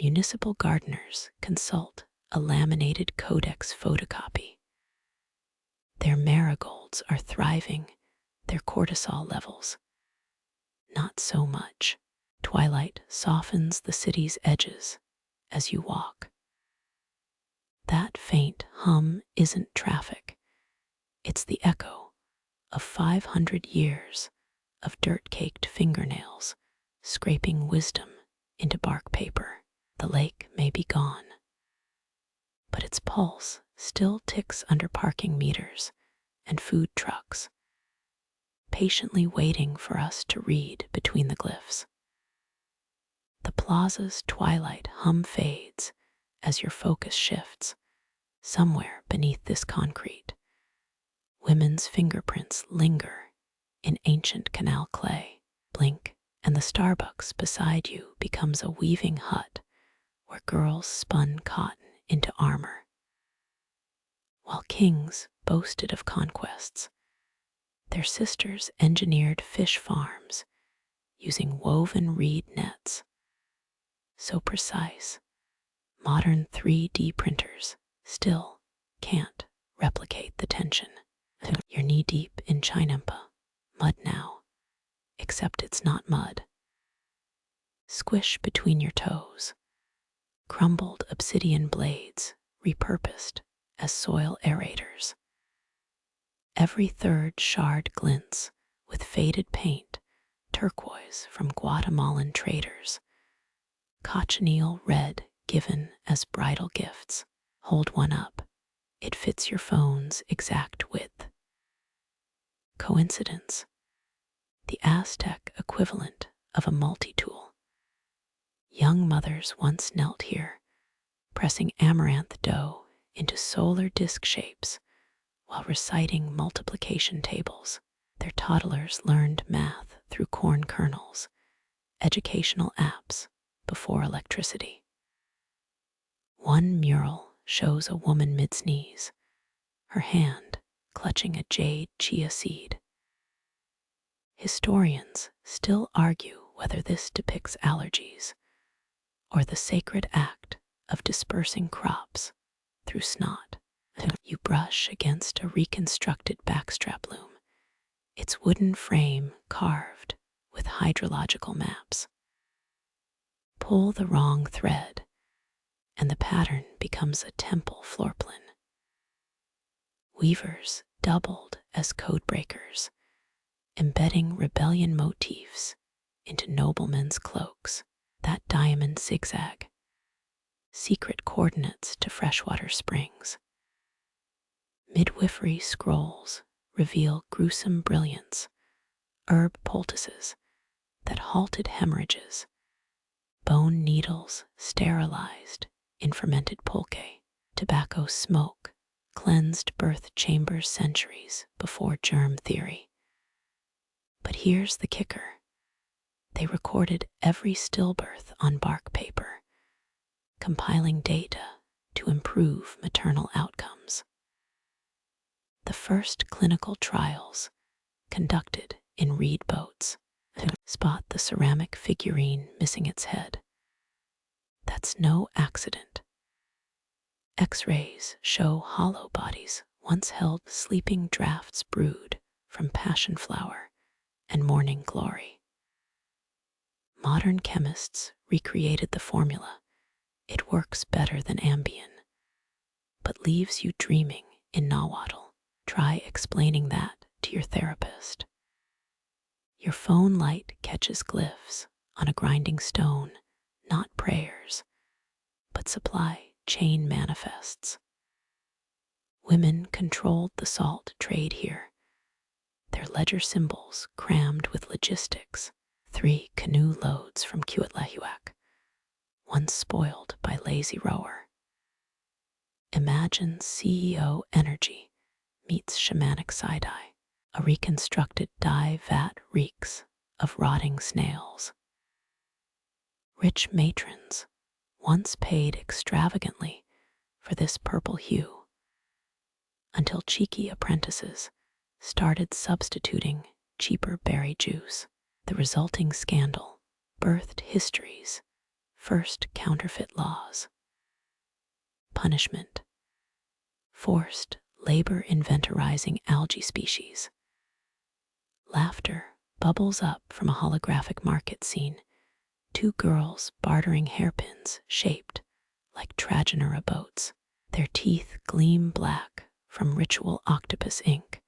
municipal gardeners consult a laminated codex photocopy. Their marigolds are thriving, their cortisol levels not so much. Twilight softens the city's edges as you walk. That faint hum isn't traffic. It's the echo of 500 years of dirt-caked fingernails scraping wisdom into bark paper. The lake may be gone, but its pulse still ticks under parking meters and food trucks, patiently waiting for us to read between the glyphs. The plaza's twilight hum fades as your focus shifts. Somewhere beneath this concrete, women's fingerprints linger in ancient canal clay. Blink, and the Starbucks beside you becomes a weaving hut where girls spun cotton into armor. While kings boasted of conquests, their sisters engineered fish farms using woven reed nets. So precise, modern 3D printers still can't replicate the tension. You're knee-deep in chinampa, mud now, except it's not mud. Squish between your toes, crumbled obsidian blades repurposed as soil aerators. Every third shard glints with faded paint, turquoise from Guatemalan traders, cochineal red given as bridal gifts. Hold one up. It fits your phone's exact width. Coincidence? The Aztec equivalent of a multi-tool. Young mothers once knelt here, pressing amaranth dough into solar disk shapes while reciting multiplication tables. Their toddlers learned math through corn kernels, educational apps before electricity. One mural shows a woman mid-sneeze, her hand clutching a jade chia seed. Historians still argue whether this depicts allergies or the sacred act of dispersing crops through snot. You brush against a reconstructed backstrap loom, its wooden frame carved with hydrological maps. Pull the wrong thread, and the pattern becomes a temple floor plan. Weavers doubled as code breakers, embedding rebellion motifs into noblemen's cloaks. That diamond zigzag, secret coordinates to freshwater springs. Midwifery scrolls reveal gruesome brilliance, herb poultices that halted hemorrhages, bone needles sterilized in fermented pulque, tobacco smoke cleansed birth chambers centuries before germ theory. But here's the kicker. They recorded every stillbirth on bark paper, compiling data to improve maternal outcomes. The first clinical trials, conducted in reed boats, spot the ceramic figurine missing its head. That's no accident. X-rays show hollow bodies once held sleeping draughts brewed from passion flower and morning glory. Modern chemists recreated the formula. It works better than Ambien, but leaves you dreaming in Nahuatl. Try explaining that to your therapist. Your phone light catches glyphs on a grinding stone, not prayers, but supply chain manifests. Women controlled the salt trade here, their ledger symbols crammed with logistics. 3 canoe loads from Cuitlahuac, once spoiled by lazy rower. Imagine CEO energy meets shamanic side-eye. A reconstructed dye vat reeks of rotting snails. Rich matrons once paid extravagantly for this purple hue, until cheeky apprentices started substituting cheaper berry juice. The resulting scandal birthed history's first counterfeit laws. Punishment: forced labor inventorizing algae species. Laughter bubbles up from a holographic market scene. 2 girls bartering hairpins shaped like Trajanera boats. Their teeth gleam black from ritual octopus ink,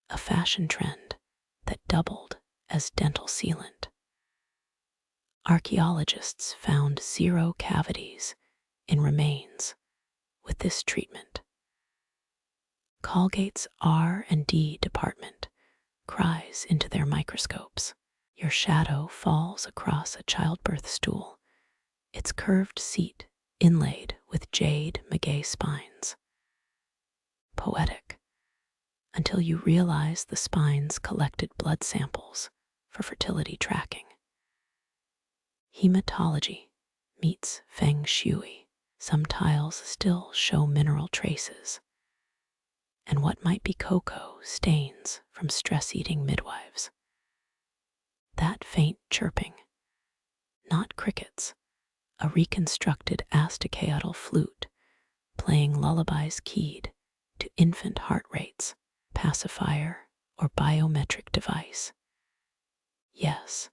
a fashion trend that doubled as dental sealant. Archaeologists found 0 cavities in remains with this treatment. Colgate's R&D department cries into their microscopes. Your shadow falls across a childbirth stool, its curved seat inlaid with jade maguey spines. Poetic, until you realize the spines collected blood samples for fertility tracking. Hematology meets feng shui. Some tiles still show mineral traces, and what might be cocoa stains from stress-eating midwives. That faint chirping, not crickets, a reconstructed Aztec flute playing lullabies keyed to infant heart rates, pacifier or biometric device. Yes,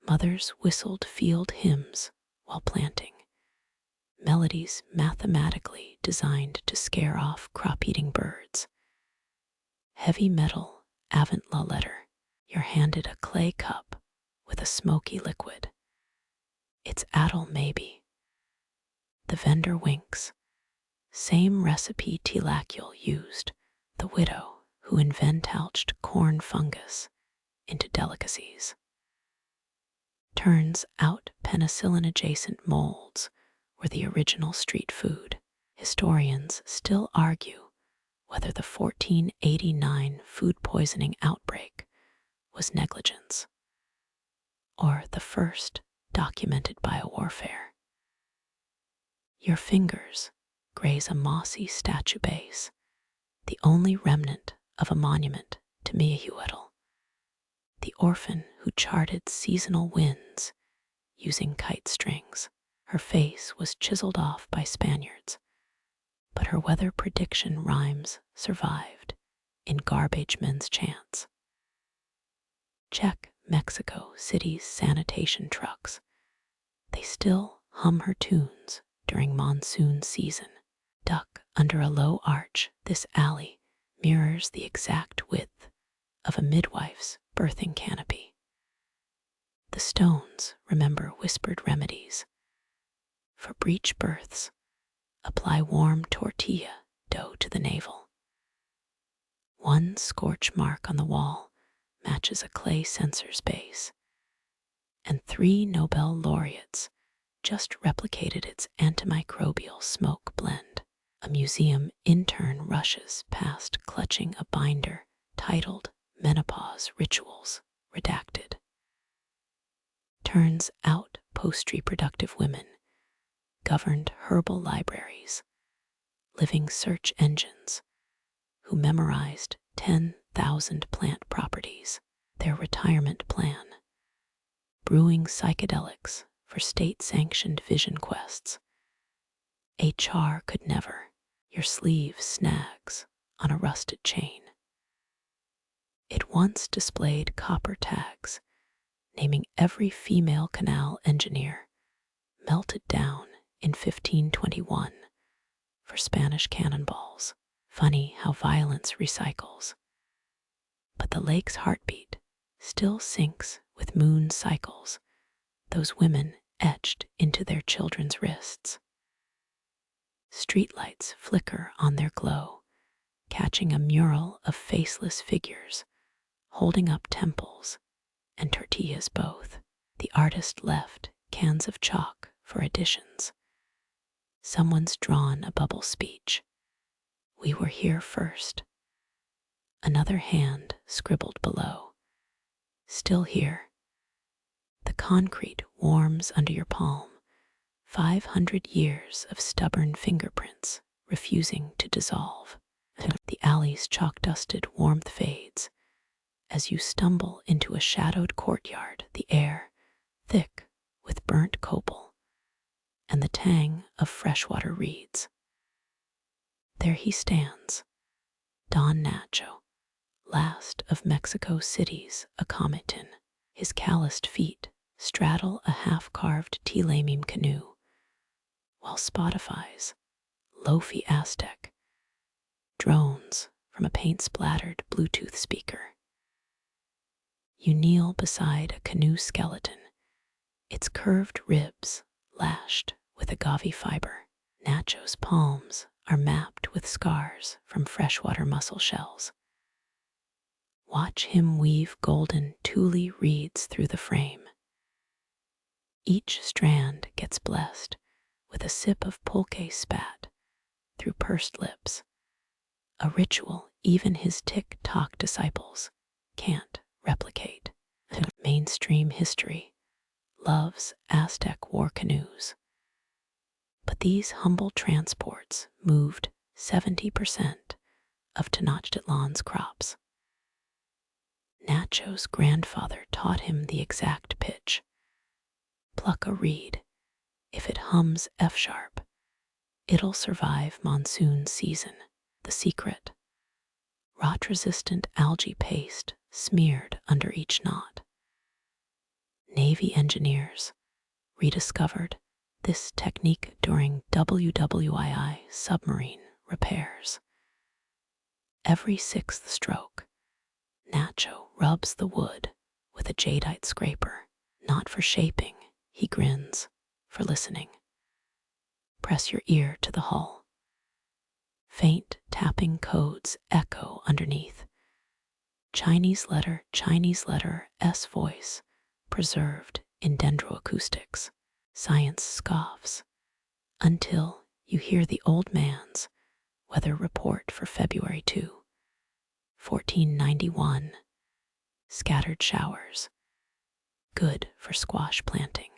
mothers whistled field hymns while planting, melodies mathematically designed to scare off crop-eating birds. Heavy metal Aventla letter, you're handed a clay cup with a smoky liquid. It's Adel maybe. The vendor winks. Same recipe tilacule used, the widow who inventouched corn fungus into delicacies. Turns out penicillin-adjacent molds were the original street food. Historians still argue whether the 1489 food poisoning outbreak was negligence or the first documented biowarfare. Your fingers graze a mossy statue base, the only remnant of a monument to Meahuetl, the orphan who charted seasonal winds using kite strings. Her face was chiseled off by Spaniards, but her weather prediction rhymes survived in garbage men's chants. Check Mexico City's sanitation trucks. They still hum her tunes during monsoon season. Duck under a low arch, this alley mirrors the exact width of a midwife's birthing canopy. The stones remember whispered remedies. For breech births, apply warm tortilla dough to the navel. One scorch mark on the wall matches a clay censer's base, and 3 Nobel laureates just replicated its antimicrobial smoke blend. A museum intern rushes past clutching a binder titled Menopause Rituals Redacted. Turns out post-reproductive women governed herbal libraries, living search engines who memorized 10,000 plant properties. Their retirement plan, brewing psychedelics for state-sanctioned vision quests. HR could never. Your sleeve snags on a rusted chain. It once displayed copper tags naming every female canal engineer melted down in 1521 for Spanish cannonballs. Funny how violence recycles. But the lake's heartbeat still syncs with moon cycles, those women etched into their children's wrists. Streetlights flicker on their glow, catching a mural of faceless figures, holding up temples and tortillas both. The artist left cans of chalk for additions. Someone's drawn a bubble speech. We were here first. Another hand scribbled below. Still here. The concrete warms under your palm. 500 years of stubborn fingerprints refusing to dissolve. The alley's chalk-dusted warmth fades as you stumble into a shadowed courtyard, the air thick with burnt copal and the tang of freshwater reeds. There he stands, Don Nacho, last of Mexico City's Accomatin. His calloused feet straddle a half-carved Tlamim canoe, while Spotify's lofi Aztec, drones from a paint-splattered Bluetooth speaker. You kneel beside a canoe skeleton, its curved ribs lashed with agave fiber. Nacho's palms are mapped with scars from freshwater mussel shells. Watch him weave golden tule reeds through the frame. Each strand gets blessed with a sip of pulque spat through pursed lips, a ritual even his TikTok disciples can't replicate. Mainstream history loves Aztec war canoes, but these humble transports moved 70% of Tenochtitlan's crops. Nacho's grandfather taught him the exact pitch. Pluck a reed. If it hums F-sharp, it'll survive monsoon season. The secret: rot-resistant algae paste smeared under each knot. Navy engineers rediscovered this technique during WWII submarine repairs. Every sixth stroke, Nacho rubs the wood with a jadeite scraper, not for shaping, he grins, for listening. Press your ear to the hull. Faint tapping codes echo underneath. Chinese letter, S voice, preserved in dendroacoustics. Science scoffs, until you hear the old man's weather report for February 2, 1491. Scattered showers, good for squash planting.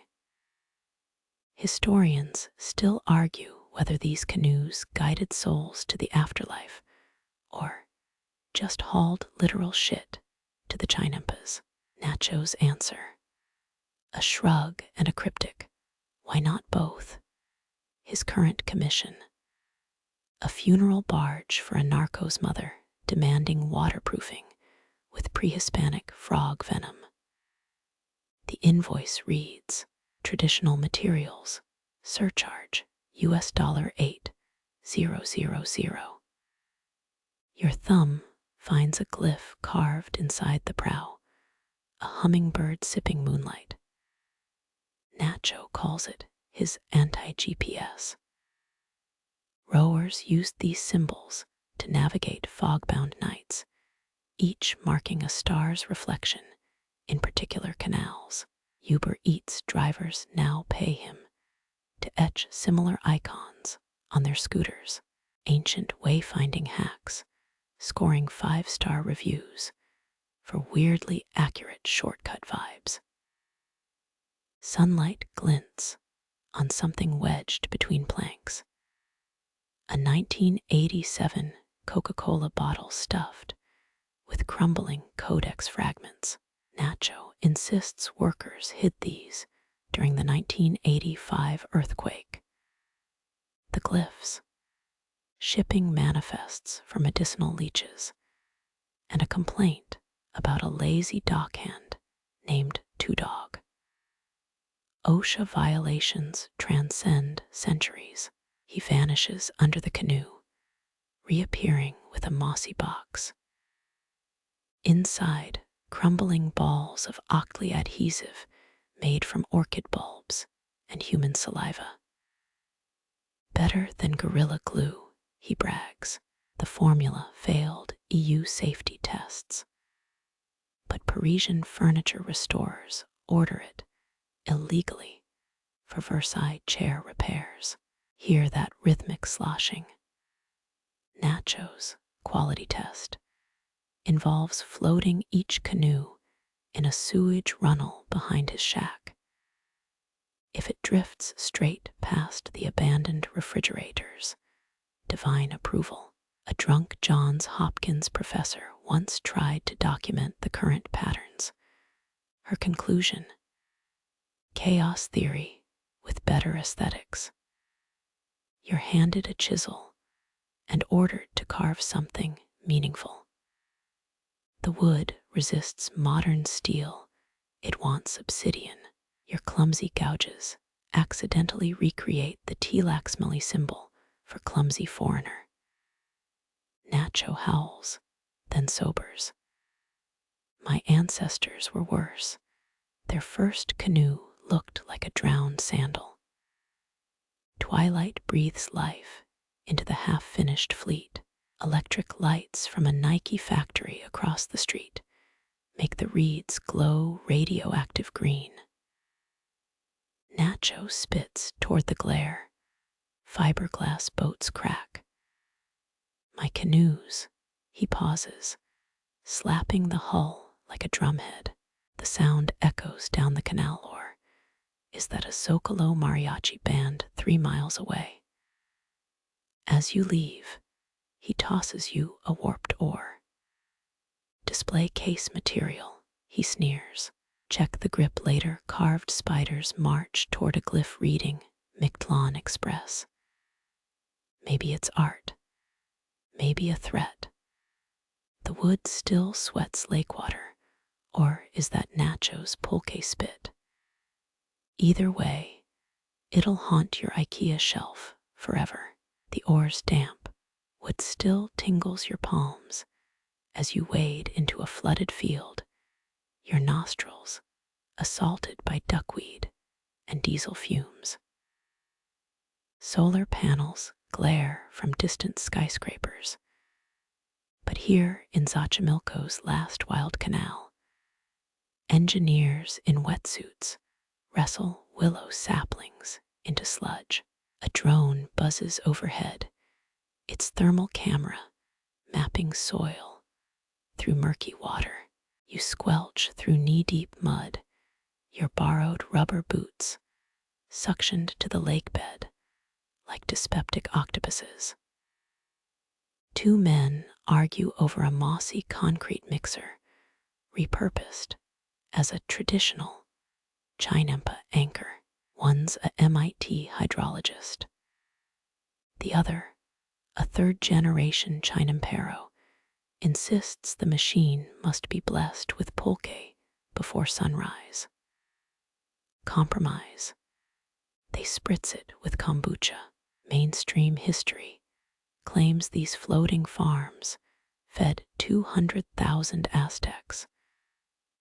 Historians still argue whether these canoes guided souls to the afterlife or just hauled literal shit to the chinampas. Nacho's answer: a shrug and a cryptic. Why not both? His current commission: a funeral barge for a narco's mother demanding waterproofing with pre-Hispanic frog venom. The invoice reads: traditional materials, surcharge $8,000. Your thumb finds a glyph carved inside the prow, a hummingbird sipping moonlight. Nacho calls it his anti-GPS. Rowers used these symbols to navigate fog-bound nights, each marking a star's reflection in particular canals. Uber Eats drivers now pay him to etch similar icons on their scooters. Ancient wayfinding hacks scoring 5-star reviews for weirdly accurate shortcut vibes. Sunlight glints on something wedged between planks. A 1987 Coca-Cola bottle stuffed with crumbling codex fragments. Nacho insists workers hid these during the 1985 earthquake. The glyphs: shipping manifests for medicinal leeches, and a complaint about a lazy dockhand named Two Dog. OSHA violations transcend centuries. He vanishes under the canoe, reappearing with a mossy box. Inside, crumbling balls of Oakley adhesive made from orchid bulbs and human saliva. Better than Gorilla Glue, he brags. The formula failed EU safety tests, but Parisian furniture restorers order it illegally for Versailles chair repairs. Hear that rhythmic sloshing. Nacho's quality test involves floating each canoe in a sewage runnel behind his shack. If it drifts straight past the abandoned refrigerators, divine approval. A drunk Johns Hopkins professor once tried to document the current patterns. Her conclusion: chaos theory with better aesthetics. You're handed a chisel and ordered to carve something meaningful. The wood resists modern steel. It wants obsidian. Your clumsy gouges accidentally recreate the Tlaxmeli symbol for clumsy foreigner. Nacho howls, then sobers. My ancestors were worse. Their first canoe looked like a drowned sandal. Twilight breathes life into the half-finished fleet. Electric lights from a Nike factory across the street make the reeds glow radioactive green. Nacho spits toward the glare. Fiberglass boats crack. My canoes, he pauses, slapping the hull like a drumhead. The sound echoes down the canal lore. Is that a Zocalo mariachi band 3 miles away? As you leave, he tosses you a warped oar. Display case material, he sneers. Check the grip later. Carved spiders march toward a glyph reading Mictlan Express. Maybe it's art. Maybe a threat. The wood still sweats lake water, or is that Nacho's pulque spit? Either way, it'll haunt your IKEA shelf forever. The oar's damp. Wood still tingles your palms as you wade into a flooded field, your nostrils assaulted by duckweed and diesel fumes. Solar panels glare from distant skyscrapers. But here in Xochimilco's last wild canal, engineers in wetsuits wrestle willow saplings into sludge. A drone buzzes overhead, its thermal camera mapping soil through murky water. You squelch through knee-deep mud, your borrowed rubber boots suctioned to the lake bed like dyspeptic octopuses. 2 men argue over a mossy concrete mixer repurposed as a traditional chinampa anchor. One's a MIT hydrologist. The other, a 3rd-generation chinampero, insists the machine must be blessed with pulque before sunrise. Compromise. They spritz it with kombucha. Mainstream history claims these floating farms fed 200,000 Aztecs,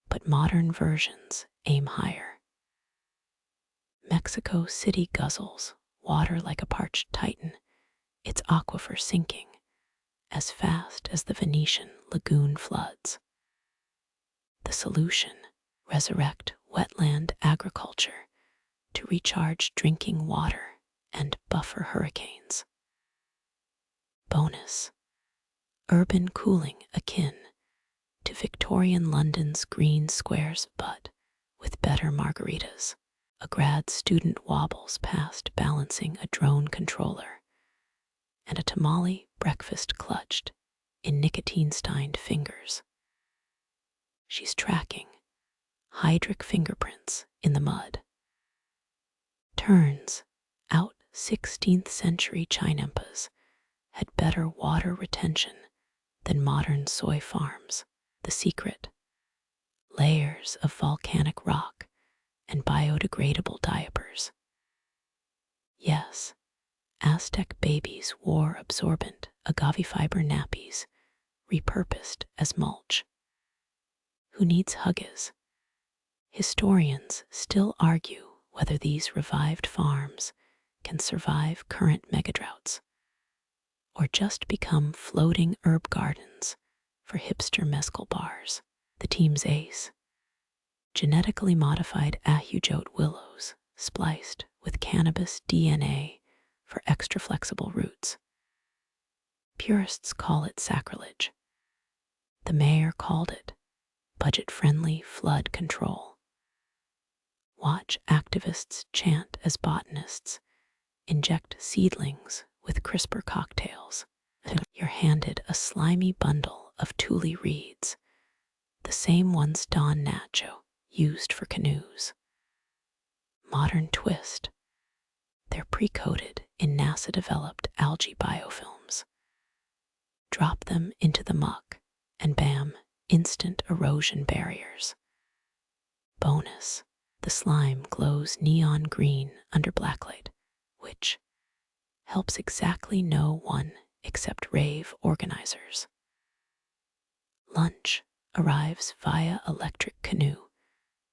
but modern versions aim higher. Mexico City guzzles water like a parched titan, its aquifer sinking as fast as the Venetian lagoon floods. The solution: resurrect wetland agriculture to recharge drinking water and buffer hurricanes. Bonus: urban cooling akin to Victorian London's green squares but with better margaritas. A grad student wobbles past balancing a drone controller, and a tamale breakfast clutched in nicotine-stained fingers. She's tracking hydric fingerprints in the mud. Turns out 16th century chinampas had better water retention than modern soy farms. The secret: layers of volcanic rock and biodegradable diapers. Yes, Aztec babies wore absorbent agave fiber nappies, repurposed as mulch. Who needs Huggies? Historians still argue whether these revived farms can survive current megadroughts, or just become floating herb gardens for hipster mezcal bars. The team's ace: genetically modified ahujote willows spliced with cannabis DNA for extra flexible roots. Purists call it sacrilege. The mayor called it budget-friendly flood control. Watch activists chant as botanists inject seedlings with CRISPR cocktails. You're handed a slimy bundle of tule reeds, the same ones Don Nacho used for canoes. Modern twist: they're pre-coated in NASA-developed algae biofilms. Drop them into the muck, and bam, instant erosion barriers. Bonus: the slime glows neon green under blacklight, which helps exactly no one except rave organizers. Lunch arrives via electric canoe,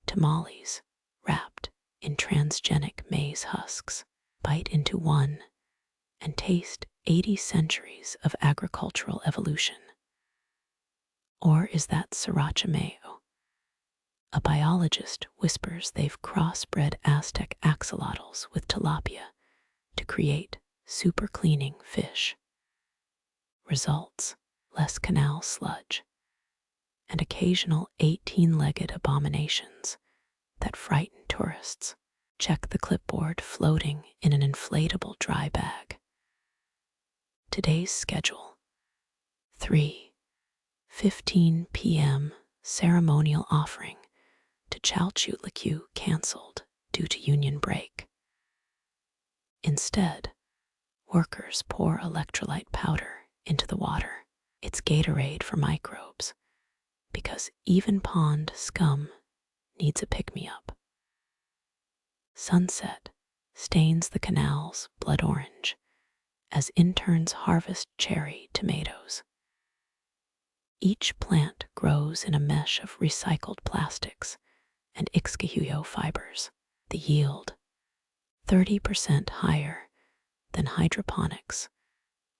tamales wrapped in transgenic maize husks. Bite into one and taste 80 centuries of agricultural evolution. Or is that sriracha mayo? A biologist whispers they've crossbred Aztec axolotls with tilapia to create super cleaning fish. Results: less canal sludge and occasional 18-legged abominations that frighten tourists. Check the clipboard floating in an inflatable dry bag. Today's schedule: 3:15 p.m. ceremonial offering to Chalchutlecu cancelled due to union break. Instead, workers pour electrolyte powder into the water. It's Gatorade for microbes, because even pond scum needs a pick-me-up. Sunset stains the canals blood orange as interns harvest cherry tomatoes. Each plant grows in a mesh of recycled plastics and Ixcahuyo fibers. The yield, 30% higher than hydroponics,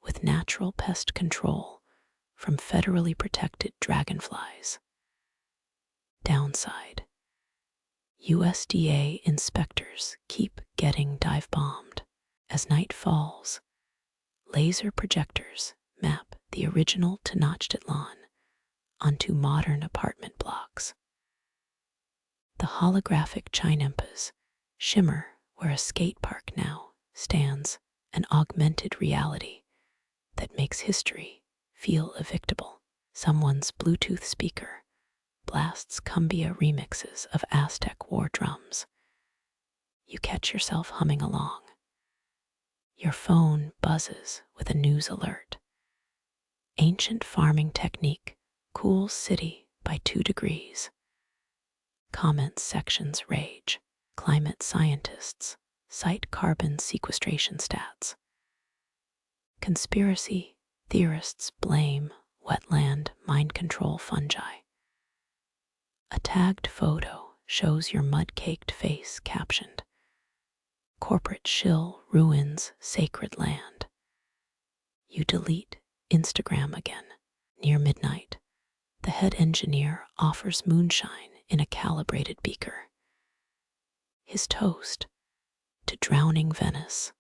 with natural pest control from federally protected dragonflies. Downside: USDA inspectors keep getting dive-bombed. As night falls, laser projectors map the original Tenochtitlan onto modern apartment blocks. The holographic chinampas shimmer where a skate park now stands, an augmented reality that makes history feel evictable. Someone's Bluetooth speaker blasts cumbia remixes of Aztec war drums. You catch yourself humming along. Your phone buzzes with a news alert. Ancient farming technique cools city by 2 degrees. Comments sections rage. Climate scientists cite carbon sequestration stats. Conspiracy theorists blame wetland mind control fungi. A tagged photo shows your mud-caked face captioned, "Corporate shill ruins sacred land." You delete Instagram again. Near midnight, the head engineer offers moonshine in a calibrated beaker. His toast: to drowning Venice.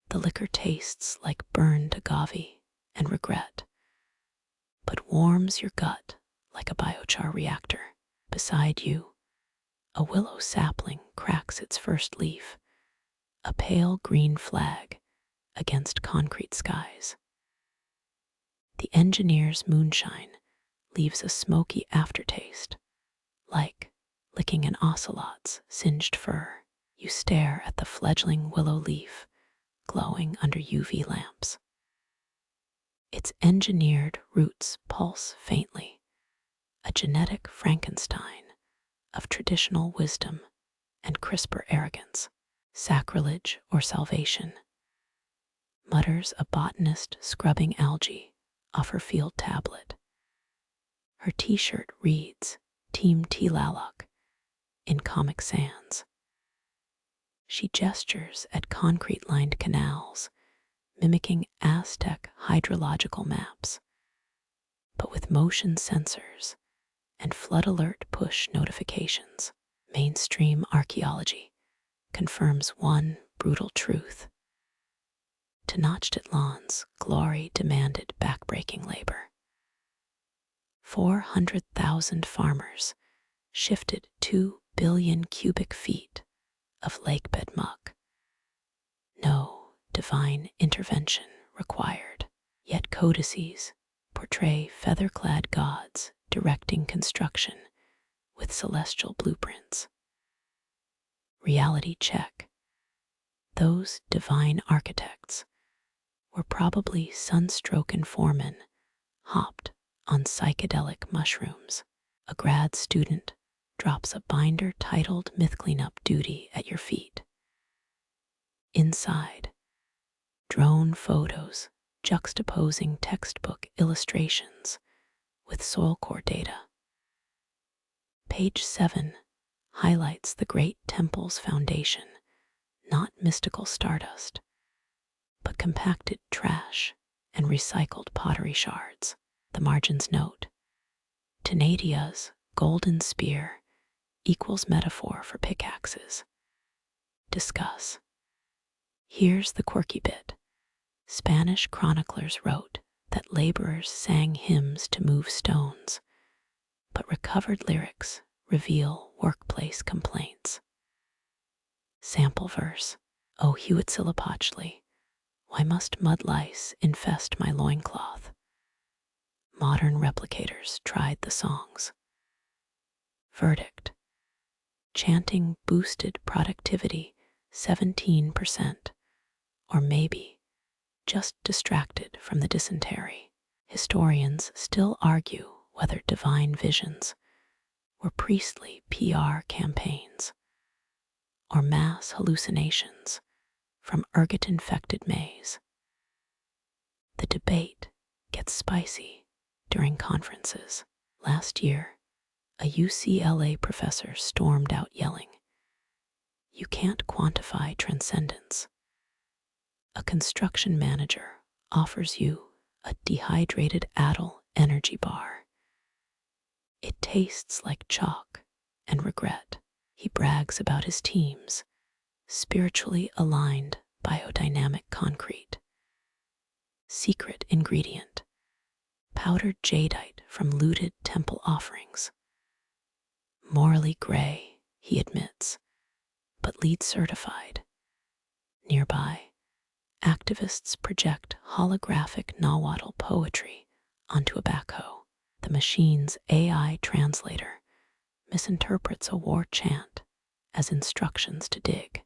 The liquor tastes like burned agave and regret, but warms your gut like a biochar reactor. Beside you, a willow sapling cracks its first leaf, a pale green flag against concrete skies. The engineer's moonshine leaves a smoky aftertaste, like licking an ocelot's singed fur. You stare at the fledgling willow leaf glowing under UV lamps. Its engineered roots pulse faintly, a genetic Frankenstein of traditional wisdom and CRISPR arrogance. Sacrilege or salvation, mutters a botanist scrubbing algae off her field tablet. Her t-shirt reads Team Tlalok in Comic Sans. She gestures at concrete-lined canals, mimicking Aztec hydrological maps, but with motion sensors and flood alert push notifications. Mainstream archaeology confirms one brutal truth: Tenochtitlan's glory demanded backbreaking labor. 400,000 farmers shifted 2 billion cubic feet of lakebed muck. No divine intervention required, yet codices portray feather-clad gods directing construction with celestial blueprints. Reality check: those divine architects were probably sunstroken foremen hopped on psychedelic mushrooms. A grad student drops a binder titled Myth Cleanup Duty at your feet. Inside, drone photos juxtaposing textbook illustrations with soil core data. Page 7 highlights the Great Temple's foundation, not mystical stardust, but compacted trash and recycled pottery shards. The margins note, Tenadia's golden spear equals metaphor for pickaxes. Discuss. Here's the quirky bit. Spanish chroniclers wrote that laborers sang hymns to move stones, but recovered lyrics reveal workplace complaints. Sample verse. O Huitzilopochtli, why must mud lice infest my loincloth? Modern replicators tried the songs. Verdict. Chanting boosted productivity 17%, or maybe just distracted from the dysentery. Historians still argue whether divine visions were priestly PR campaigns or mass hallucinations from ergot-infected maize. The debate gets spicy during conferences. Last year, a UCLA professor stormed out yelling, "You can't quantify transcendence." A construction manager offers you a dehydrated Adel energy bar. It tastes like chalk and regret. He brags about his team's spiritually aligned biodynamic concrete. Secret ingredient, powdered jadeite from looted temple offerings. Morally gray, he admits, but LEED certified. Nearby, activists project holographic Nahuatl poetry onto a backhoe. The machine's AI translator misinterprets a war chant as instructions to dig.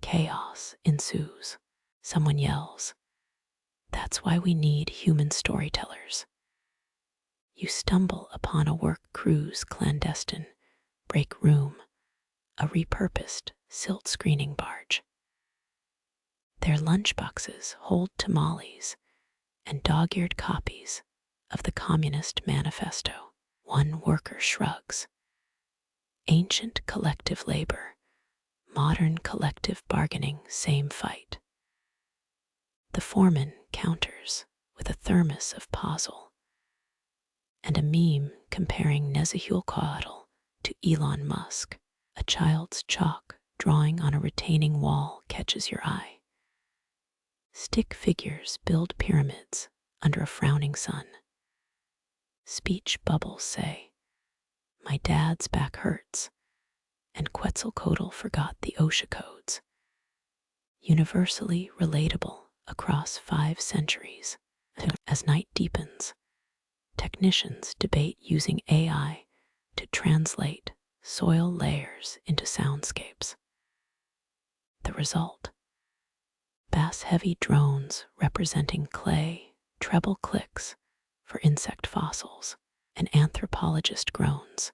Chaos ensues. Someone yells, "That's why we need human storytellers." You stumble upon a work crew's clandestine break room, a repurposed silt screening barge. Their lunchboxes hold tamales and dog-eared copies of the Communist Manifesto. One worker shrugs. Ancient collective labor, modern collective bargaining, same fight. The foreman counters with a thermos of Pazel and a meme comparing Nezahualcóyotl to Elon Musk. A child's chalk drawing on a retaining wall catches your eye. Stick figures build pyramids under a frowning sun. Speech bubbles say, "My dad's back hurts," and Quetzalcoatl forgot the OSHA codes. Universally relatable across 5 centuries. As night deepens, technicians debate using AI to translate soil layers into soundscapes. The result? Bass-heavy drones representing clay, treble clicks for insect fossils, and anthropologist groans.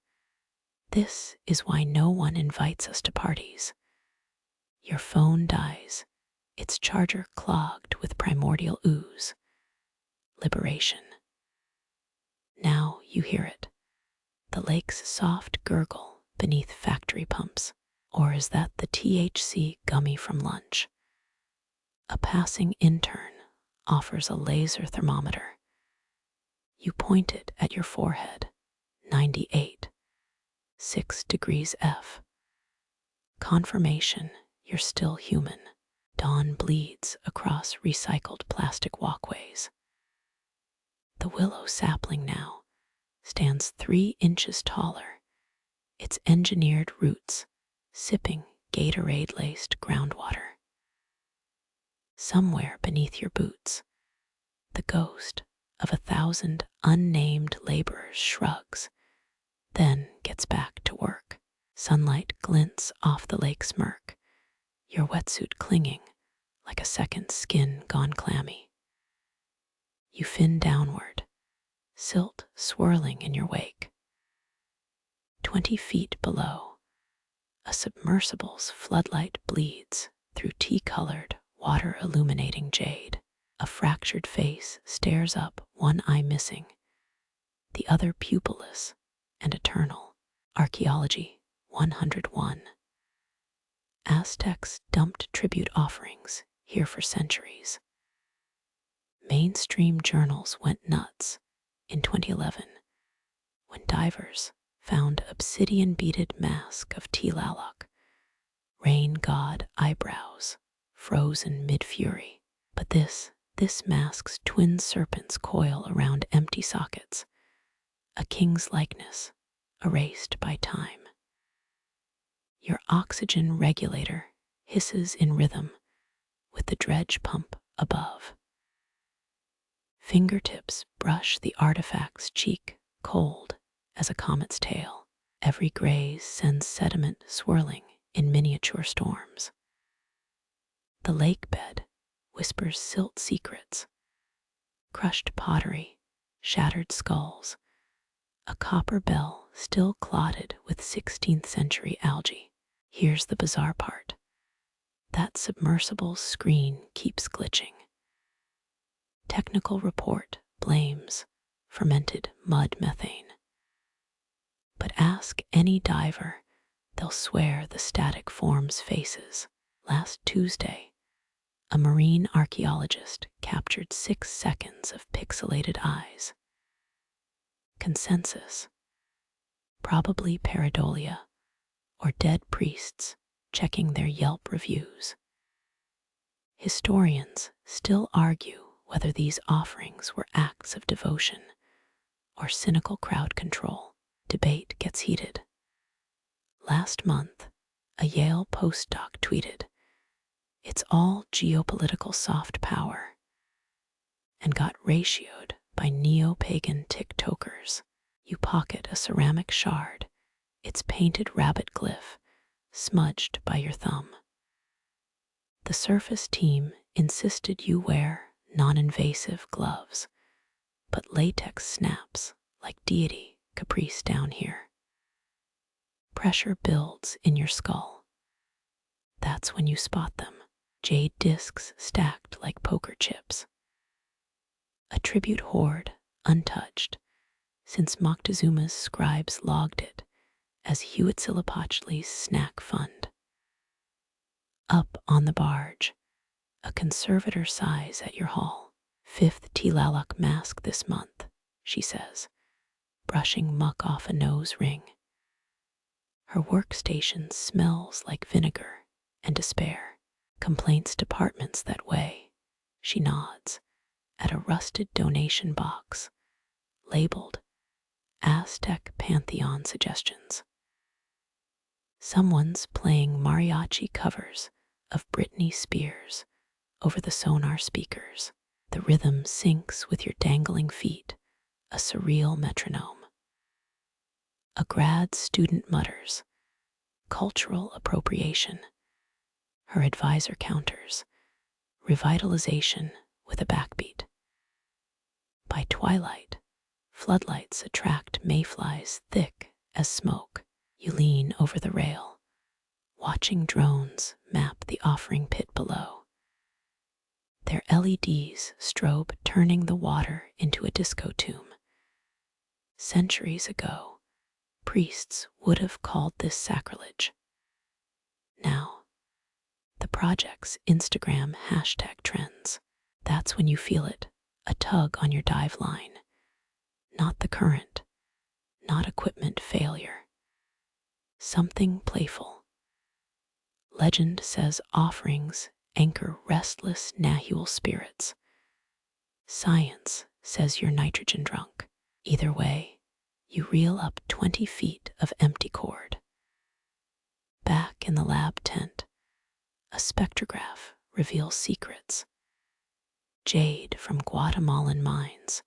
This is why no one invites us to parties. Your phone dies, its charger clogged with primordial ooze. Liberation. Now you hear it, the lake's soft gurgle beneath factory pumps. Or is that the THC gummy from lunch? A passing intern offers a laser thermometer. You point it at your forehead. 98. 6 degrees F. Confirmation you're still human. Dawn bleeds across recycled plastic walkways. The willow sapling now stands 3 inches taller, its engineered roots sipping Gatorade-laced groundwater. Somewhere beneath your boots, the ghost of 1,000 unnamed laborers shrugs, then gets back to work. Sunlight glints off the lake's murk, your wetsuit clinging like a second skin gone clammy. You fin downward, silt swirling in your wake. 20 feet below, a submersible's floodlight bleeds through tea-colored water illuminating jade. A fractured face stares up, one eye missing, the other pupilless and eternal. Archaeology 101. Aztecs dumped tribute offerings here for centuries. Mainstream journals went nuts in 2011 when divers found obsidian-beaded mask of Tlaloc, rain god eyebrows, frozen mid-fury. But this mask's twin serpents coil around empty sockets, a king's likeness erased by time. Your oxygen regulator hisses in rhythm with the dredge pump above. Fingertips brush the artifact's cheek, cold as a comet's tail. Every graze sends sediment swirling in miniature storms. The lake bed whispers silt secrets, crushed pottery, shattered skulls, a copper bell still clotted with 16th century algae. Here's the bizarre part. That submersible's screen keeps glitching. Technical report blames fermented mud methane. But ask any diver, they'll swear the static forms faces. Last Tuesday, a marine archaeologist captured 6 seconds of pixelated eyes. Consensus: probably pareidolia or dead priests checking their Yelp reviews. Historians still argue whether these offerings were acts of devotion or cynical crowd control. Debate gets heated. Last month, a Yale postdoc tweeted, "It's all geopolitical soft power," and got ratioed by neo-pagan TikTokers. You pocket a ceramic shard, its painted rabbit glyph smudged by your thumb. The surface team insisted you wear non-invasive gloves, but latex snaps like deity caprice down here. Pressure builds in your skull. That's when you spot them. Jade discs stacked like poker chips. A tribute hoard, untouched, since Moctezuma's scribes logged it as Huitzilopochtli's snack fund. Up on the barge, a conservator sighs at your haul. 5th Tlaloc mask this month, she says, brushing muck off a nose ring. Her workstation smells like vinegar and despair. Complaints departments that way. She nods at a rusted donation box labeled Aztec Pantheon Suggestions. Someone's playing mariachi covers of Britney Spears over the sonar speakers. The rhythm syncs with your dangling feet, a surreal metronome. A grad student mutters, cultural appropriation. Her advisor counters, revitalization with a backbeat. By twilight, floodlights attract mayflies thick as smoke. You lean over the rail, watching drones map the offering pit below. Their LEDs strobe, turning the water into a disco tomb. Centuries ago, priests would have called this sacrilege. Now, the project's Instagram hashtag trends. That's when you feel it, a tug on your dive line. Not the current, not equipment failure. Something playful. Legend says offerings anchor restless nahul spirits. Science says you're nitrogen drunk. Either way, you reel up 20 feet of empty cord. Back in the lab tent, a spectrograph reveals secrets. Jade from Guatemalan mines,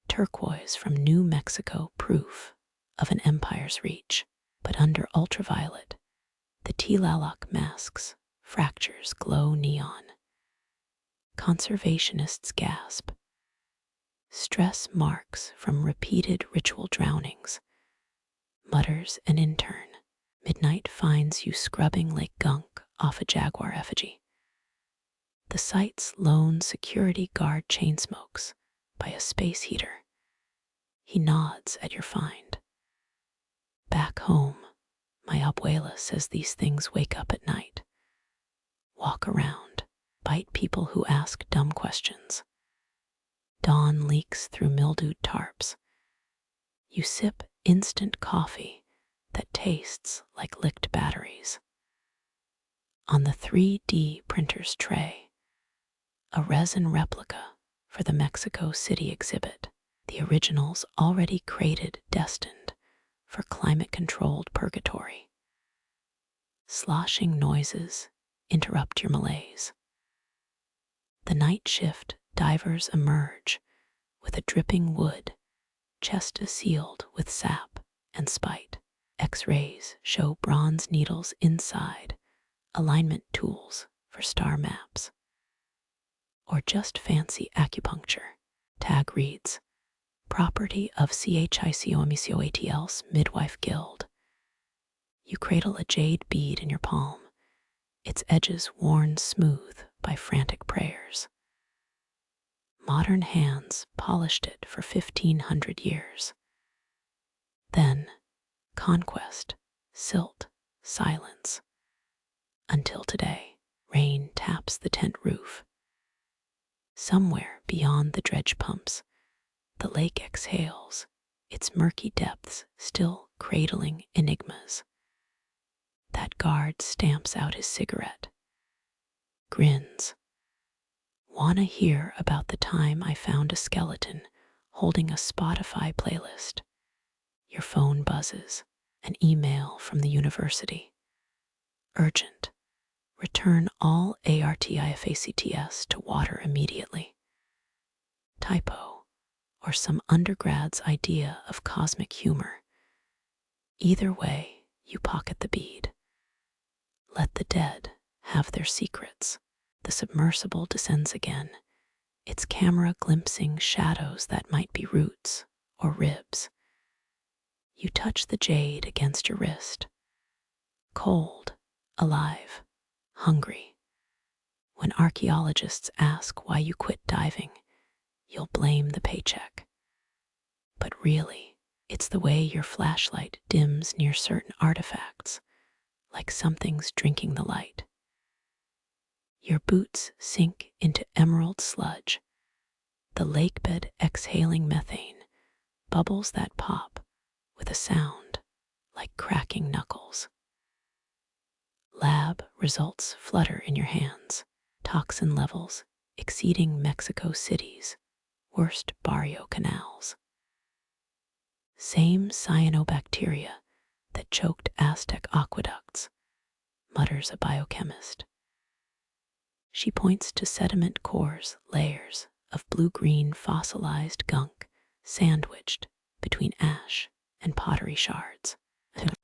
turquoise from New Mexico, proof of an empire's reach. But under ultraviolet, the Tlaloc mask's fractures glow neon. Conservationists gasp. Stress marks from repeated ritual drownings. Mutters an intern. Midnight finds you scrubbing lake gunk off a jaguar effigy. The site's lone security guard chain smokes by a space heater. He nods at your find. Back home, my abuela says these things wake up at night, walk around, bite people who ask dumb questions. Dawn leaks through mildewed tarps. You sip instant coffee that tastes like licked batteries. On the 3D printer's tray, a resin replica for the Mexico City exhibit, the originals already crated, destined for climate-controlled purgatory. Sloshing noises interrupt your malaise. The night shift divers emerge with a dripping wood, chest sealed with sap and spite. X-rays show bronze needles inside, alignment tools for star maps. Or just fancy acupuncture. Tag reads, property of CHICOMICOATL's Midwife Guild. You cradle a jade bead in your palm, its edges worn smooth by frantic prayers. Modern hands polished it for 1,500 years. Then, conquest, silt, silence. Until today, rain taps the tent roof. Somewhere beyond the dredge pumps, the lake exhales, its murky depths still cradling enigmas. That guard stamps out his cigarette, grins. Wanna hear about the time I found a skeleton holding a Spotify playlist? Your phone buzzes, an email from the university. Urgent. Return all ARTIFACTS to water immediately. Typo, or some undergrad's idea of cosmic humor. Either way, you pocket the bead. Let the dead have their secrets. The submersible descends again, its camera glimpsing shadows that might be roots or ribs. You touch the jade against your wrist. Cold, alive, hungry. When archaeologists ask why you quit diving, you'll blame the paycheck. But really, it's the way your flashlight dims near certain artifacts, like something's drinking the light. Your boots sink into emerald sludge, the lake bed exhaling methane, bubbles that pop with a sound like cracking knuckles. Lab results flutter in your hands, toxin levels exceeding Mexico City's worst barrio canals. Same cyanobacteria that choked Aztec aqueducts, mutters a biochemist. She points to sediment cores, layers of blue-green fossilized gunk sandwiched between ash and pottery shards.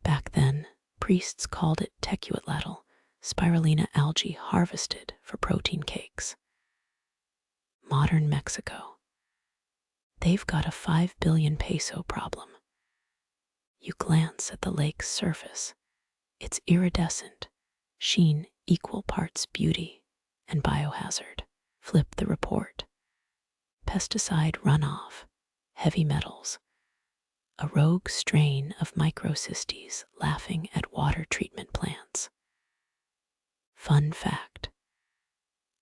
Back then, priests called it tecuatlatl, spirulina algae harvested for protein cakes. Modern Mexico. They've got a 5 billion peso problem. You glance at the lake's surface. It's iridescent, sheen equal parts beauty and biohazard. Flip the report. Pesticide runoff, heavy metals, a rogue strain of microcystes laughing at water treatment plants. Fun fact: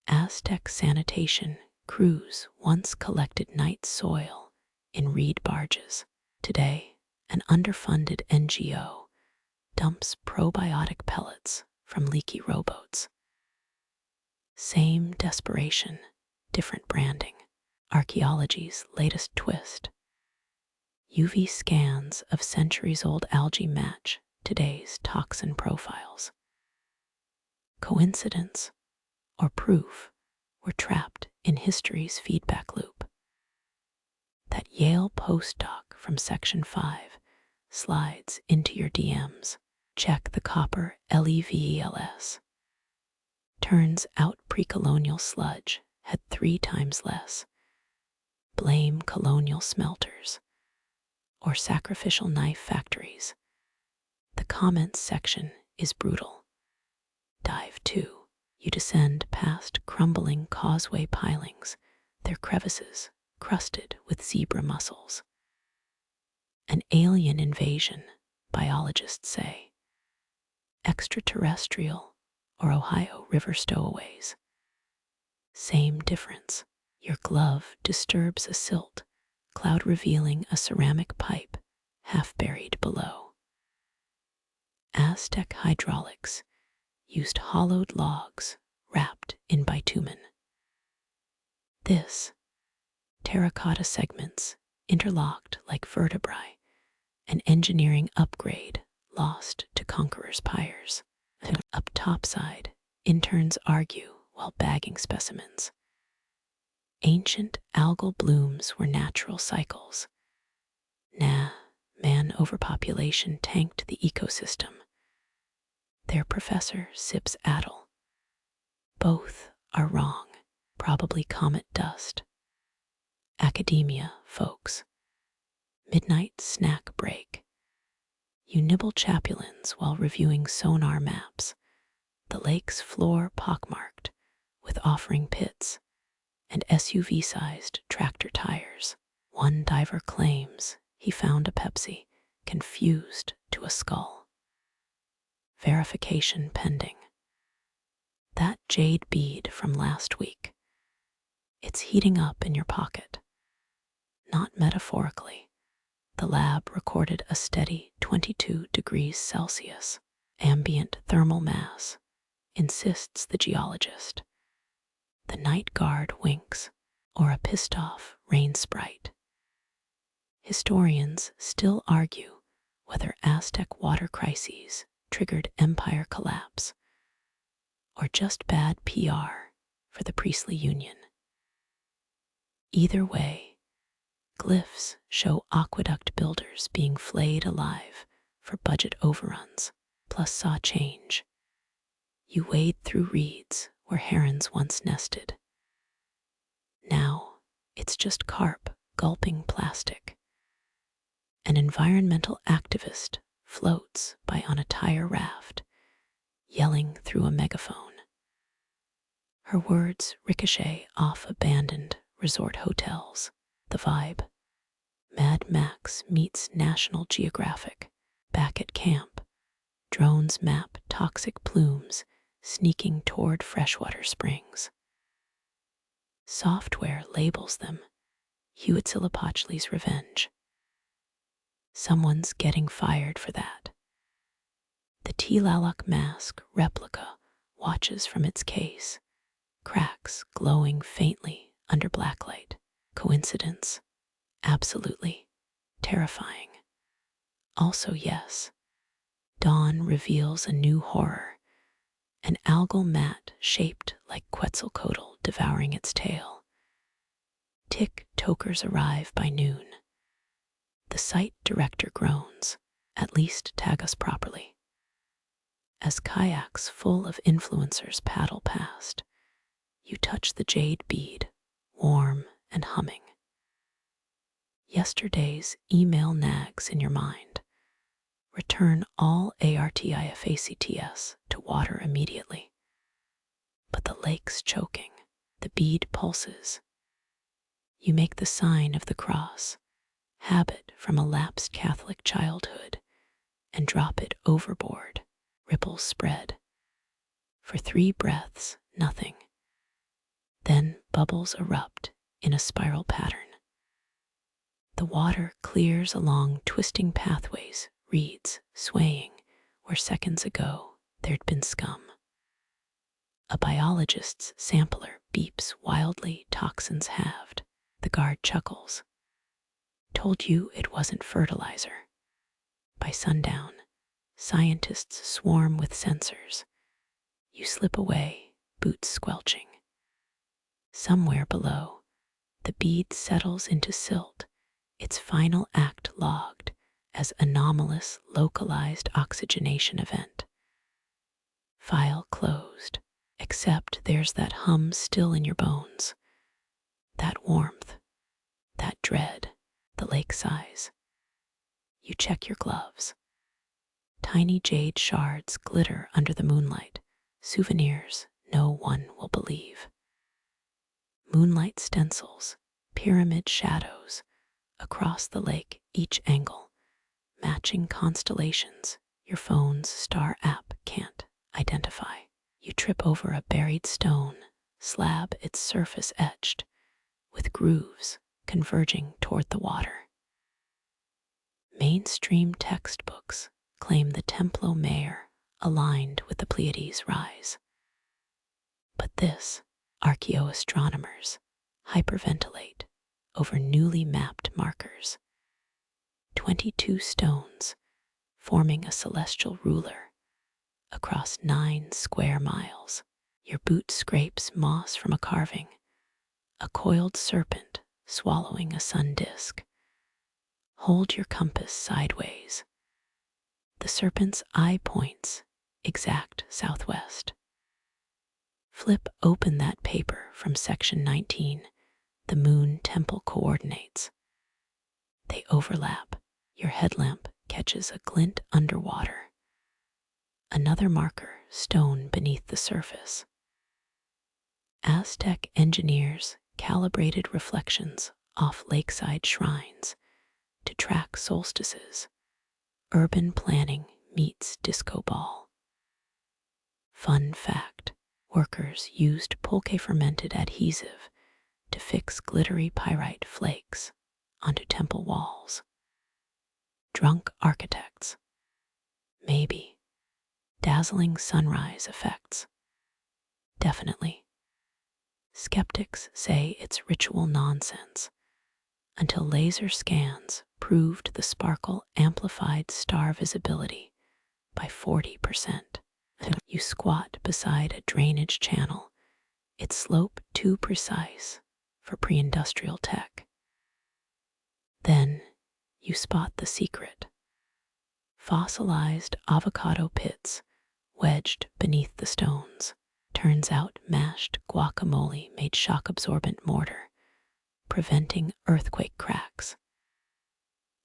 Aztec sanitation crews once collected night soil in reed barges. Today, an underfunded NGO dumps probiotic pellets from leaky rowboats. Same desperation, different branding. Archaeology's latest twist. UV scans of centuries-old algae match today's toxin profiles. Coincidence or proof we're trapped in history's feedback loop? That Yale postdoc from Section 5 slides into your DMs. Check the copper LEVELS. Turns out pre-colonial sludge had 3 times less. Blame colonial smelters or sacrificial knife factories. The comments section is brutal. Dive 2. You descend past crumbling causeway pilings, their crevices crusted with zebra mussels. An alien invasion, biologists say. Extraterrestrial or Ohio River stowaways. Same difference. Your glove disturbs a silt, cloud revealing a ceramic pipe half buried below. Aztec hydraulics used hollowed logs wrapped in bitumen. This, terracotta segments interlocked like vertebrae, an engineering upgrade lost to conquerors' pyres. Up topside, interns argue while bagging specimens. Ancient algal blooms were natural cycles. Nah, man overpopulation tanked the ecosystem. Their professor sips Adel. Both are wrong, probably comet dust. Academia, folks. Midnight snack break. You nibble chapulins while reviewing sonar maps. The lake's floor pockmarked with offering pits and SUV-sized tractor tires. One diver claims he found a Pepsi confused to a skull. Verification pending. That jade bead from last week. It's heating up in your pocket. Not metaphorically. The lab recorded a steady 22 degrees Celsius. Ambient thermal mass, insists the geologist. The night guard winks, or a pissed-off rain sprite. Historians still argue whether Aztec water crises triggered empire collapse or just bad PR for the priestly union. Either way, glyphs show aqueduct builders being flayed alive for budget overruns, plus saw change. You wade through reeds where herons once nested. Now it's just carp gulping plastic. An environmental activist floats by on a tire raft, yelling through a megaphone. Her words ricochet off abandoned resort hotels. The vibe. Mad Max meets National Geographic. Back at camp, drones map toxic plumes sneaking toward freshwater springs. Software labels them Huitzilopochtli's revenge. Someone's getting fired for that. The Tlaloc mask replica watches from its case, cracks glowing faintly under blacklight. Coincidence? Absolutely. Terrifying. Also, yes. Dawn reveals a new horror, an algal mat shaped like Quetzalcoatl devouring its tail. Tick-tokers arrive by noon. The site director groans, at least tag us properly. As kayaks full of influencers paddle past, you touch the jade bead, warm and humming. Yesterday's email nags in your mind. Return all ARTIFACTS to water immediately. But the lake's choking, the bead pulses. You make the sign of the cross, habit from a lapsed Catholic childhood, and drop it overboard. Ripples spread. For 3 breaths, nothing. Then bubbles erupt in a spiral pattern. The water clears along twisting pathways, reeds swaying where seconds ago there'd been scum. A biologist's sampler beeps wildly, toxins halved. The guard chuckles. Told you it wasn't fertilizer. By sundown, scientists swarm with sensors. You slip away, boots squelching. Somewhere below, the bead settles into silt, its final act logged as anomalous localized oxygenation event. File closed, except there's that hum still in your bones. That warmth, that dread, the lake size. You check your gloves. Tiny jade shards glitter under the moonlight, souvenirs no one will believe. Moonlight stencils, pyramid shadows across the lake, each angle matching constellations your phone's star app can't identify. You trip over a buried stone slab, its surface etched with grooves converging toward the water. Mainstream textbooks claim the Templo Mayor aligned with the Pleiades rise. But this, archaeoastronomers hyperventilate over newly mapped markers. 22 stones forming a celestial ruler across 9 square miles. Your boot scrapes moss from a carving, a coiled serpent swallowing a sun disk. Hold your compass sideways. The serpent's eye points exact southwest. Flip open that paper from section 19, the moon temple coordinates. They overlap. Your headlamp catches a glint underwater. Another marker, stone beneath the surface. Aztec engineers calibrated reflections off lakeside shrines to track solstices. Urban planning meets disco ball. Fun fact, workers used pulque-fermented adhesive to fix glittery pyrite flakes onto temple walls. Drunk architects. Maybe. Dazzling sunrise effects. Definitely. Skeptics say it's ritual nonsense, until laser scans proved the sparkle amplified star visibility by 40%. You squat beside a drainage channel, its slope too precise for pre-industrial tech. Then you spot the secret. Fossilized avocado pits wedged beneath the stones. Turns out mashed guacamole made shock-absorbent mortar, preventing earthquake cracks.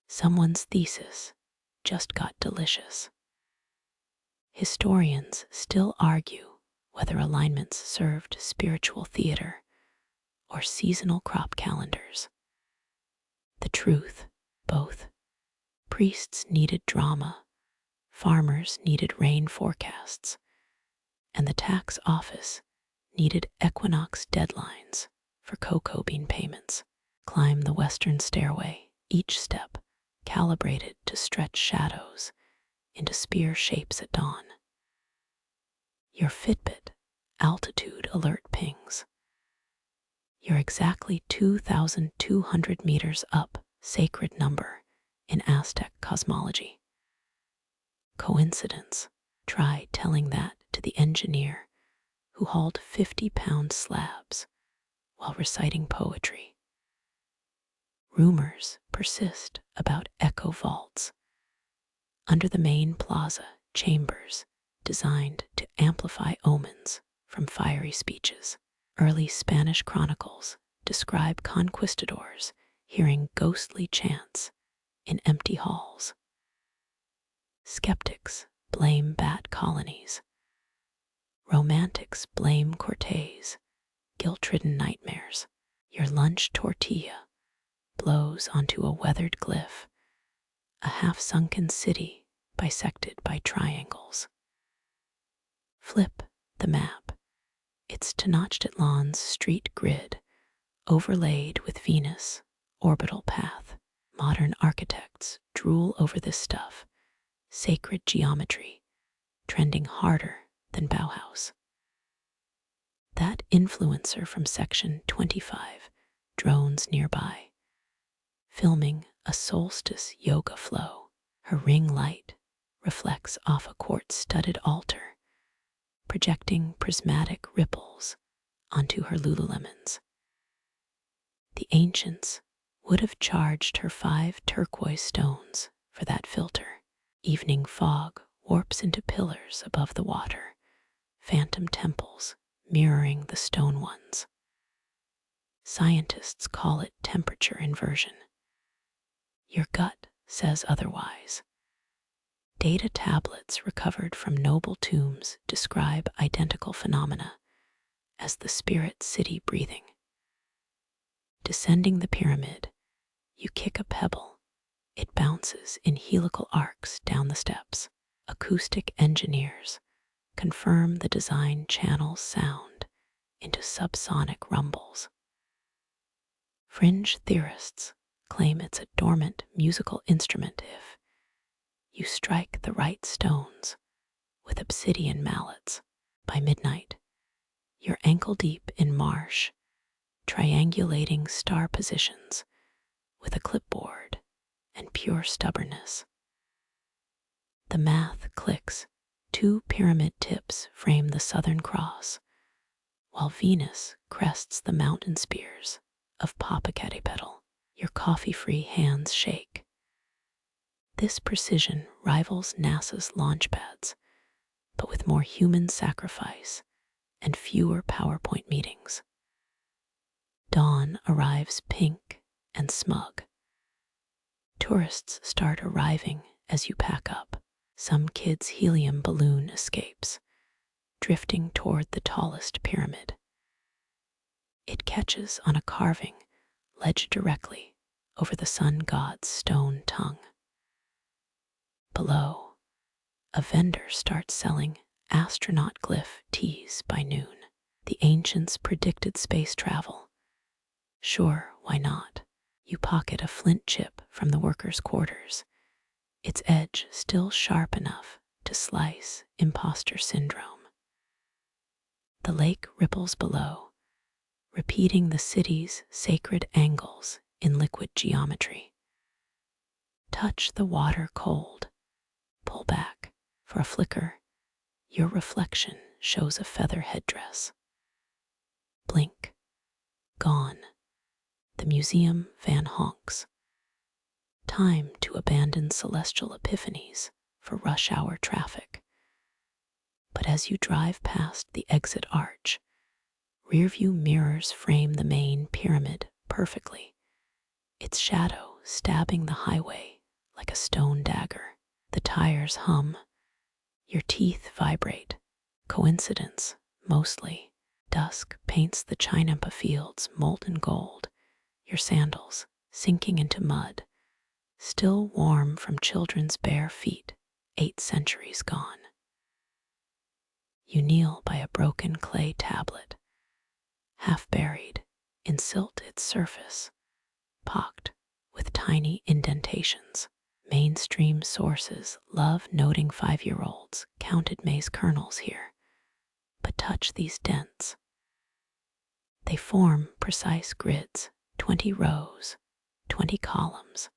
Someone's thesis just got delicious. Historians still argue whether alignments served spiritual theater or seasonal crop calendars. The truth, both. Priests needed drama, farmers needed rain forecasts, and the tax office needed equinox deadlines for cocoa bean payments. Climb the western stairway, each step calibrated to stretch shadows into spear shapes at dawn. Your Fitbit altitude alert pings. You're exactly 2,200 meters up, sacred number in Aztec cosmology. Coincidence? Try telling that to the engineer who hauled 50-pound slabs while reciting poetry. Rumors persist about echo vaults. Under the main plaza, chambers designed to amplify omens from fiery speeches. Early Spanish chronicles describe conquistadors hearing ghostly chants in empty halls. Skeptics blame bat colonies. Romantics blame Cortés, guilt-ridden nightmares. Your lunch tortilla blows onto a weathered glyph, a half-sunken city bisected by triangles. Flip the map. It's Tenochtitlan's street grid, overlaid with Venus' orbital path. Modern architects drool over this stuff, sacred geometry, trending harder than Bauhaus. That influencer from section 25 drones nearby, filming a solstice yoga flow. Her ring light reflects off a quartz-studded altar, projecting prismatic ripples onto her Lululemons. The ancients would have charged her 5 turquoise stones for that filter. Evening fog warps into pillars above the water, phantom temples mirroring the stone ones. Scientists call it temperature inversion. Your gut says otherwise. Data tablets recovered from noble tombs describe identical phenomena, as the spirit city breathing. Descending the pyramid, you kick a pebble. It bounces in helical arcs down the steps. Acoustic engineers confirm the design channels sound into subsonic rumbles. Fringe theorists claim it's a dormant musical instrument if you strike the right stones with obsidian mallets. By midnight, you're ankle deep in marsh, triangulating star positions with a clipboard and pure stubbornness. The math clicks. 2 pyramid tips frame the Southern Cross, while Venus crests the mountain spears of Popocatépetl. Your coffee-free hands shake. This precision rivals NASA's launch pads, but with more human sacrifice and fewer PowerPoint meetings. Dawn arrives pink and smug. Tourists start arriving as you pack up. Some kid's helium balloon escapes, drifting toward the tallest pyramid. It catches on a carving ledged directly over the sun god's stone tongue. Below, a vendor starts selling astronaut glyph teas by noon. The ancients predicted space travel. Sure, why not? You pocket a flint chip from the workers' quarters, its edge still sharp enough to slice imposter syndrome. The lake ripples below, repeating the city's sacred angles in liquid geometry. Touch the water cold, pull back. For a flicker, your reflection shows a feather headdress. Blink, gone. The museum van honks. Time to abandon celestial epiphanies for rush hour traffic. But as you drive past the exit arch, rearview mirrors frame the main pyramid perfectly, its shadow stabbing the highway like a stone dagger. The tires hum, your teeth vibrate. Coincidence, mostly. Dusk paints the chinampa fields molten gold, your sandals sinking into mud, still warm from children's bare feet, 8 centuries gone. You kneel by a broken clay tablet, half buried in silt its surface, pocked with tiny indentations. Mainstream sources love noting 5-year-olds counted maize kernels here, but touch these dents. They form precise grids, 20 rows, 20 columns.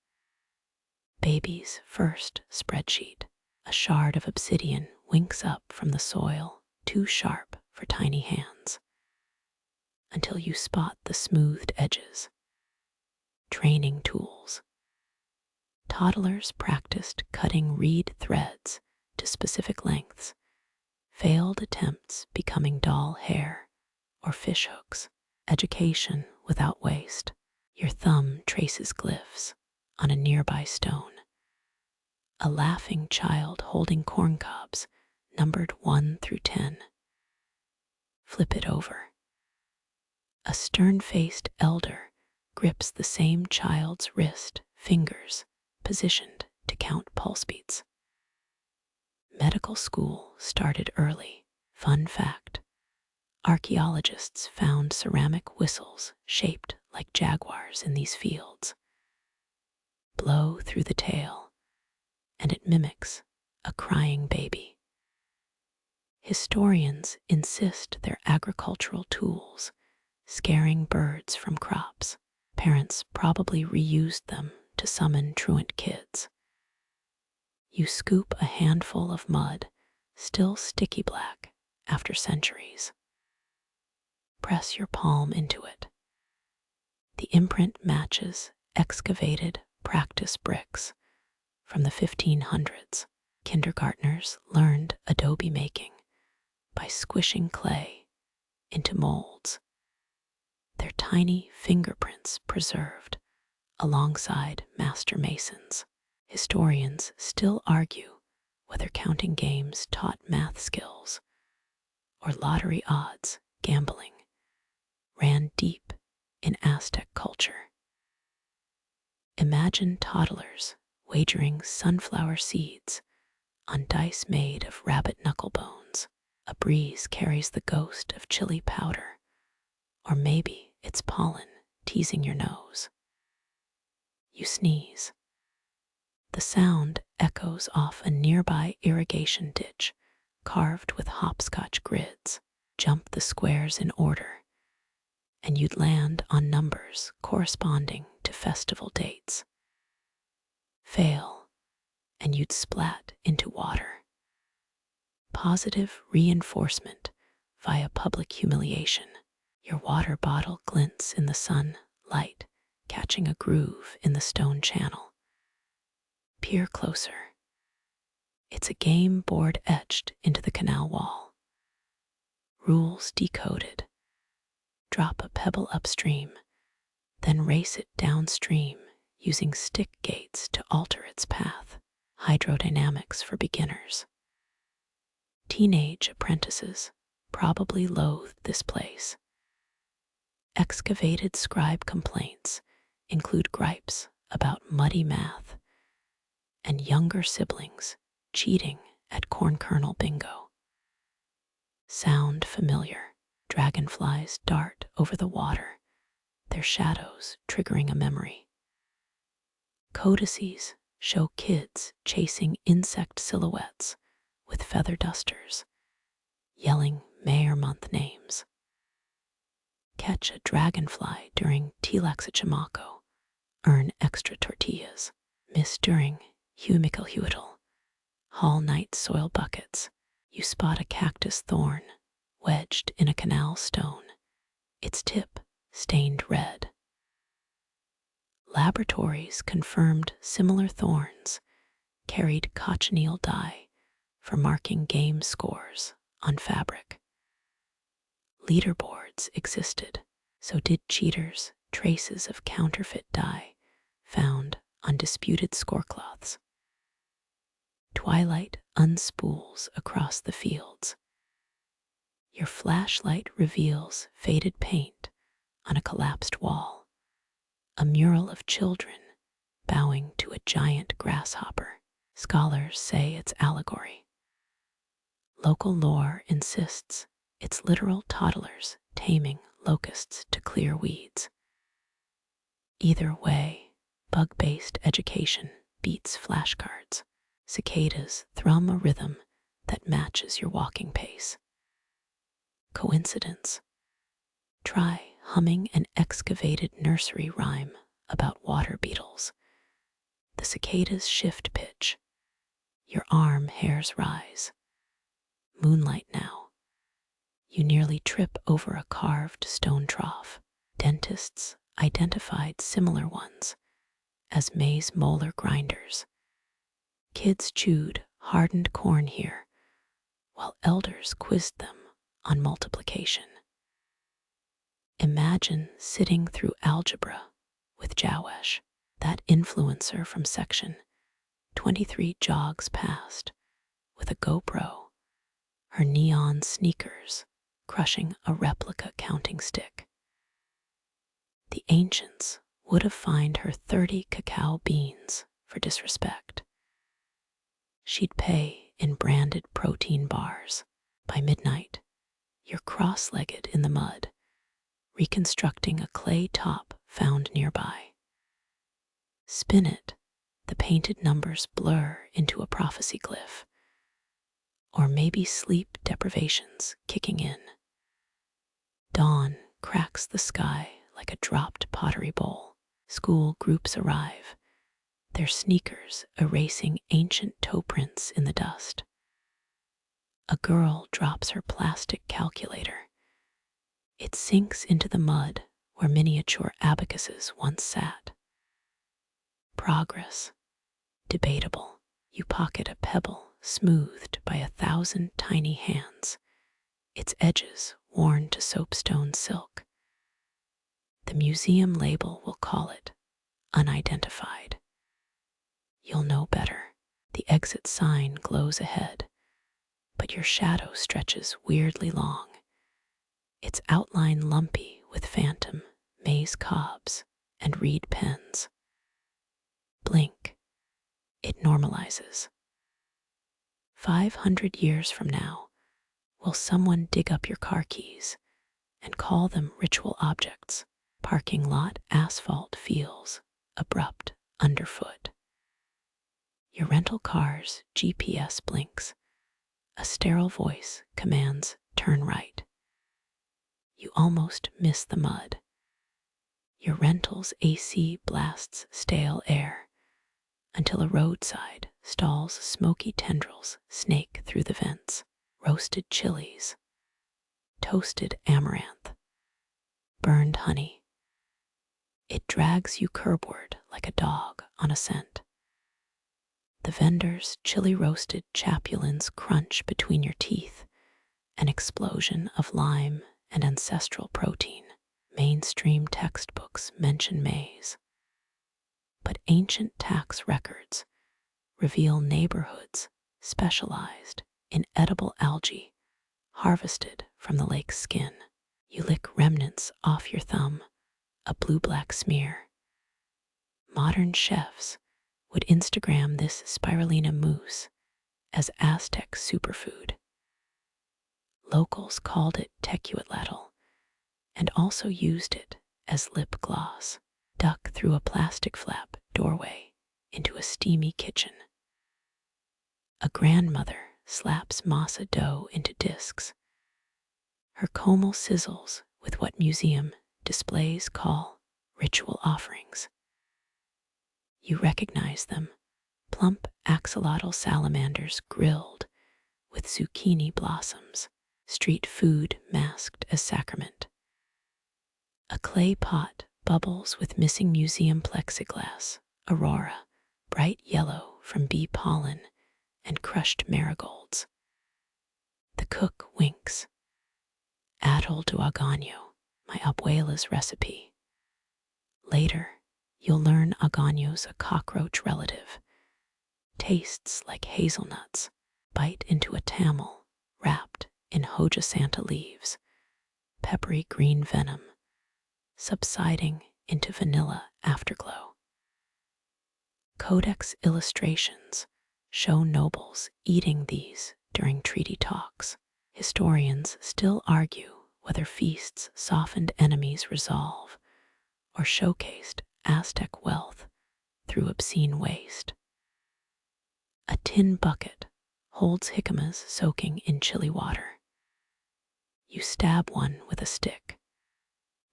Baby's first spreadsheet. A shard of obsidian winks up from the soil, too sharp for tiny hands, until you spot the smoothed edges. Training tools. Toddlers practiced cutting reed threads to specific lengths, failed attempts becoming doll hair or fish hooks. Education without waste. Your thumb traces glyphs on a nearby stone. A laughing child holding corn cobs numbered 1 through 10. Flip it over. A stern-faced elder grips the same child's wrist, fingers positioned to count pulse beats. Medical school started early. Fun fact: archaeologists found ceramic whistles shaped like jaguars in these fields. Blow through the tail, and it mimics a crying baby. Historians insist they're agricultural tools, scaring birds from crops. Parents probably reused them to summon truant kids. You scoop a handful of mud, still sticky black after centuries. Press your palm into it. The imprint matches excavated practice bricks from the 1500s. Kindergartners learned adobe making by squishing clay into molds, their tiny fingerprints preserved alongside master masons. Historians still argue whether counting games taught math skills or lottery odds gambling, ran deep in Aztec culture. Imagine toddlers wagering sunflower seeds on dice made of rabbit knuckle bones. A breeze carries the ghost of chili powder, or maybe it's pollen teasing your nose. You sneeze. The sound echoes off a nearby irrigation ditch carved with hopscotch grids. Jump the squares in order, and you'd land on numbers corresponding to festival dates. Fail, and you'd splat into water. Positive reinforcement via public humiliation. Your water bottle glints in the sunlight, catching a groove in the stone channel. Peer closer. It's a game board etched into the canal wall. Rules decoded. Drop a pebble upstream, then race it downstream using stick gates to alter its path. Hydrodynamics for beginners. Teenage apprentices probably loathed this place. Excavated scribe complaints include gripes about muddy math and younger siblings cheating at corn kernel bingo. Sound familiar. Dragonflies dart over the water, their shadows triggering a memory. Codices show kids chasing insect silhouettes with feather dusters, yelling May or month names. Catch a dragonfly during Tlaxcamaco, earn extra tortillas. Miss during Humical haul night soil buckets. You spot a cactus thorn wedged in a canal stone, its tip stained red. Laboratories confirmed similar thorns carried cochineal dye for marking game scores on fabric. Leaderboards existed, so did cheaters. Traces of counterfeit dye found on disputed scorecloths. Twilight unspools across the fields. Your flashlight reveals faded paint on a collapsed wall, a mural of children bowing to a giant grasshopper. Scholars say it's allegory. Local lore insists it's literal toddlers taming locusts to clear weeds. Either way, bug-based education beats flashcards. Cicadas thrum a rhythm that matches your walking pace. Coincidence? Try humming an excavated nursery rhyme about water beetles. The cicadas shift pitch. Your arm hairs rise. Moonlight now. You nearly trip over a carved stone trough. Dentists identified similar ones as maize molar grinders. Kids chewed hardened corn here, while elders quizzed them on multiplication. Imagine sitting through algebra with Jawesh, that influencer from section 23 jogs past with a GoPro, her neon sneakers crushing a replica counting stick. The ancients would have fined her 30 cacao beans for disrespect. She'd pay in branded protein bars. By midnight, you're cross-legged in the mud, reconstructing a clay top found nearby. Spin it, the painted numbers blur into a prophecy glyph. Or maybe sleep deprivation's kicking in. Dawn cracks the sky like a dropped pottery bowl. School groups arrive, their sneakers erasing ancient toe prints in the dust. A girl drops her plastic calculator. It sinks into the mud where miniature abacuses once sat. Progress. Debatable. You pocket a pebble smoothed by 1,000 tiny hands, its edges worn to soapstone silk. The museum label will call it unidentified. You'll know better. The exit sign glows ahead, but your shadow stretches weirdly long. its outline lumpy with phantom maize cobs and reed pens. Blink, it normalizes. 500 years from now, will someone dig up your car keys and call them ritual objects? Parking lot asphalt feels abrupt underfoot. Your rental car's GPS blinks. A sterile voice commands turn right. You almost miss the mud. Your rental's AC blasts stale air until a roadside stall's smoky tendrils snake through the vents. Roasted chilies, toasted amaranth, burned honey. It drags you curbward like a dog on a scent. The vendor's chili roasted chapulins crunch between your teeth, an explosion of lime and ancestral protein. Mainstream textbooks mention maize, but ancient tax records reveal neighborhoods specialized in edible algae harvested from the lake's skin. You lick remnants off your thumb, a blue-black smear. Modern chefs would Instagram this spirulina mousse as Aztec superfood. Locals called it tecuatlatl and also used it as lip gloss. Duck through a plastic flap doorway into a steamy kitchen. A grandmother slaps masa dough into discs. Her comb sizzles with what museum displays call ritual offerings. You recognize them, plump axolotl salamanders grilled with zucchini blossoms, street food masked as sacrament. A clay pot bubbles with missing museum plexiglass, aurora, bright yellow from bee pollen and crushed marigolds. The cook winks. Atol do agano, my abuela's recipe. Later, you'll learn agano's a cockroach relative. Tastes like hazelnuts, bite into a tamale wrapped in hoja santa leaves, peppery green venom, subsiding into vanilla afterglow. Codex illustrations show nobles eating these during treaty talks. Historians still argue whether feasts softened enemies' resolve or showcased Aztec wealth through obscene waste. A tin bucket holds jicamas soaking in chilly water. You stab one with a stick.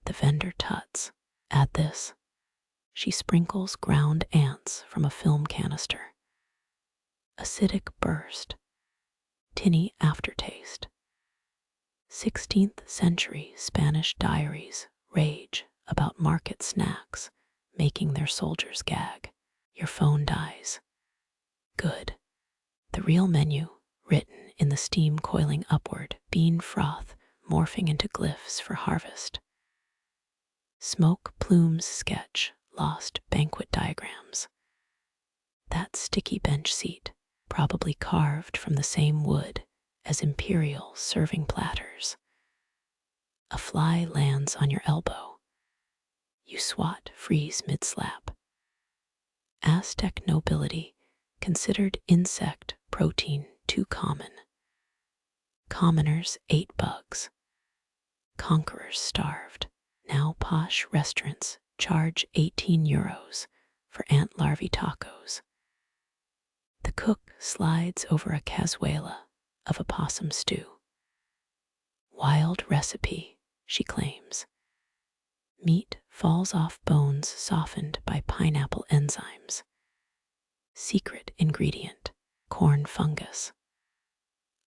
The vendor tuts. Add this. She sprinkles ground ants from a film canister. Acidic burst. Tinny aftertaste. 16th century Spanish diaries rage about market snacks making their soldiers gag. Your phone dies. Good. The real menu, written in the steam coiling upward, bean froth morphing into glyphs for harvest. Smoke plumes sketch lost banquet diagrams. That sticky bench seat, probably carved from the same wood as imperial serving platters. A fly lands on your elbow. You swat, freeze mid-slap. Aztec nobility considered insect protein too common. Commoners ate bugs. Conquerors starved. Now posh restaurants charge €18 for ant larvae tacos. The cook slides over a cazuela of opossum stew. Wild recipe, she claims. Meat falls off bones softened by pineapple enzymes. Secret ingredient, corn fungus.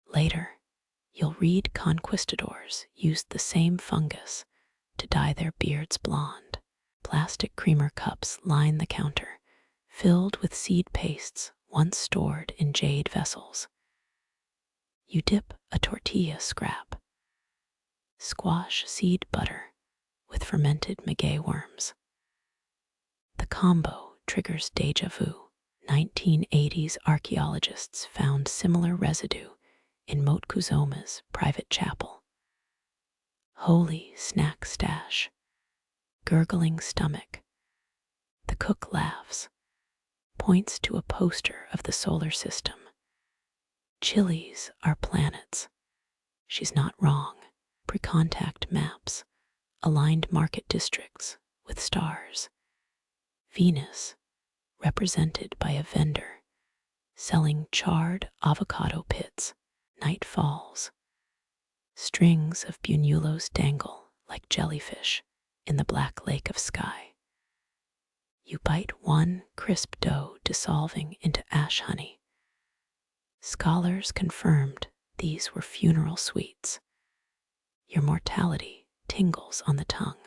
Later, you'll read conquistadors used the same fungus to dye their beards blonde. Plastic creamer cups line the counter, filled with seed pastes once stored in jade vessels. You dip a tortilla scrap. Squash seed butter with fermented maguey worms. The combo triggers deja vu. 1980s archaeologists found similar residue in Moctezuma's private chapel. Holy snack stash. Gurgling stomach. The cook laughs, points to a poster of the solar system. Chilies are planets. She's not wrong. Pre-contact maps, aligned market districts with stars. Venus, represented by a vendor selling charred avocado pits. Night falls. Strings of bunulos dangle like jellyfish in the black lake of sky. You bite one crisp dough dissolving into ash honey. Scholars confirmed these were funeral sweets. Your mortality tingles on the tongue.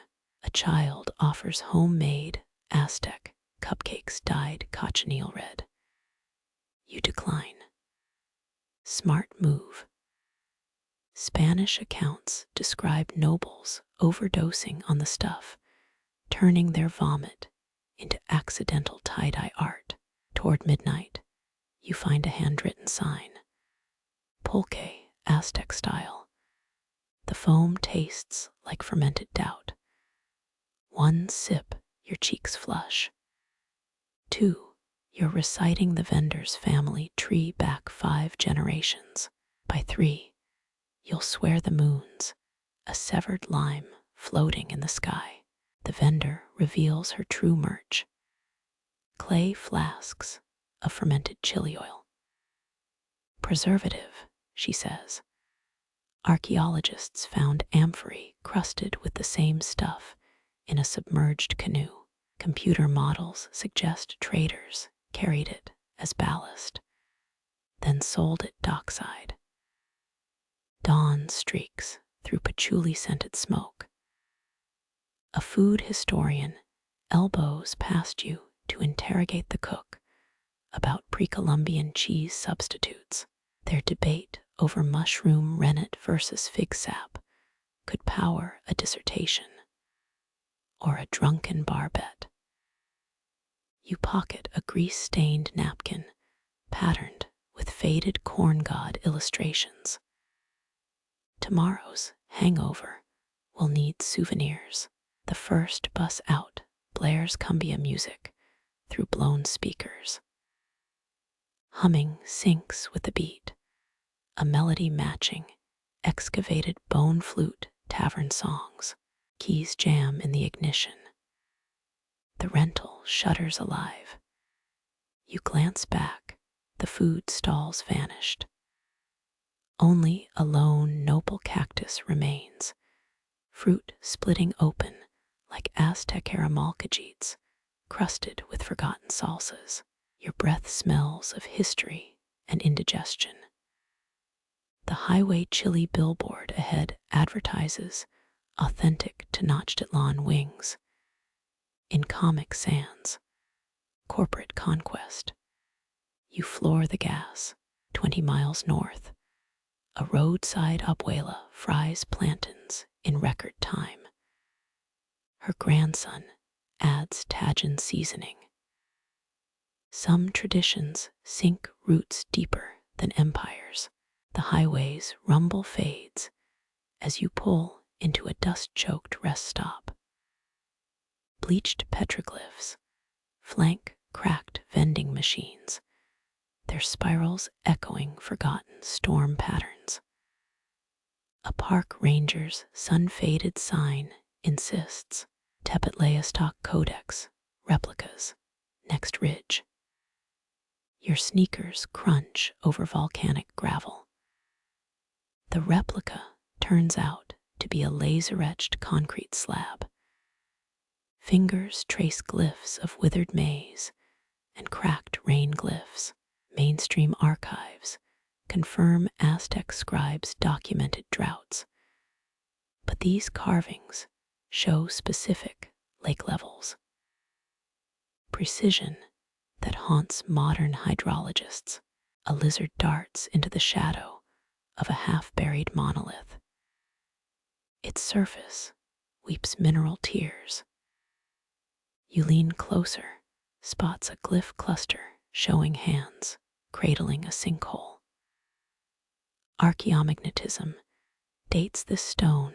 A child offers homemade Aztec cupcakes dyed cochineal red. You decline. Smart move. Spanish accounts describe nobles overdosing on the stuff, turning their vomit into accidental tie-dye art. Toward midnight, you find a handwritten sign. Pulque, Aztec style. The foam tastes like fermented doubt. One sip, your cheeks flush. 2, you're reciting the vendor's family tree back 5 generations. By 3, you'll swear the moon's a severed lime floating in the sky. The vendor reveals her true merch. Clay flasks of fermented chili oil. Preservative, she says. Archaeologists found amphorae crusted with the same stuff in a submerged canoe. Computer models suggest traders carried it as ballast, then sold it dockside. Dawn streaks through patchouli-scented smoke. A food historian elbows past you to interrogate the cook about pre-Columbian cheese substitutes. Their debate over mushroom rennet versus fig sap could power a dissertation or a drunken bar bet. You pocket a grease-stained napkin patterned with faded corn god illustrations. Tomorrow's hangover will need souvenirs. The first bus out blares cumbia music through blown speakers. Humming syncs with the beat, a melody matching excavated bone flute tavern songs. Keys jam in the ignition. The rental shudders alive. You glance back, the food stalls vanished. Only a lone noble cactus remains, fruit splitting open like Aztec-era malcajeets, crusted with forgotten salsas. Your breath smells of history and indigestion. The highway chili billboard ahead advertises authentic Tenochtitlan wings. In Comic Sans, corporate conquest. You floor the gas, 20 miles north. A roadside abuela fries plantains in record time. Her grandson adds Tajin seasoning. Some traditions sink roots deeper than empires. The highway's rumble fades as you pull into a dust-choked rest stop. Bleached petroglyphs flank cracked vending machines, their spirals echoing forgotten storm patterns. A park ranger's sun-faded sign insists, Tepetlayastock Codex, replicas, next ridge. Your sneakers crunch over volcanic gravel. The replica turns out to be a laser-etched concrete slab. Fingers trace glyphs of withered maize and cracked rain glyphs. Mainstream archives confirm Aztec scribes documented droughts. But these carvings show specific lake levels. Precision that haunts modern hydrologists. A lizard darts into the shadow of a half-buried monolith. Its surface weeps mineral tears. You lean closer, spots a glyph cluster showing hands cradling a sinkhole. Archaeomagnetism dates this stone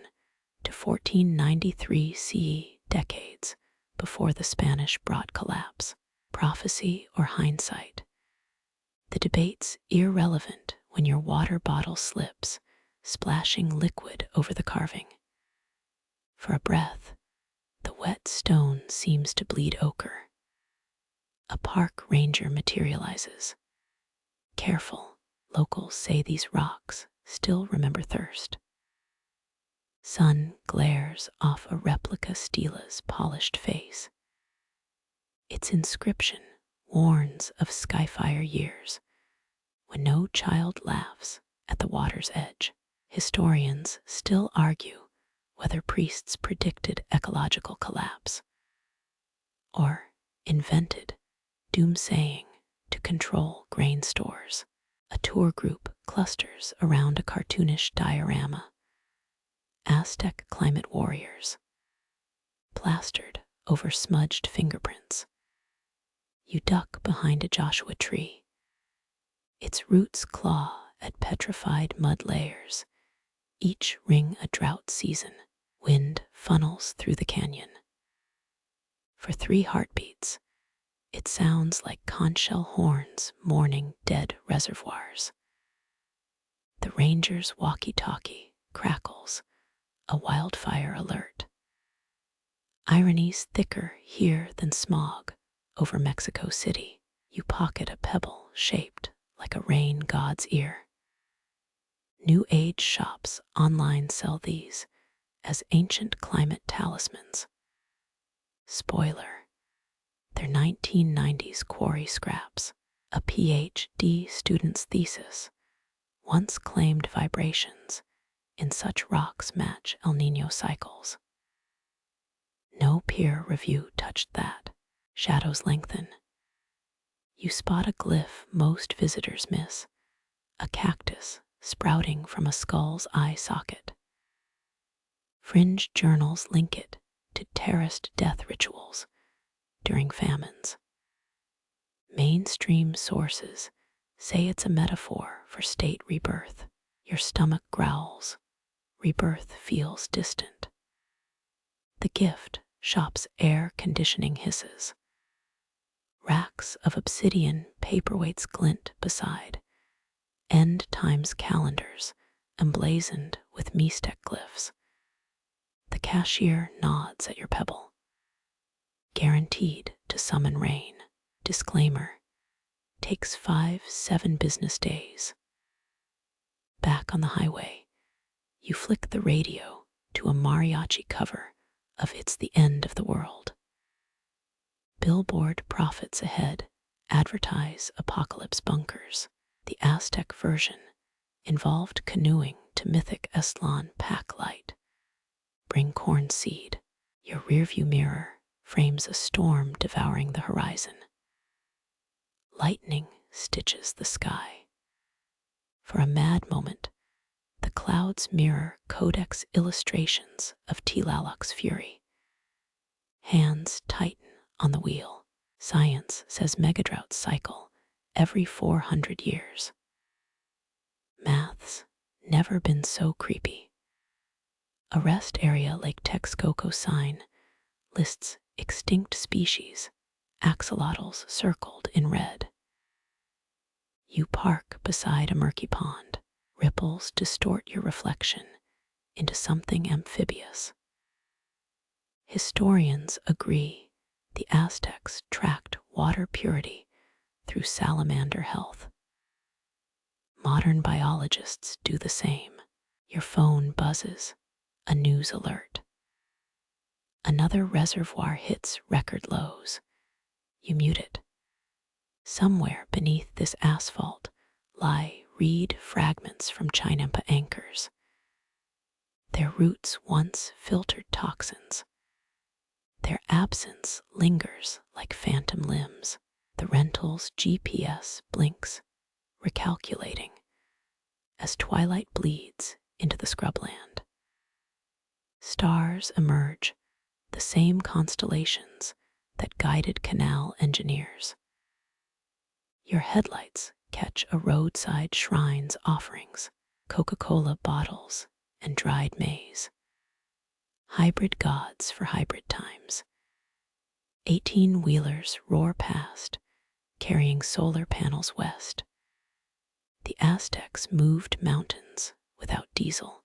to 1493 CE, decades before the Spanish brought collapse. Prophecy or hindsight? The debate's irrelevant when your water bottle slips, splashing liquid over the carving. For a breath, the wet stone seems to bleed ochre. A park ranger materializes. Careful, locals say these rocks still remember thirst. Sun glares off a replica stela's polished face. Its inscription warns of skyfire years, when no child laughs at the water's edge. Historians still argue whether priests predicted ecological collapse or invented doomsaying to control grain stores. A tour group clusters around a cartoonish diorama. Aztec climate warriors, plastered over smudged fingerprints. You duck behind a Joshua tree. Its roots claw at petrified mud layers, each ring a drought season. Wind funnels through the canyon. For 3 heartbeats, it sounds like conch shell horns mourning dead reservoirs. The ranger's walkie-talkie crackles, a wildfire alert. Irony's thicker here than smog over Mexico City. You pocket a pebble shaped like a rain god's ear. New Age shops online sell these as ancient climate talismans. Spoiler, they're 1990s quarry scraps. A PhD student's thesis once claimed vibrations in such rocks match El Niño cycles. No peer review touched that. Shadows lengthen. You spot a glyph most visitors miss, a cactus sprouting from a skull's eye socket. Fringe journals link it to terraced death rituals during famines. Mainstream sources say it's a metaphor for state rebirth. Your stomach growls. Rebirth feels distant. The gift shop's air conditioning hisses. Racks of obsidian paperweights glint beside. End times calendars emblazoned with Mixtec glyphs. The cashier nods at your pebble. Guaranteed to summon rain. Disclaimer: takes 5-7 business days. Back on the highway, you flick the radio to a mariachi cover of It's the End of the World. Billboard profits ahead advertise apocalypse bunkers. The Aztec version involved canoeing to mythic Eslan pack light. Bring corn seed. Your rearview mirror frames a storm devouring the horizon. Lightning stitches the sky. For a mad moment, the clouds mirror codex illustrations of Tlaloc's fury. Hands tighten on the wheel. Science says megadroughts cycle every 400 years. Math's never been so creepy. A rest area Lake Texcoco sign lists extinct species, axolotls circled in red. You park beside a murky pond. Ripples distort your reflection into something amphibious. Historians agree the Aztecs tracked water purity through salamander health. Modern biologists do the same. Your phone buzzes, a news alert. Another reservoir hits record lows. You mute it. Somewhere beneath this asphalt lie reed fragments from chinampa anchors. Their roots once filtered toxins. Their absence lingers like phantom limbs. The rental's GPS blinks, recalculating, as twilight bleeds into the scrubland. Stars emerge, the same constellations that guided canal engineers. Your headlights catch a roadside shrine's offerings, Coca-Cola bottles and dried maize. hybrid gods for hybrid times. 18-wheelers roar past, carrying solar panels west. The Aztecs moved mountains without diesel.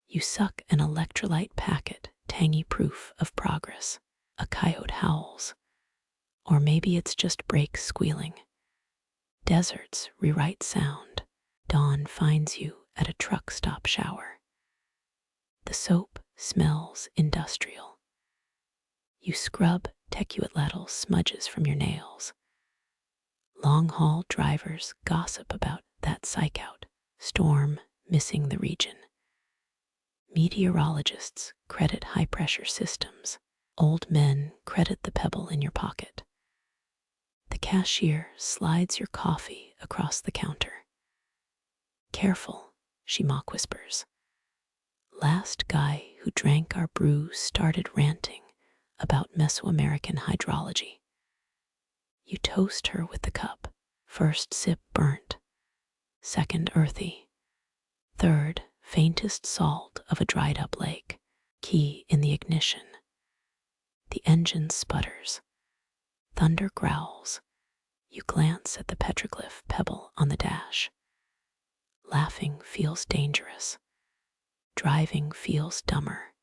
You suck an electrolyte packet, tangy proof of progress. A coyote howls, or maybe it's just brakes squealing. Deserts rewrite sound. Dawn finds you at a truck stop shower. The soap smells industrial. You scrub teculatl smudges from your nails. Long-haul drivers gossip about that psych-out storm missing the region. Meteorologists credit high-pressure systems. Old men credit the pebble in your pocket. The cashier slides your coffee across the counter. Careful, she mock whispers. Last guy who drank our brew started ranting about Mesoamerican hydrology. You toast her with the cup. First sip burnt, second earthy, third faintest salt of a dried up lake. Key in the ignition. The engine sputters. Thunder growls. You glance at the petroglyph pebble on the dash. Laughing feels dangerous. Driving feels dumber.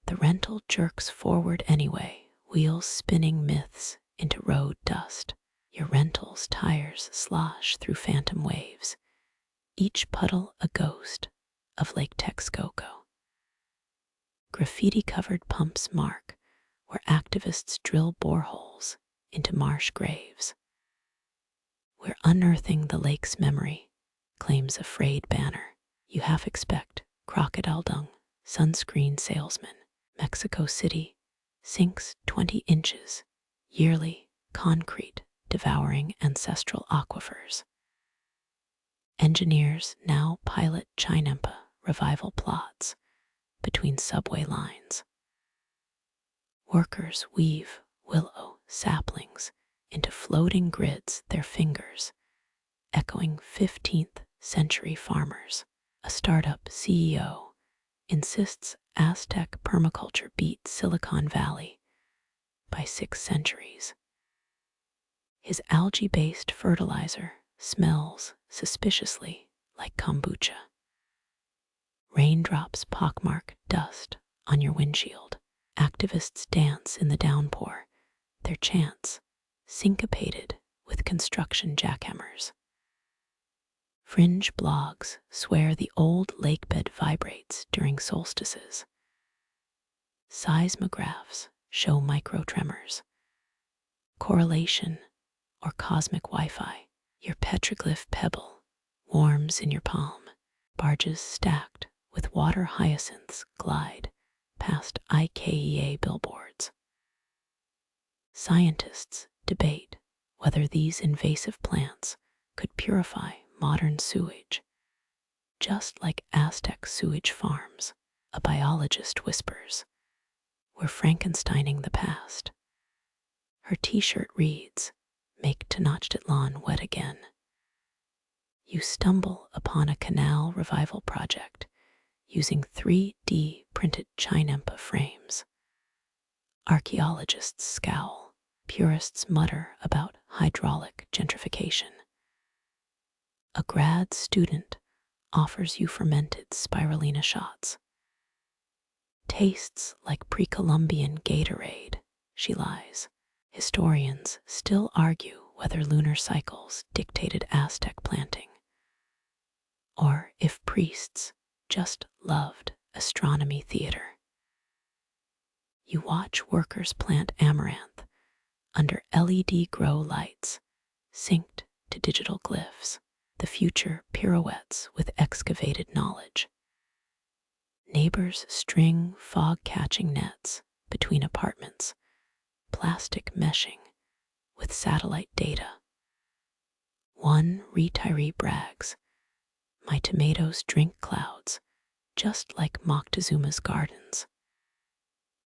The rental jerks forward anyway, wheels spinning myths into road dust. Your rental's tires slosh through phantom waves, each puddle a ghost of Lake Texcoco. Graffiti-covered pumps mark where activists drill boreholes into marsh graves. We're unearthing the lake's memory, claims a frayed banner. You half expect crocodile dung, sunscreen salesman. Mexico City sinks 20 inches yearly, concrete devouring ancestral aquifers. Engineers now pilot chinampa revival plots between subway lines. Workers weave willow saplings into floating grids, their fingers echoing 15th century farmers. A startup CEO insists Aztec permaculture beat Silicon Valley by 6 centuries. His algae-based fertilizer smells suspiciously like kombucha. Raindrops pockmark dust on your windshield. Activists dance in the downpour, their chants syncopated with construction jackhammers. Fringe blogs swear the old lakebed vibrates during solstices. Seismographs show microtremors. Correlation or cosmic Wi-Fi. Your petroglyph pebble warms in your palm. Barges stacked with water hyacinths glide past IKEA billboards. Scientists debate whether these invasive plants could purify modern sewage, just like Aztec sewage farms. A biologist whispers, "We're Frankensteining the past." Her t-shirt reads, "Make Tenochtitlan wet again." You stumble upon a canal revival project using 3D printed chinampa frames. Archaeologists scowl. Purists mutter about hydraulic gentrification. A grad student offers you fermented spirulina shots. Tastes like pre-Columbian Gatorade, she lies. Historians still argue whether lunar cycles dictated Aztec planting, or if priests just loved astronomy theater. You watch workers plant amaranth under LED grow lights, synced to digital glyphs. The future pirouettes with excavated knowledge. Neighbors string fog-catching nets between apartments, plastic meshing with satellite data. One retiree brags, "My tomatoes drink clouds, just like Moctezuma's gardens."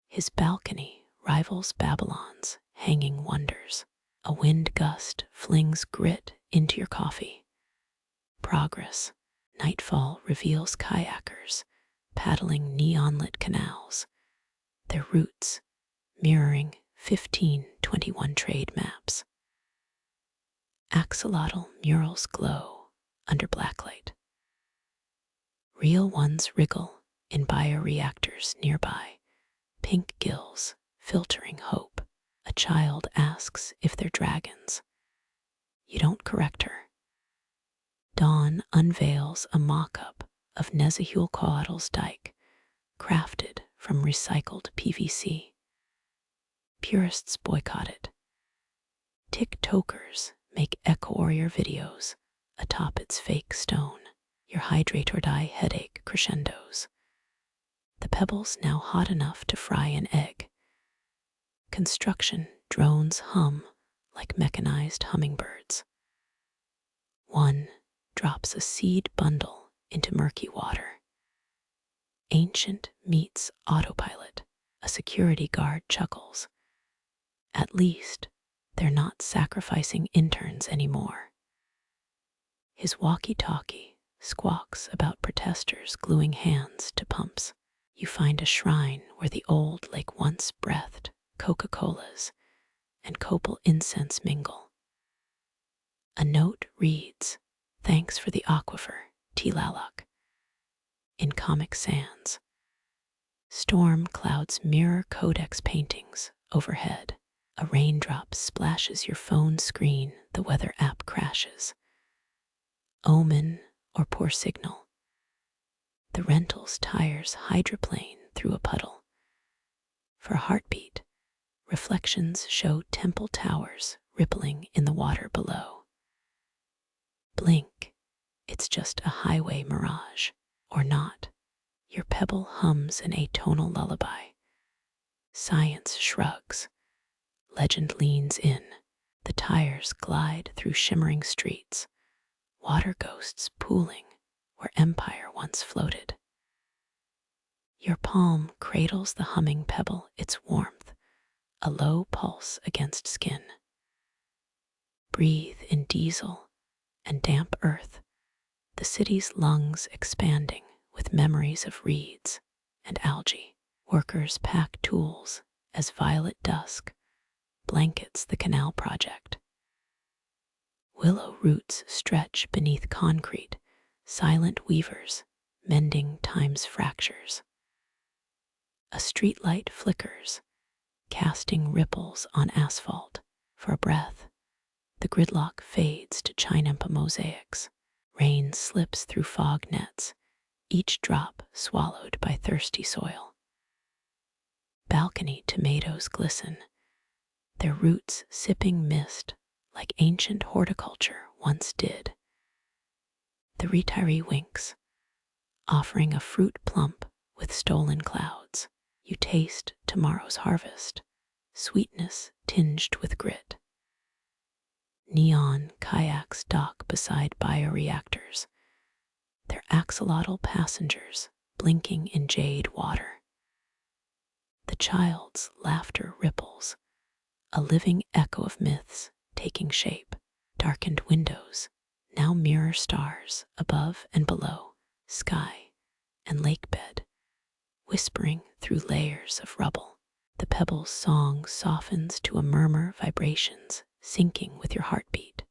His balcony rivals Babylon's hanging wonders. A wind gust flings grit into your coffee. Progress. Nightfall reveals kayakers paddling neon-lit canals, their routes mirroring 1521 trade maps. Axolotl murals glow under blacklight. Real ones wriggle in bioreactors nearby, pink gills filtering hope. A child asks if they're dragons. You don't correct her. Dawn unveils a mock-up of Nezahualcoatl's dike, crafted from recycled PVC. Purists boycott it. TikTokers make eco-warrior videos atop its fake stone. Your hydrate or die headache crescendos. The pebbles now hot enough to fry an egg. Construction drones hum like mechanized hummingbirds. One drops a seed bundle into murky water. Ancient meets autopilot. A security guard chuckles. At least they're not sacrificing interns anymore. His walkie-talkie squawks about protesters gluing hands to pumps. You find a shrine where the old lake once breathed Coca-Colas and copal incense mingle. A note reads, "Thanks for the aquifer, Tilalak." In Comic Sans, storm clouds mirror codex paintings overhead. A raindrop splashes your phone screen, the weather app crashes. Omen or poor signal. The rental's tires hydroplane through a puddle. For a heartbeat, reflections show temple towers rippling in the water below. Blink, it's just a highway mirage. Or not, your pebble hums an atonal lullaby. Science shrugs. Legend leans in. The tires glide through shimmering streets. Water ghosts pooling where empire once floated. Your palm cradles the humming pebble, its warmth, a low pulse against skin. Breathe in diesel and damp earth, the city's lungs expanding with memories of reeds and algae. Workers pack tools as violet dusk blankets the canal project. Willow roots stretch beneath concrete, silent weavers mending time's fractures. A streetlight flickers, casting ripples on asphalt. For a breath, the gridlock fades to chinampa mosaics. Rain slips through fog nets, each drop swallowed by thirsty soil. Balcony tomatoes glisten, their roots sipping mist like ancient horticulture once did. The retiree winks, offering a fruit plump with stolen clouds. You taste tomorrow's harvest, sweetness tinged with grit. Neon kayaks dock beside bioreactors, their axolotl passengers blinking in jade water. The child's laughter ripples, a living echo of myths taking shape. Darkened windows now mirror stars above and below, sky and lake bed, whispering through layers of rubble. The pebble's song softens to a murmur, vibrations syncing with your heartbeat.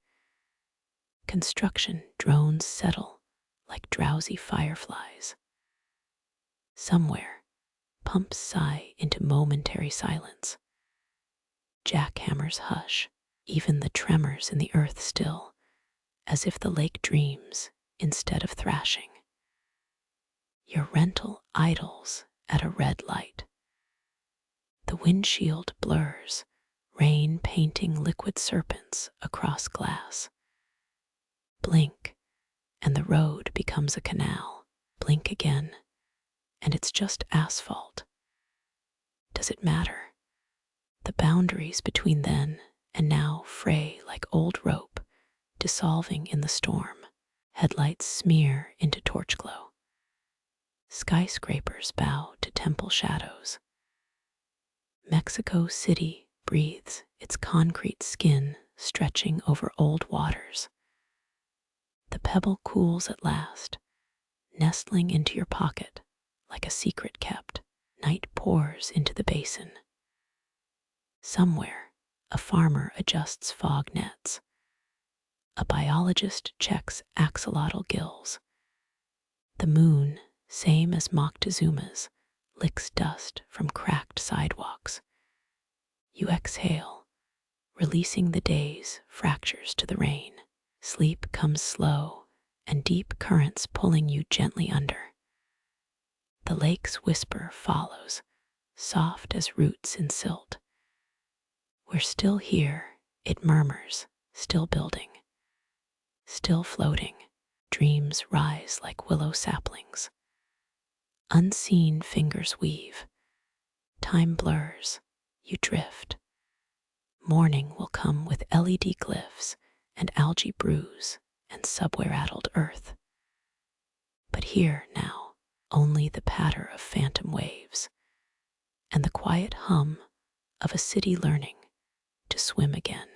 Construction drones settle like drowsy fireflies. Somewhere, pumps sigh into momentary silence. Jackhammers hush, even the tremors in the earth still, as if the lake dreams instead of thrashing. Your rental idles at a red light. The windshield blurs, rain painting liquid serpents across glass. Blink, and the road becomes a canal. Blink again, and it's just asphalt. Does it matter? The boundaries between then and now fray like old rope, dissolving in the storm. Headlights smear into torch glow. Skyscrapers bow to temple shadows. Mexico City breathes, its concrete skin stretching over old waters. The pebble cools at last, nestling into your pocket like a secret kept. Night pours into the basin. Somewhere, a farmer adjusts fog nets. A biologist checks axolotl gills. The moon, same as Moctezuma's, licks dust from cracked sidewalks. You exhale, releasing the day's fractures to the rain. Sleep comes slow, and deep currents pulling you gently under. The lake's whisper follows, soft as roots in silt. We're still here, it murmurs, still building, still floating. Dreams rise like willow saplings. Unseen fingers weave. Time blurs, you drift. Morning will come with LED glyphs and algae brews and subway-rattled earth. But here now, only the patter of phantom waves and the quiet hum of a city learning to swim again.